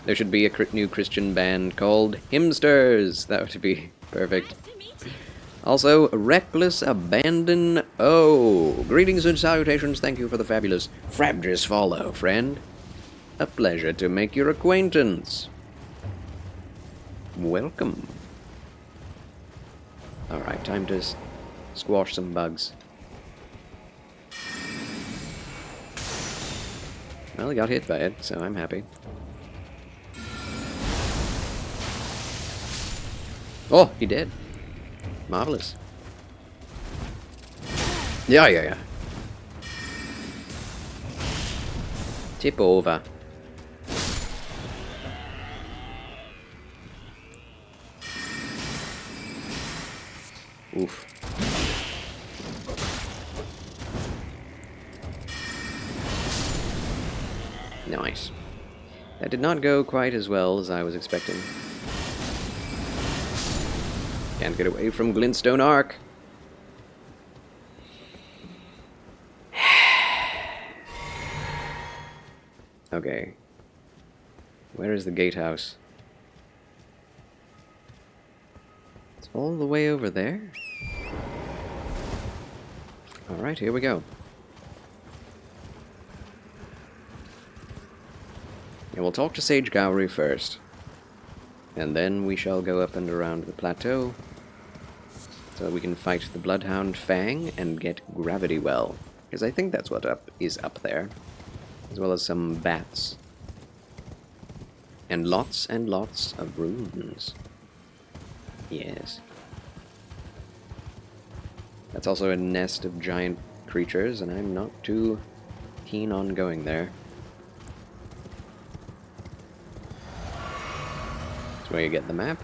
There should be a new Christian band called Hymsters. That would be perfect. Also, Reckless Abandon O. Greetings and salutations. Thank you for the fabulous Frabjous follow, friend. A pleasure to make your acquaintance. Welcome. Alright, time to squash some bugs. Well, he got hit by it, so I'm happy. Oh, he did. Marvelous. Yeah. Tip over. Oof. Nice. That did not go quite as well as I was expecting. Can't get away from Glintstone Arc. Okay. Where is the gatehouse? It's all the way over there? Alright, here we go. And we'll talk to Sage Gowry first. And then we shall go up and around the plateau so that we can fight the Bloodhound Fang and get Gravity Well. Because I think that's what is up there. As well as some bats. And lots of runes. Yes. That's also a nest of giant creatures, and I'm not too keen on going there. That's where you get the map.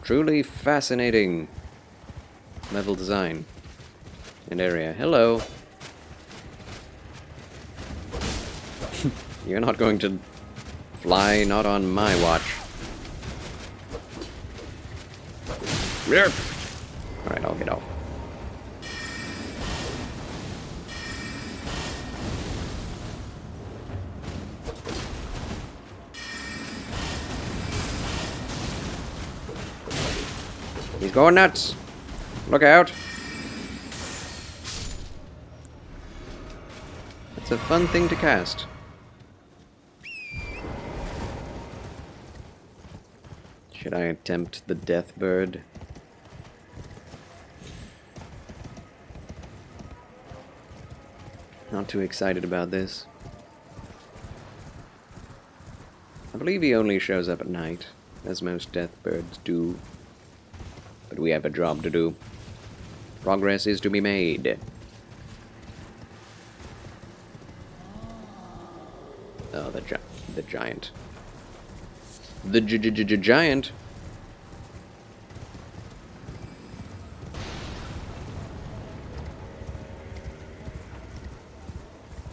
Truly fascinating level design and area. Hello. You're not going to fly, not on my watch. Alright, I'll get off. He's going nuts. Look out. It's a fun thing to cast. Should I attempt the Death Bird? Not too excited about this. I believe he only shows up at night, as most Death Birds do. But we have a job to do. Progress is to be made. Oh, the giant. The giant.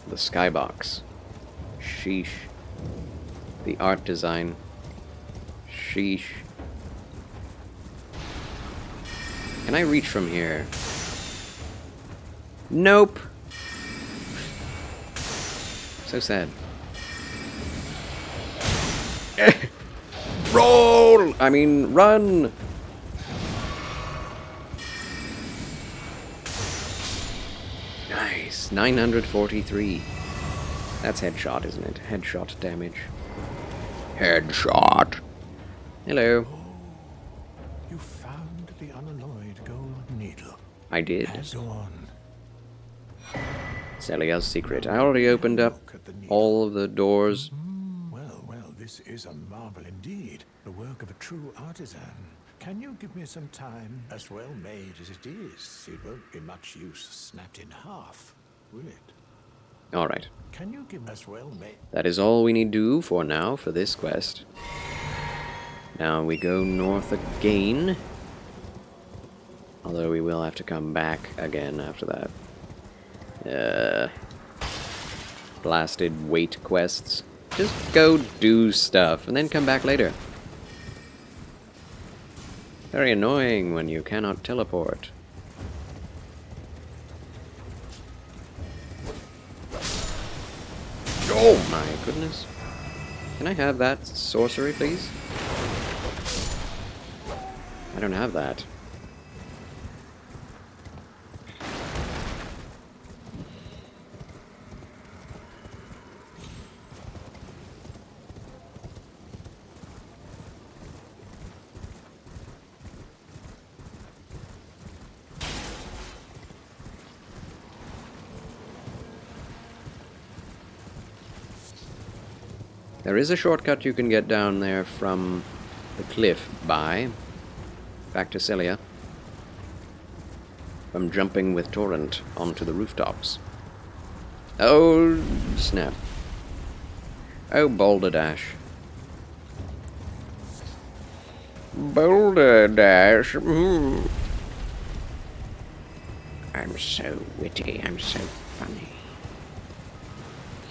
The skybox. Sheesh. The art design. Sheesh. Can I reach from here? Nope. So sad. Roll! I mean, run! Nice. 943. That's headshot, isn't it? Headshot damage. Headshot. Hello. You found the unalloyed gold needle. I did. Go on. Celia's secret. I already opened up all of the doors. Well, this is a marvel indeed. The work of a true artisan. Can you give me some time? As well made as it is, it won't be much use snapped in half, will it? Alright. Can you give as well made? That is all we need to do for now for this quest. Now we go north again. Although we will have to come back again after that. Blasted wait quests. Just go do stuff and then come back later. Very annoying when you cannot teleport. Oh my goodness. Can I have that sorcery, please? I don't have that. There is a shortcut you can get down there from the cliff by back to Celia from jumping with Torrent onto the rooftops. Oh, snap. Oh, Boulder Dash. Boulder Dash. I'm so witty. I'm so funny.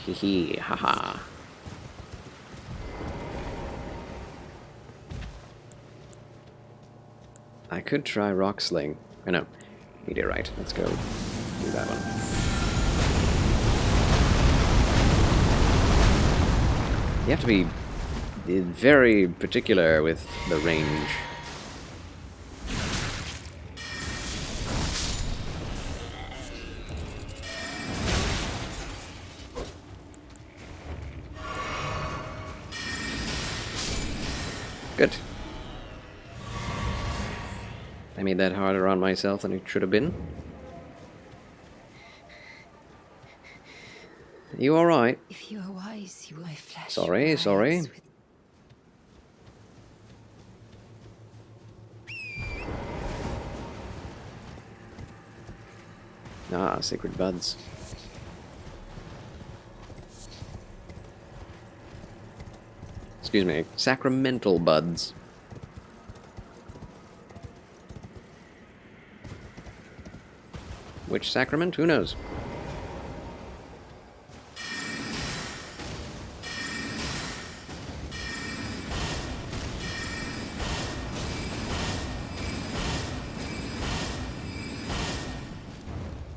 Hee hee, haha. I could try Rock Sling. Oh no, Meteorite. Let's go do that one. You have to be very particular with the range. Good. I made that harder on myself than it should have been. You alright? If you are wise, you will my flesh. Sorry, sorry. with- Ah, sacred buds. Excuse me, sacramental buds. Which sacrament? Who knows?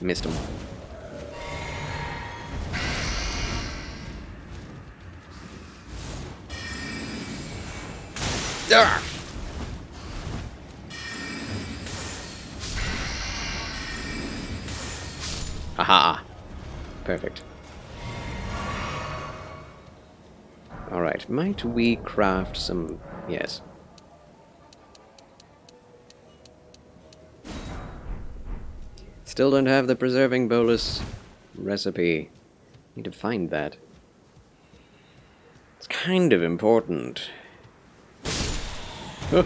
Missed him. Ah! Aha! Perfect. Alright, might we craft some... Yes. Still don't have the preserving bolus recipe. Need to find that. It's kind of important. Huh.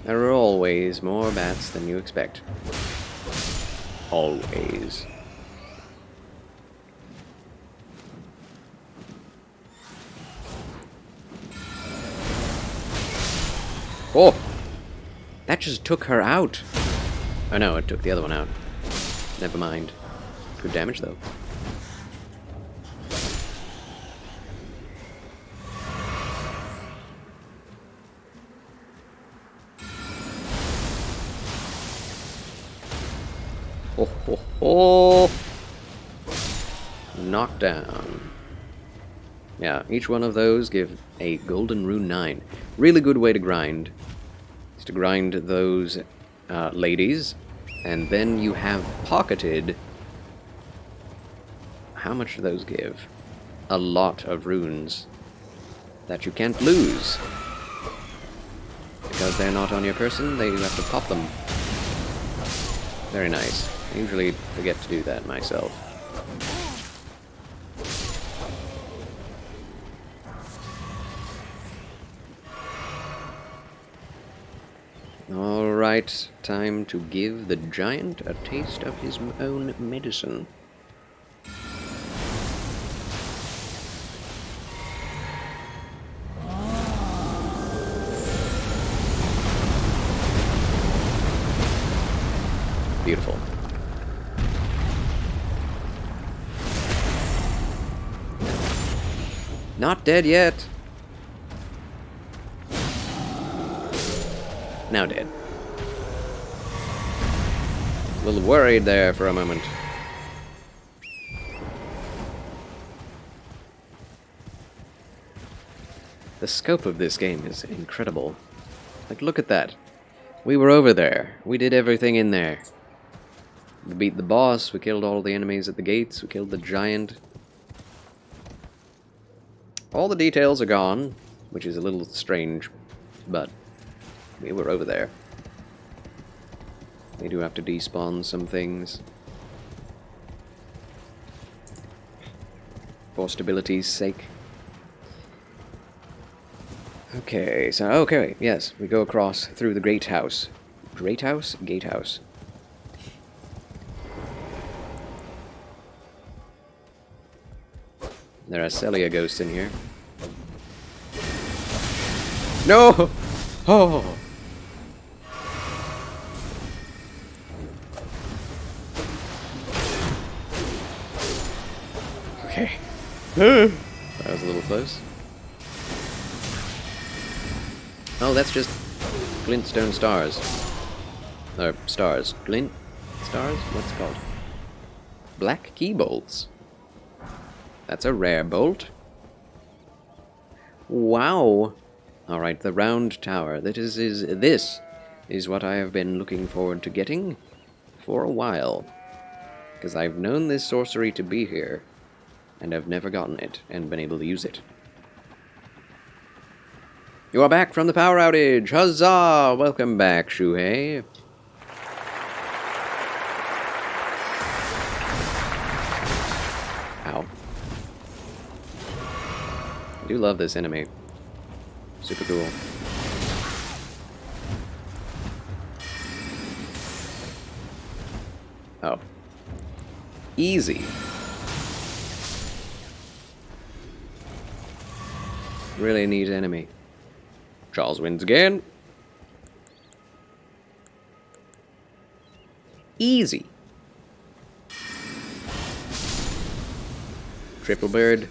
There are always more bats than you expect. Always. Oh! That just took her out. Oh no, it took the other one out. Never mind. Good damage though. Oh, ho, ho. Knockdown. Yeah, each one of those give a golden rune 9. Really good way to grind. Is to grind those ladies, and then you have pocketed... How much do those give? A lot of runes that you can't lose. Because they're not on your person, you have to pop them. Very nice. I usually forget to do that myself. Alright, time to give the giant a taste of his own medicine. Beautiful. Not dead yet. Now dead. A little worried there for a moment. The scope of this game is incredible. Like, look at that. We were over there. We did everything in there. We beat the boss, we killed all the enemies at the gates, we killed the giant. All the details are gone, which is a little strange, but we were over there. We do have to despawn some things. For stability's sake. Okay, so, okay, yes, we go across through the Great House. Great House? Gatehouse. There are Celia ghosts in here. No! Oh! That was a little close. Oh, that's just glintstone stars. Or stars. Glint stars? What's it called? Black key bolts. That's a rare bolt. Wow. Alright, the round tower. This is what I have been looking forward to getting for a while. Because I've known this sorcery to be here, and I've never gotten it and been able to use it. You are back from the power outage! Huzzah! Welcome back, Shuhei. Ow. I do love this enemy. Super cool. Oh. Easy. Really neat enemy. Charles wins again. Easy. Triple bird.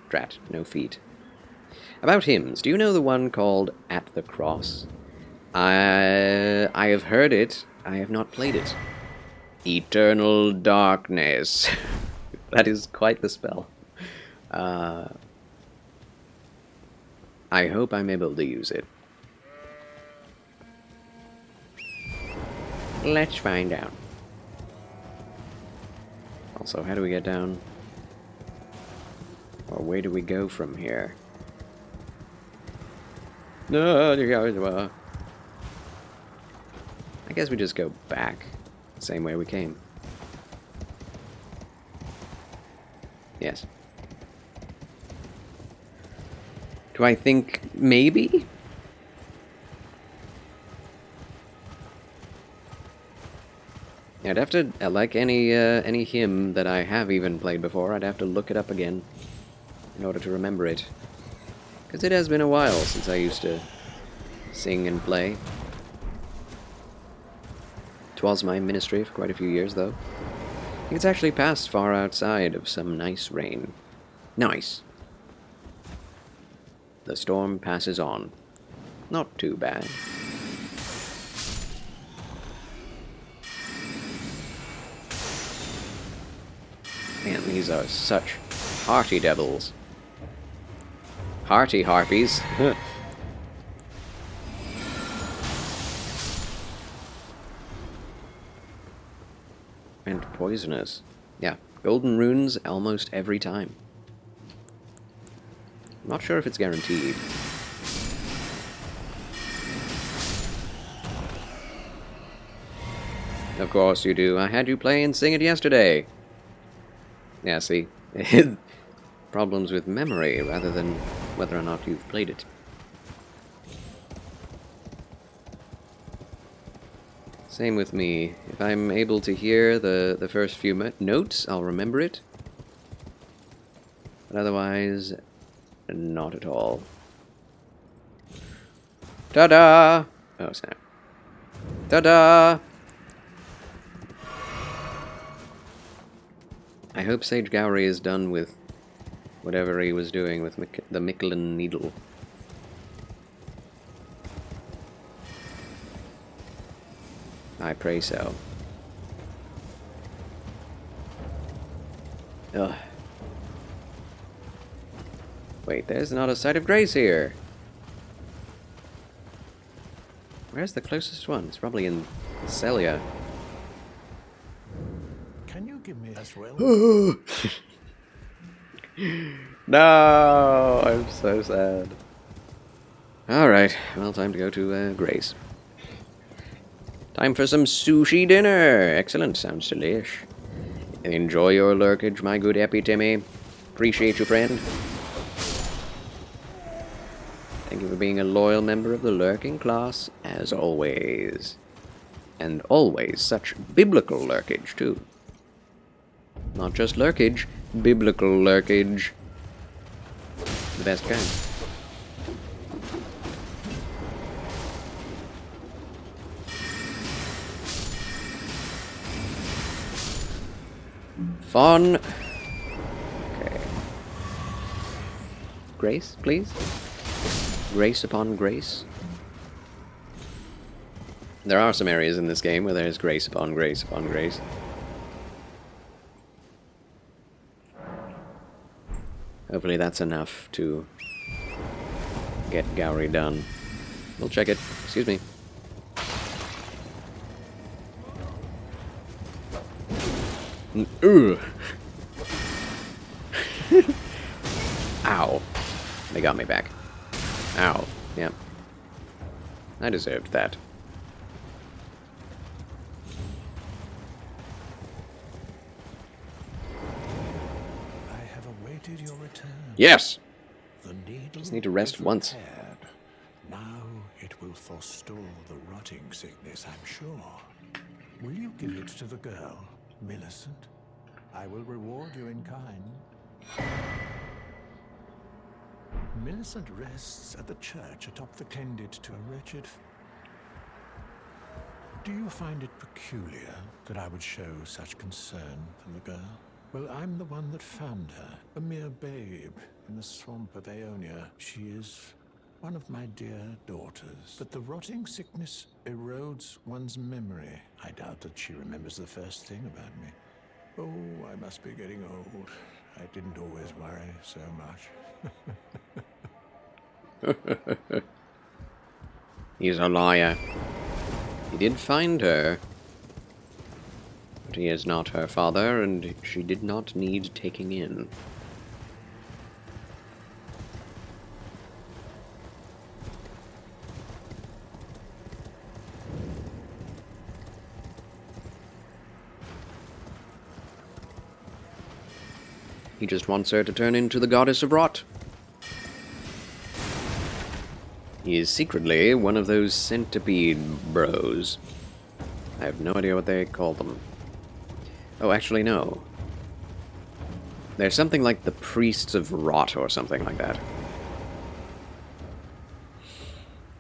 Drat, no feet. About hymns, do you know the one called At the Cross? I have heard it. I have not played it. Eternal darkness. That is quite the spell. I hope I'm able to use it. Let's find out. Also, how do we get down? Or where do we go from here? No, I guess we just go back the same way we came. Yes. Do I think maybe? I'd have to, like any hymn that I have even played before, I'd have to look it up again in order to remember it. Because it has been a while since I used to sing and play. It was my ministry for quite a few years, though. I think it's actually passed far outside of some nice rain. Nice. The storm passes on. Not too bad. Man, these are such hearty devils. Hearty harpies. And poisonous. Yeah, golden runes almost every time. I'm not sure if it's guaranteed. Of course you do. I had you play and sing it yesterday. Yeah, see? Problems with memory rather than whether or not you've played it. Same with me. If I'm able to hear the first few notes, I'll remember it. But otherwise, not at all. Ta-da! Oh, snap. Ta-da! I hope Sage Gowry is done with whatever he was doing with the Micklin Needle. I pray so. Ugh. Wait, there's not a sight of grace here. Where's the closest one? It's probably in Celia. Can you give me as well? No, I'm so sad. Alright, well, time to go to Grace. Time for some sushi dinner. Excellent, sounds delish. Enjoy your lurkage, my good Timmy. Appreciate you, friend. Thank you for being a loyal member of the lurking class, as always. And always such biblical lurkage, too. Not just lurkage, biblical lurkage. The best kind. Fun. Okay. Grace, please? Grace upon grace? There are some areas in this game where there's grace upon grace upon grace. Hopefully that's enough to get Gowry done. We'll check it. Excuse me. Ooh. Ow. They got me back. Ow. Yep. I deserved that. I have awaited your return. Yes! The needle Just need to rest is once. repaired. Now it will forestall the rotting sickness, I'm sure. Will you give it to the girl, Millicent? I will reward you in kind. Millicent rests at the church atop the Clendid to a wretched... Do you find it peculiar that I would show such concern for the girl? Well, I'm the one that found her, a mere babe in the swamp of Aeonia. She is one of my dear daughters. But the rotting sickness erodes one's memory. I doubt that she remembers the first thing about me. Oh, I must be getting old. I didn't always worry so much. He's a liar. He did find her. But he is not her father, and she did not need taking in. He just wants her to turn into the goddess of rot. He is secretly one of those centipede bros. I have no idea what they call them. Oh, actually, no. There's something like the priests of rot or something like that.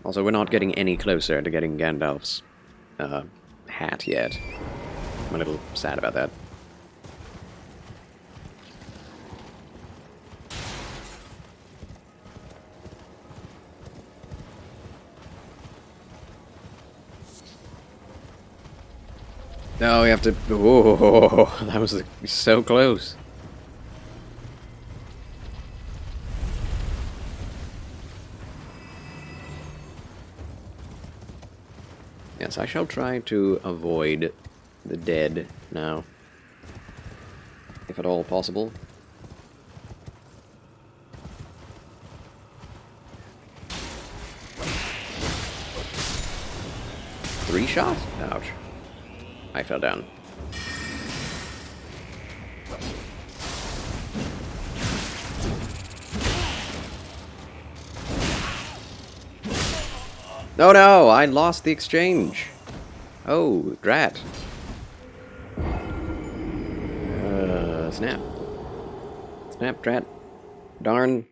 Also, we're not getting any closer to getting Gandalf's hat yet. I'm a little sad about that. No, we have to... Oh, that was so close. Yes, I shall try to avoid the dead now. If at all possible. Three shots? Ouch. I fell down. No, no, I lost the exchange. Oh, drat. Snap. Snap, drat. Darn.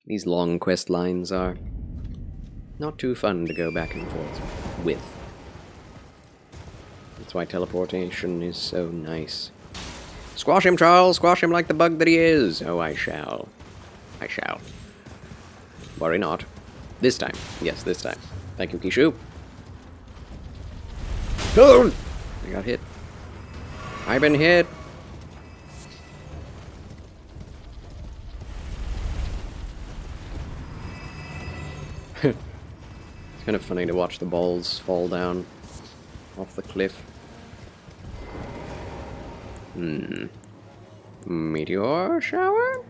These long quest lines are not too fun to go back and forth with. That's why teleportation is so nice. Squash him, Charles! Squash him like the bug that he is! Oh, I shall. I shall. Worry not. This time. Yes, this time. Thank you, Kishu. Oh! I got hit. I've been hit. It's kind of funny to watch the balls fall down off the cliff. Meteor shower?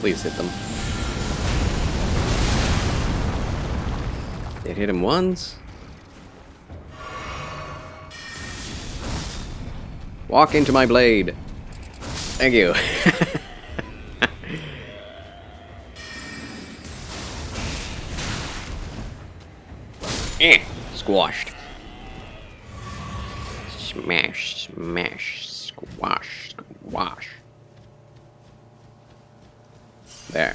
Please hit them. It hit him once. Walk into my blade. Thank you. Squashed. Smash, smash, squash, squash. There.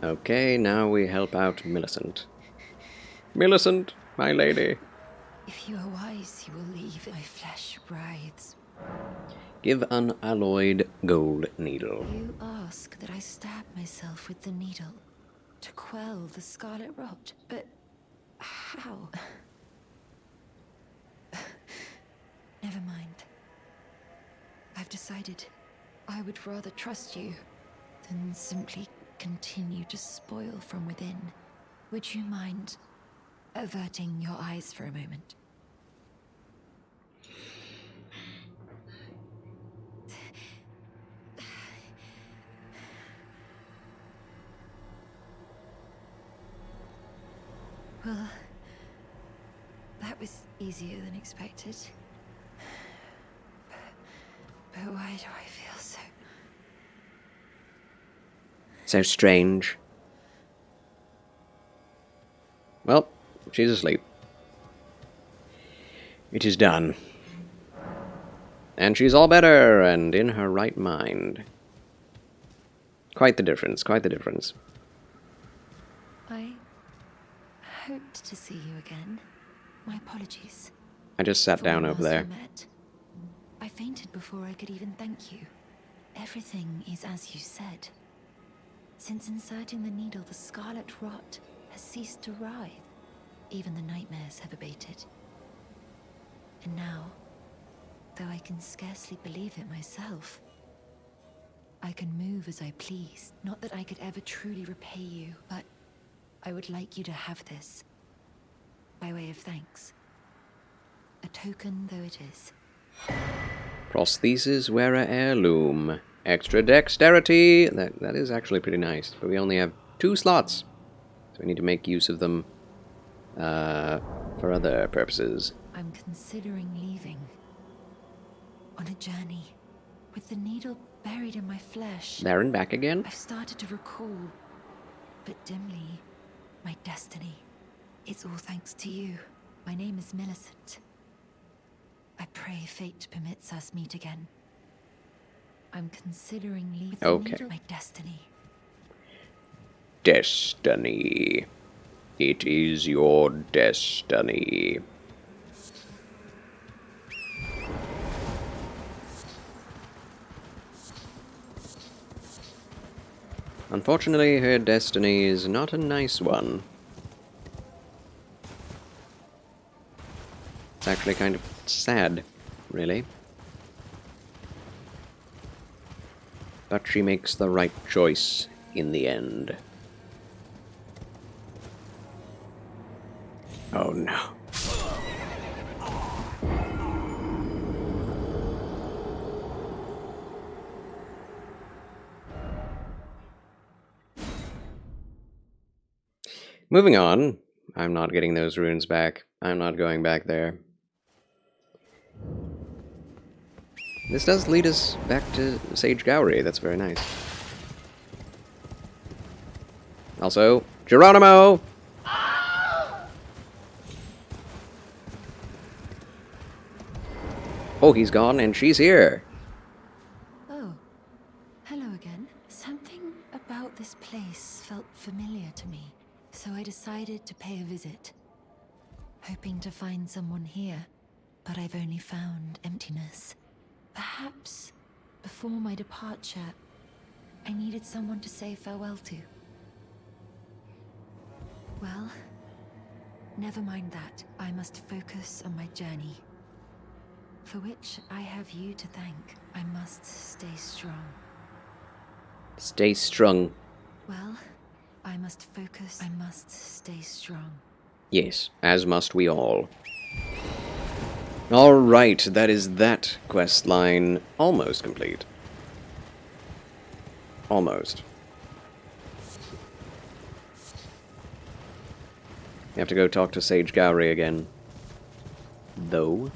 Okay, now we help out Millicent. Millicent, my lady. If you are wise, you will leave. My flesh writhes. Give unalloyed gold needle. You ask that I stab myself with the needle to quell the scarlet rot, but how? Never mind. I've decided I would rather trust you than simply continue to spoil from within. Would you mind averting your eyes for a moment? Well, that was easier than expected. But why do I feel So strange. Well, she's asleep. It is done. And she's all better and in her right mind. Quite the difference, quite the difference. I hoped to see you again. My apologies. I just sat For down when over last there. we met, I fainted before I could even thank you. Everything is as you said. Since inserting the needle, the scarlet rot has ceased to writhe. Even the nightmares have abated. And now, though I can scarcely believe it myself, I can move as I please. Not that I could ever truly repay you, but I would like you to have this, by way of thanks. A token though it is. Prosthesis wearer heirloom. Extra dexterity. That is actually pretty nice. But we only have 2 slots. So we need to make use of them for other purposes. I'm considering leaving. On a journey. With the needle buried in my flesh. Baron back again? I've started to recall, but dimly, my destiny. It's all thanks to you. My name is Millicent. I pray fate permits us meet again. I'm considering leaving the needle, my destiny. Destiny. It is your destiny. Unfortunately, her destiny is not a nice one. It's actually kind of sad, really. But she makes the right choice in the end. Oh no. Moving on. I'm not getting those runes back. I'm not going back there. This does lead us back to Sage Gowry. That's very nice. Also, Geronimo! Oh, he's gone and she's here. Oh, hello again. Something about this place felt familiar to me, so I decided to pay a visit. Hoping to find someone here, but I've only found emptiness. Perhaps, before my departure, I needed someone to say farewell to. Well, never mind that. I must focus on my journey, for which I have you to thank. I must stay strong. Stay strong. Well, I must focus. I must stay strong. Yes, as must we all. Alright, that is that quest line almost complete. Almost. You have to go talk to Sage Gowry again. Though.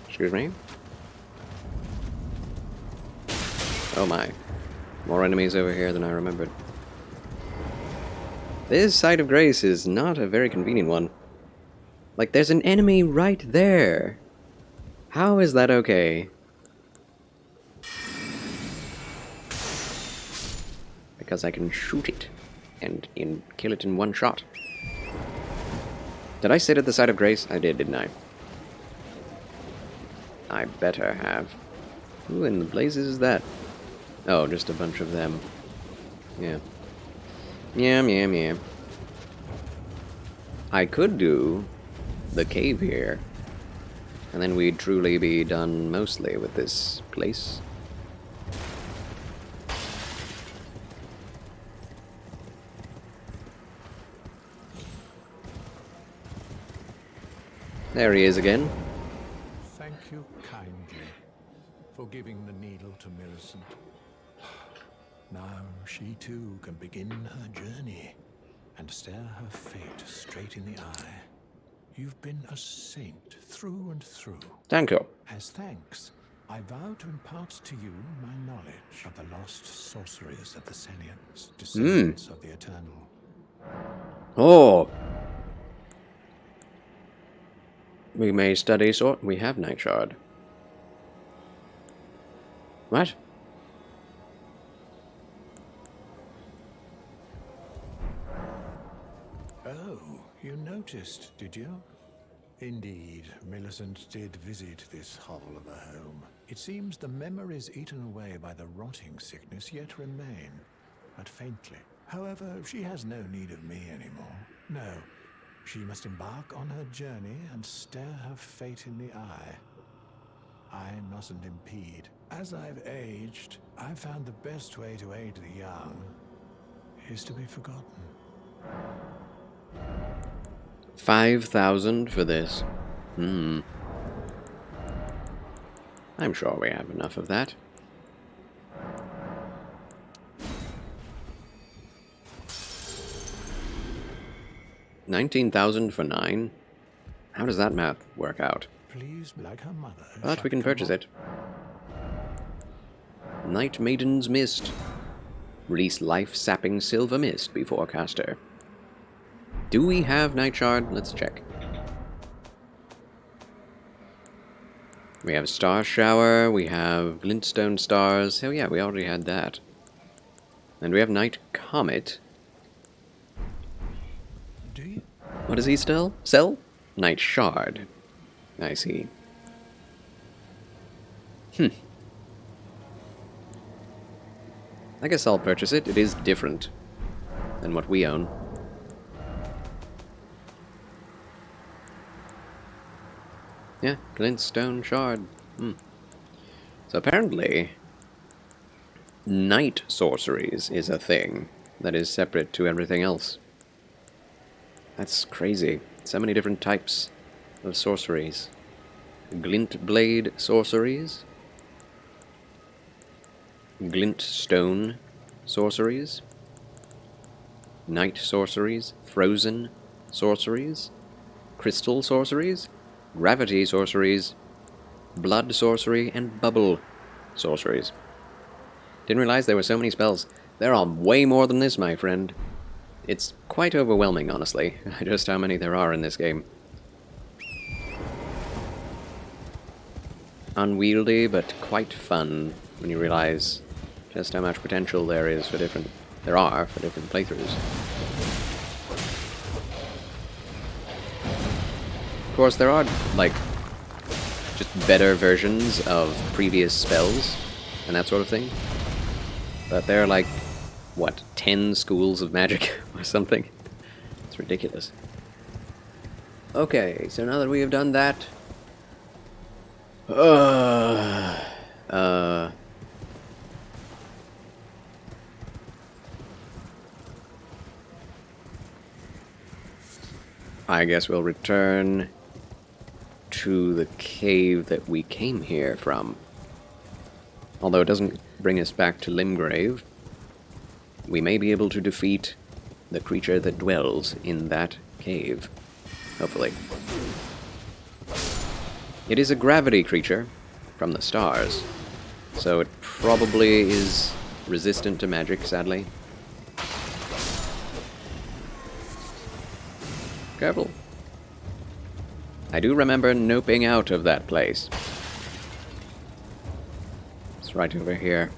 Excuse me? Oh my. More enemies over here than I remembered. This Site of Grace is not a very convenient one. Like, there's an enemy right there. How is that okay? Because I can shoot it and kill it in one shot. Did I sit at the side of grace? I did, didn't I? I better have. Who in the blazes is that? Oh, just a bunch of them. Yeah. Yeah. I could do the cave here, and then we'd truly be done mostly with this place. There he is again. Thank you kindly for giving the needle to Millicent. Now she too can begin her journey and stare her fate straight in the eye. You've been a saint through and through. Thank you. As thanks, I vow to impart to you my knowledge of the lost sorceries of the Selians, descendants of the Eternal. Oh! We may study sort. We have Night Shard. What? Oh, you noticed, did you? Indeed, Millicent did visit this hovel of a home. It seems the memories eaten away by the rotting sickness yet remain, but faintly. However, she has no need of me anymore. No, she must embark on her journey and stare her fate in the eye. I mustn't impede. As I've aged, I've found the best way to aid the young is to be forgotten. 5,000 for this. I'm sure we have enough of that. $19,000 for 9? How does that math work out? Please, like her mother. But we can purchase it. Night Maiden's Mist. Release life-sapping silver mist before caster. Do we have Night Shard? Let's check. We have Star Shower, we have Glintstone Stars. Oh yeah, we already had that. And we have Night Comet. Do you? What does he still sell? Night Shard. I see. I guess I'll purchase it. It is different than what we own. Yeah, Glintstone Shard. So apparently, night sorceries is a thing that is separate to everything else. That's crazy. So many different types of sorceries. Glint Blade sorceries. Glintstone sorceries. Night sorceries. Frozen sorceries. Crystal sorceries. Gravity sorceries, blood sorcery, and bubble sorceries. Didn't realize there were so many spells. There are way more than this, my friend. It's quite overwhelming, honestly, just how many there are in this game. Unwieldy, but quite fun when you realize just how much potential there are for different playthroughs. Of course, there are, like, just better versions of previous spells and that sort of thing. But there are, like, what, 10 schools of magic or something? It's ridiculous. Okay, so now that we have done that... I guess we'll return to the cave that we came here from. Although it doesn't bring us back to Limgrave, we may be able to defeat the creature that dwells in that cave. Hopefully. It is a gravity creature from the stars, so it probably is resistant to magic, sadly. Careful. I do remember noping out of that place. It's right over here.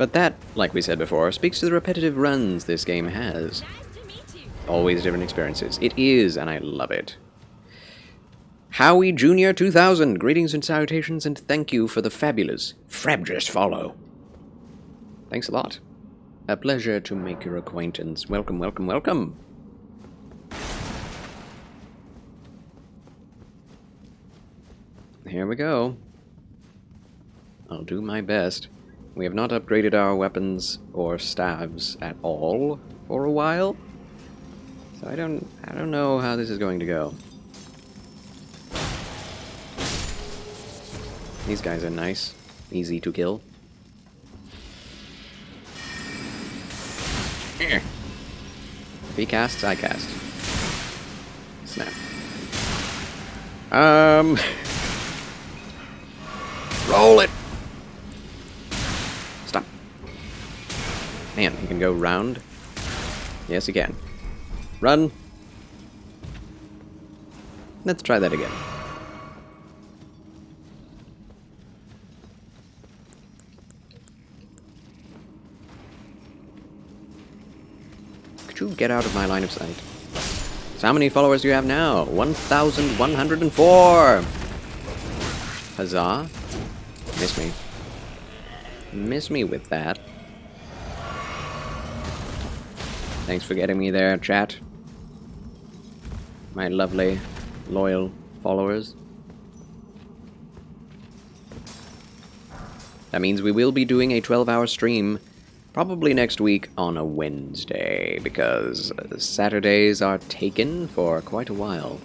But that, like we said before, speaks to the repetitive runs this game has. Always different experiences. It is, and I love it. Howie Jr. 2000, greetings and salutations, and thank you for the fabulous, frabjous follow. Thanks a lot. A pleasure to make your acquaintance. Welcome, welcome, welcome. Here we go. I'll do my best. We have not upgraded our weapons or staves at all for a while. So I don't know how this is going to go. These guys are nice. Easy to kill. If he casts, I cast. Snap. Roll it! Stop. Man, he can go round. Yes, he can. Run. Let's try that again. Could you get out of my line of sight? So how many followers do you have now? 1,104! Huzzah. Miss me. Miss me with that. Thanks for getting me there, chat. My lovely, loyal followers. That means we will be doing a 12-hour stream probably next week on a Wednesday, because Saturdays are taken for quite a while.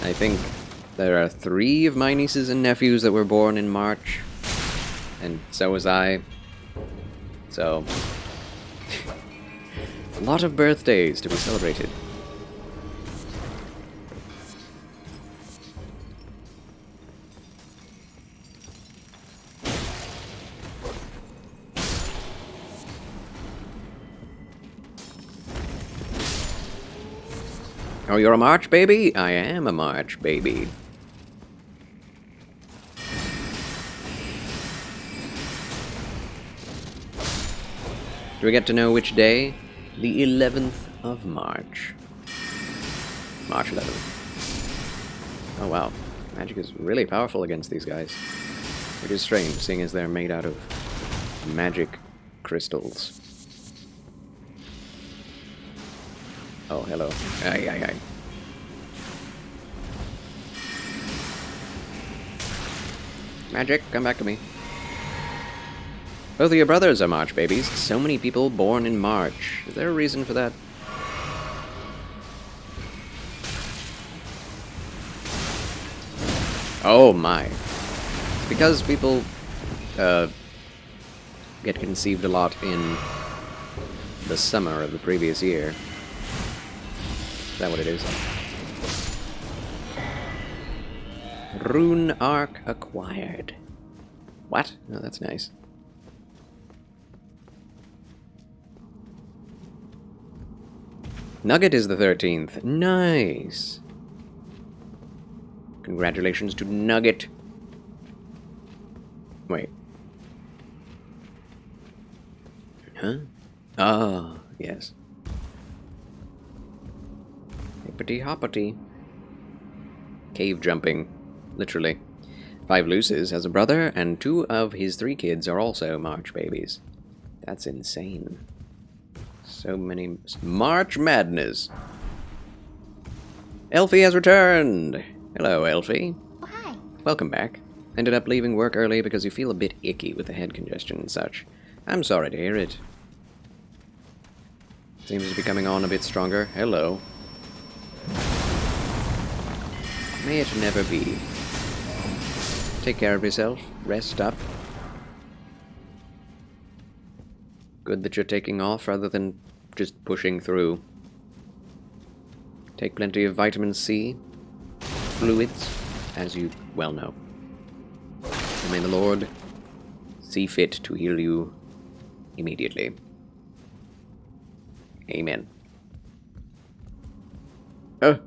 I think there are 3 of my nieces and nephews that were born in March, and so was I. So, a lot of birthdays to be celebrated. Oh, you're a March baby? I am a March baby. Do we get to know which day? The 11th of March. March 11th. Oh wow, magic is really powerful against these guys. Which is strange, seeing as they're made out of magic crystals. Oh, hello. Aye, aye, aye. Magic, come back to me. Both of your brothers are March babies. So many people born in March. Is there a reason for that? Oh my. It's because people get conceived a lot in the summer of the previous year. Is that what it is? Rune Arc acquired. What? Oh, that's nice. Nugget is the 13th. Nice. Congratulations to Nugget. Wait. Huh? Ah, yes. Hippity hoppity. Cave jumping. Literally. 5 Luces has a brother, and 2 of his 3 kids are also March babies. That's insane. So many... March Madness! Elfie has returned! Hello, Elfie. Oh, hi. Welcome back. Ended up leaving work early because you feel a bit icky with the head congestion and such. I'm sorry to hear it. Seems to be coming on a bit stronger. Hello. May it never be. Take care of yourself. Rest up. Good that you're taking off rather than just pushing through. Take plenty of vitamin C, fluids, as you well know. And may the Lord see fit to heal you immediately. Amen. I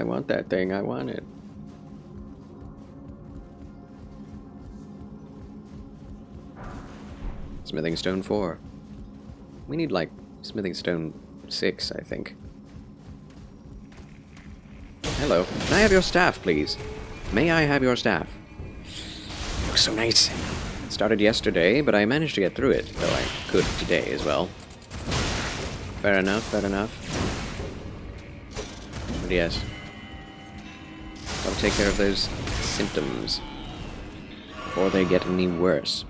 want that thing. I want it. Smithing Stone 4. We need, like, Smithing Stone 6, I think. Hello. Can I have your staff, please? May I have your staff? Looks so nice. It started yesterday, but I managed to get through it, though I could today as well. Fair enough, fair enough. But yes. Gotta take care of those symptoms before they get any worse.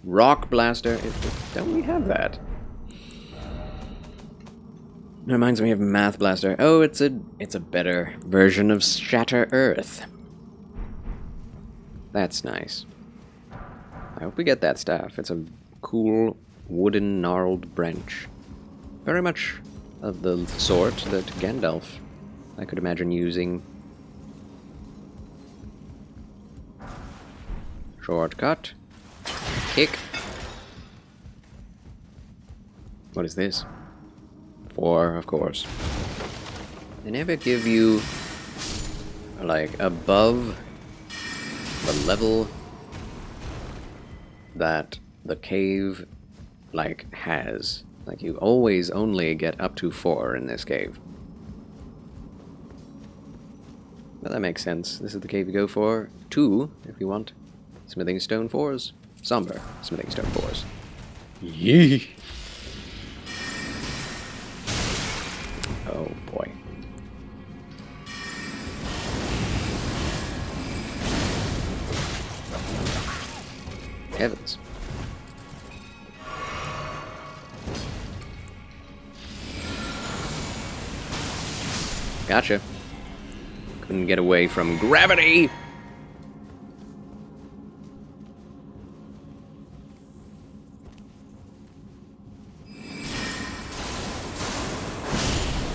Rock Blaster. Don't we have that? It reminds me of Math Blaster. Oh, it's a better version of Shatter Earth. That's nice. I hope we get that staff. It's a cool wooden gnarled branch. Very much of the sort that Gandalf, I could imagine using. Shortcut. Kick. What is this? 4, of course. They never give you, like, above the level that the cave, like, has. Like, you always only get up to 4 in this cave. But that makes sense. This is the cave you go for. 2, if you want. Smithing Stone 4s. Somber Smithing Stone 4s. Yee! Oh boy. Heavens. Gotcha. Couldn't get away from gravity!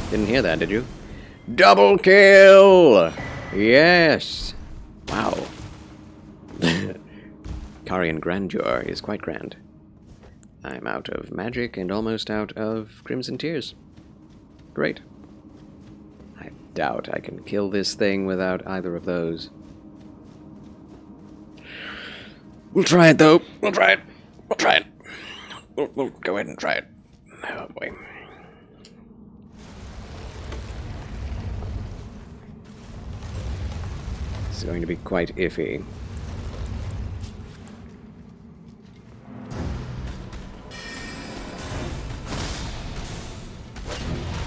Didn't hear that, did you? Double kill! Yes! Wow. Carian Grandeur is quite grand. I'm out of magic and almost out of Crimson Tears. Great. I doubt I can kill this thing without either of those. We'll try it, though. We'll try it. We'll try it. We'll go ahead and try it. Oh, boy. It's going to be quite iffy.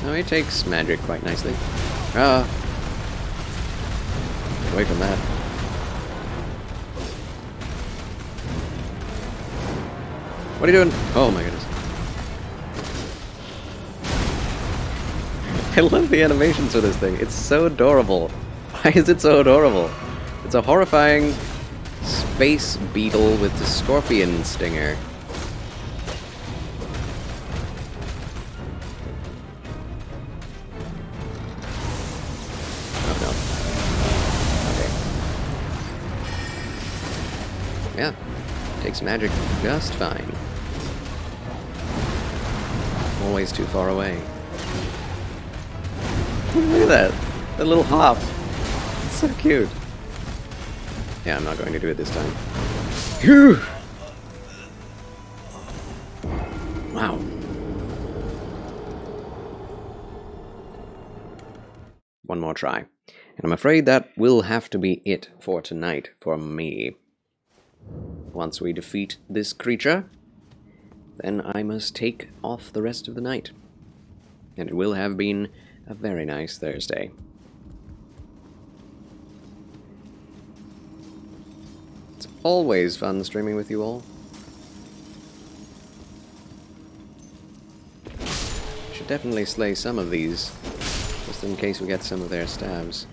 Oh, he takes magic quite nicely. Ah! Away from that. What are you doing? Oh my goodness. I love the animations for this thing. It's so adorable. Why is it so adorable? It's a horrifying space beetle with a scorpion stinger. Oh no. Okay. Yeah. Takes magic just fine. Always too far away. Look at that. That little hop. It's so cute. Yeah, I'm not going to do it this time. Phew! Wow. One more try. And I'm afraid that will have to be it for tonight for me. Once we defeat this creature, then I must take off the rest of the night. And it will have been a very nice Thursday. It's always fun streaming with you all. Should definitely slay some of these, just in case we get some of their stabs.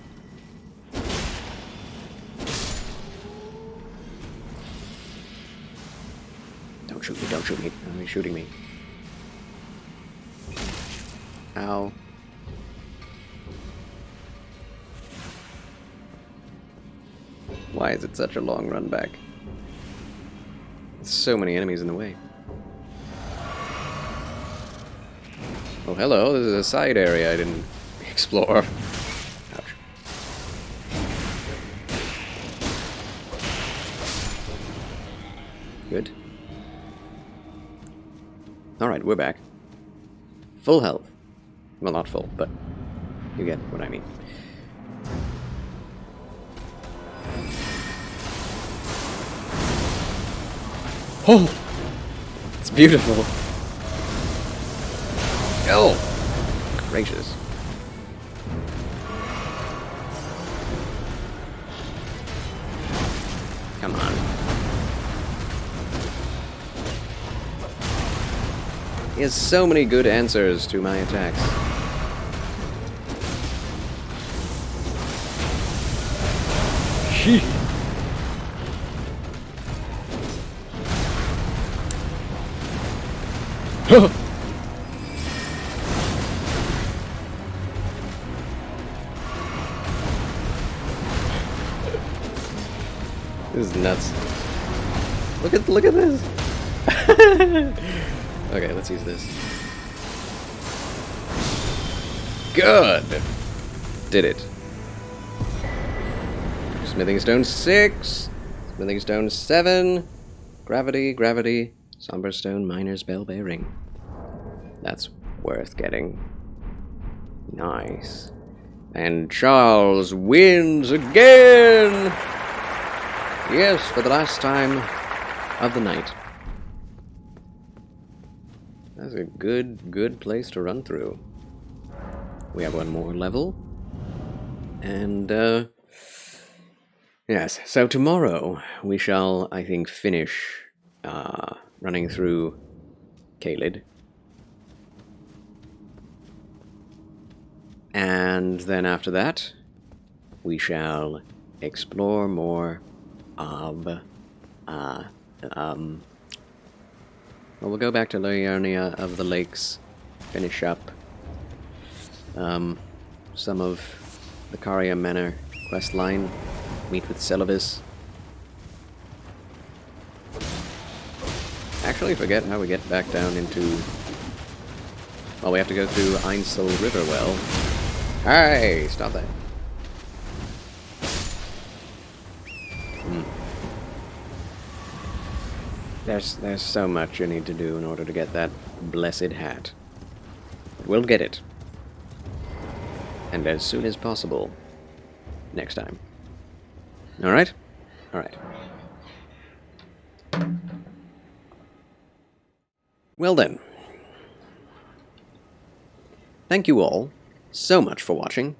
Don't shoot me, don't shoot me. Oh, he's shooting me. Ow. Why is it such a long run back? There's so many enemies in the way. Oh, hello, this is a side area I didn't explore. Ouch. Good. Alright, we're back. Full health. Well, not full, but you get what I mean. Oh! It's beautiful. Oh! Gracious. Come on. He has so many good answers to my attacks. This is nuts. Look at this. Okay, let's use this. Good. Did it. Smithing Stone 6. Smithing Stone 7. Gravity. Somber Stone Miner's Bell Bearing. That's worth getting. Nice. And Charles wins again! Yes, for the last time of the night. That's a good place to run through. We have one more level. And, yes, so tomorrow we shall, I think, finish running through Caelid. And then after that, we shall explore more of, well, we'll go back to Liurnia of the Lakes, finish up some of the Caria Manor quest line, meet with Celibus. Actually forget how we get back down into... Well, we have to go through Ainsel Riverwell. Hey, stop that. There's so much you need to do in order to get that blessed hat. But we'll get it. And as soon as possible. Next time. Alright? Alright. Well then. Thank you all so much for watching.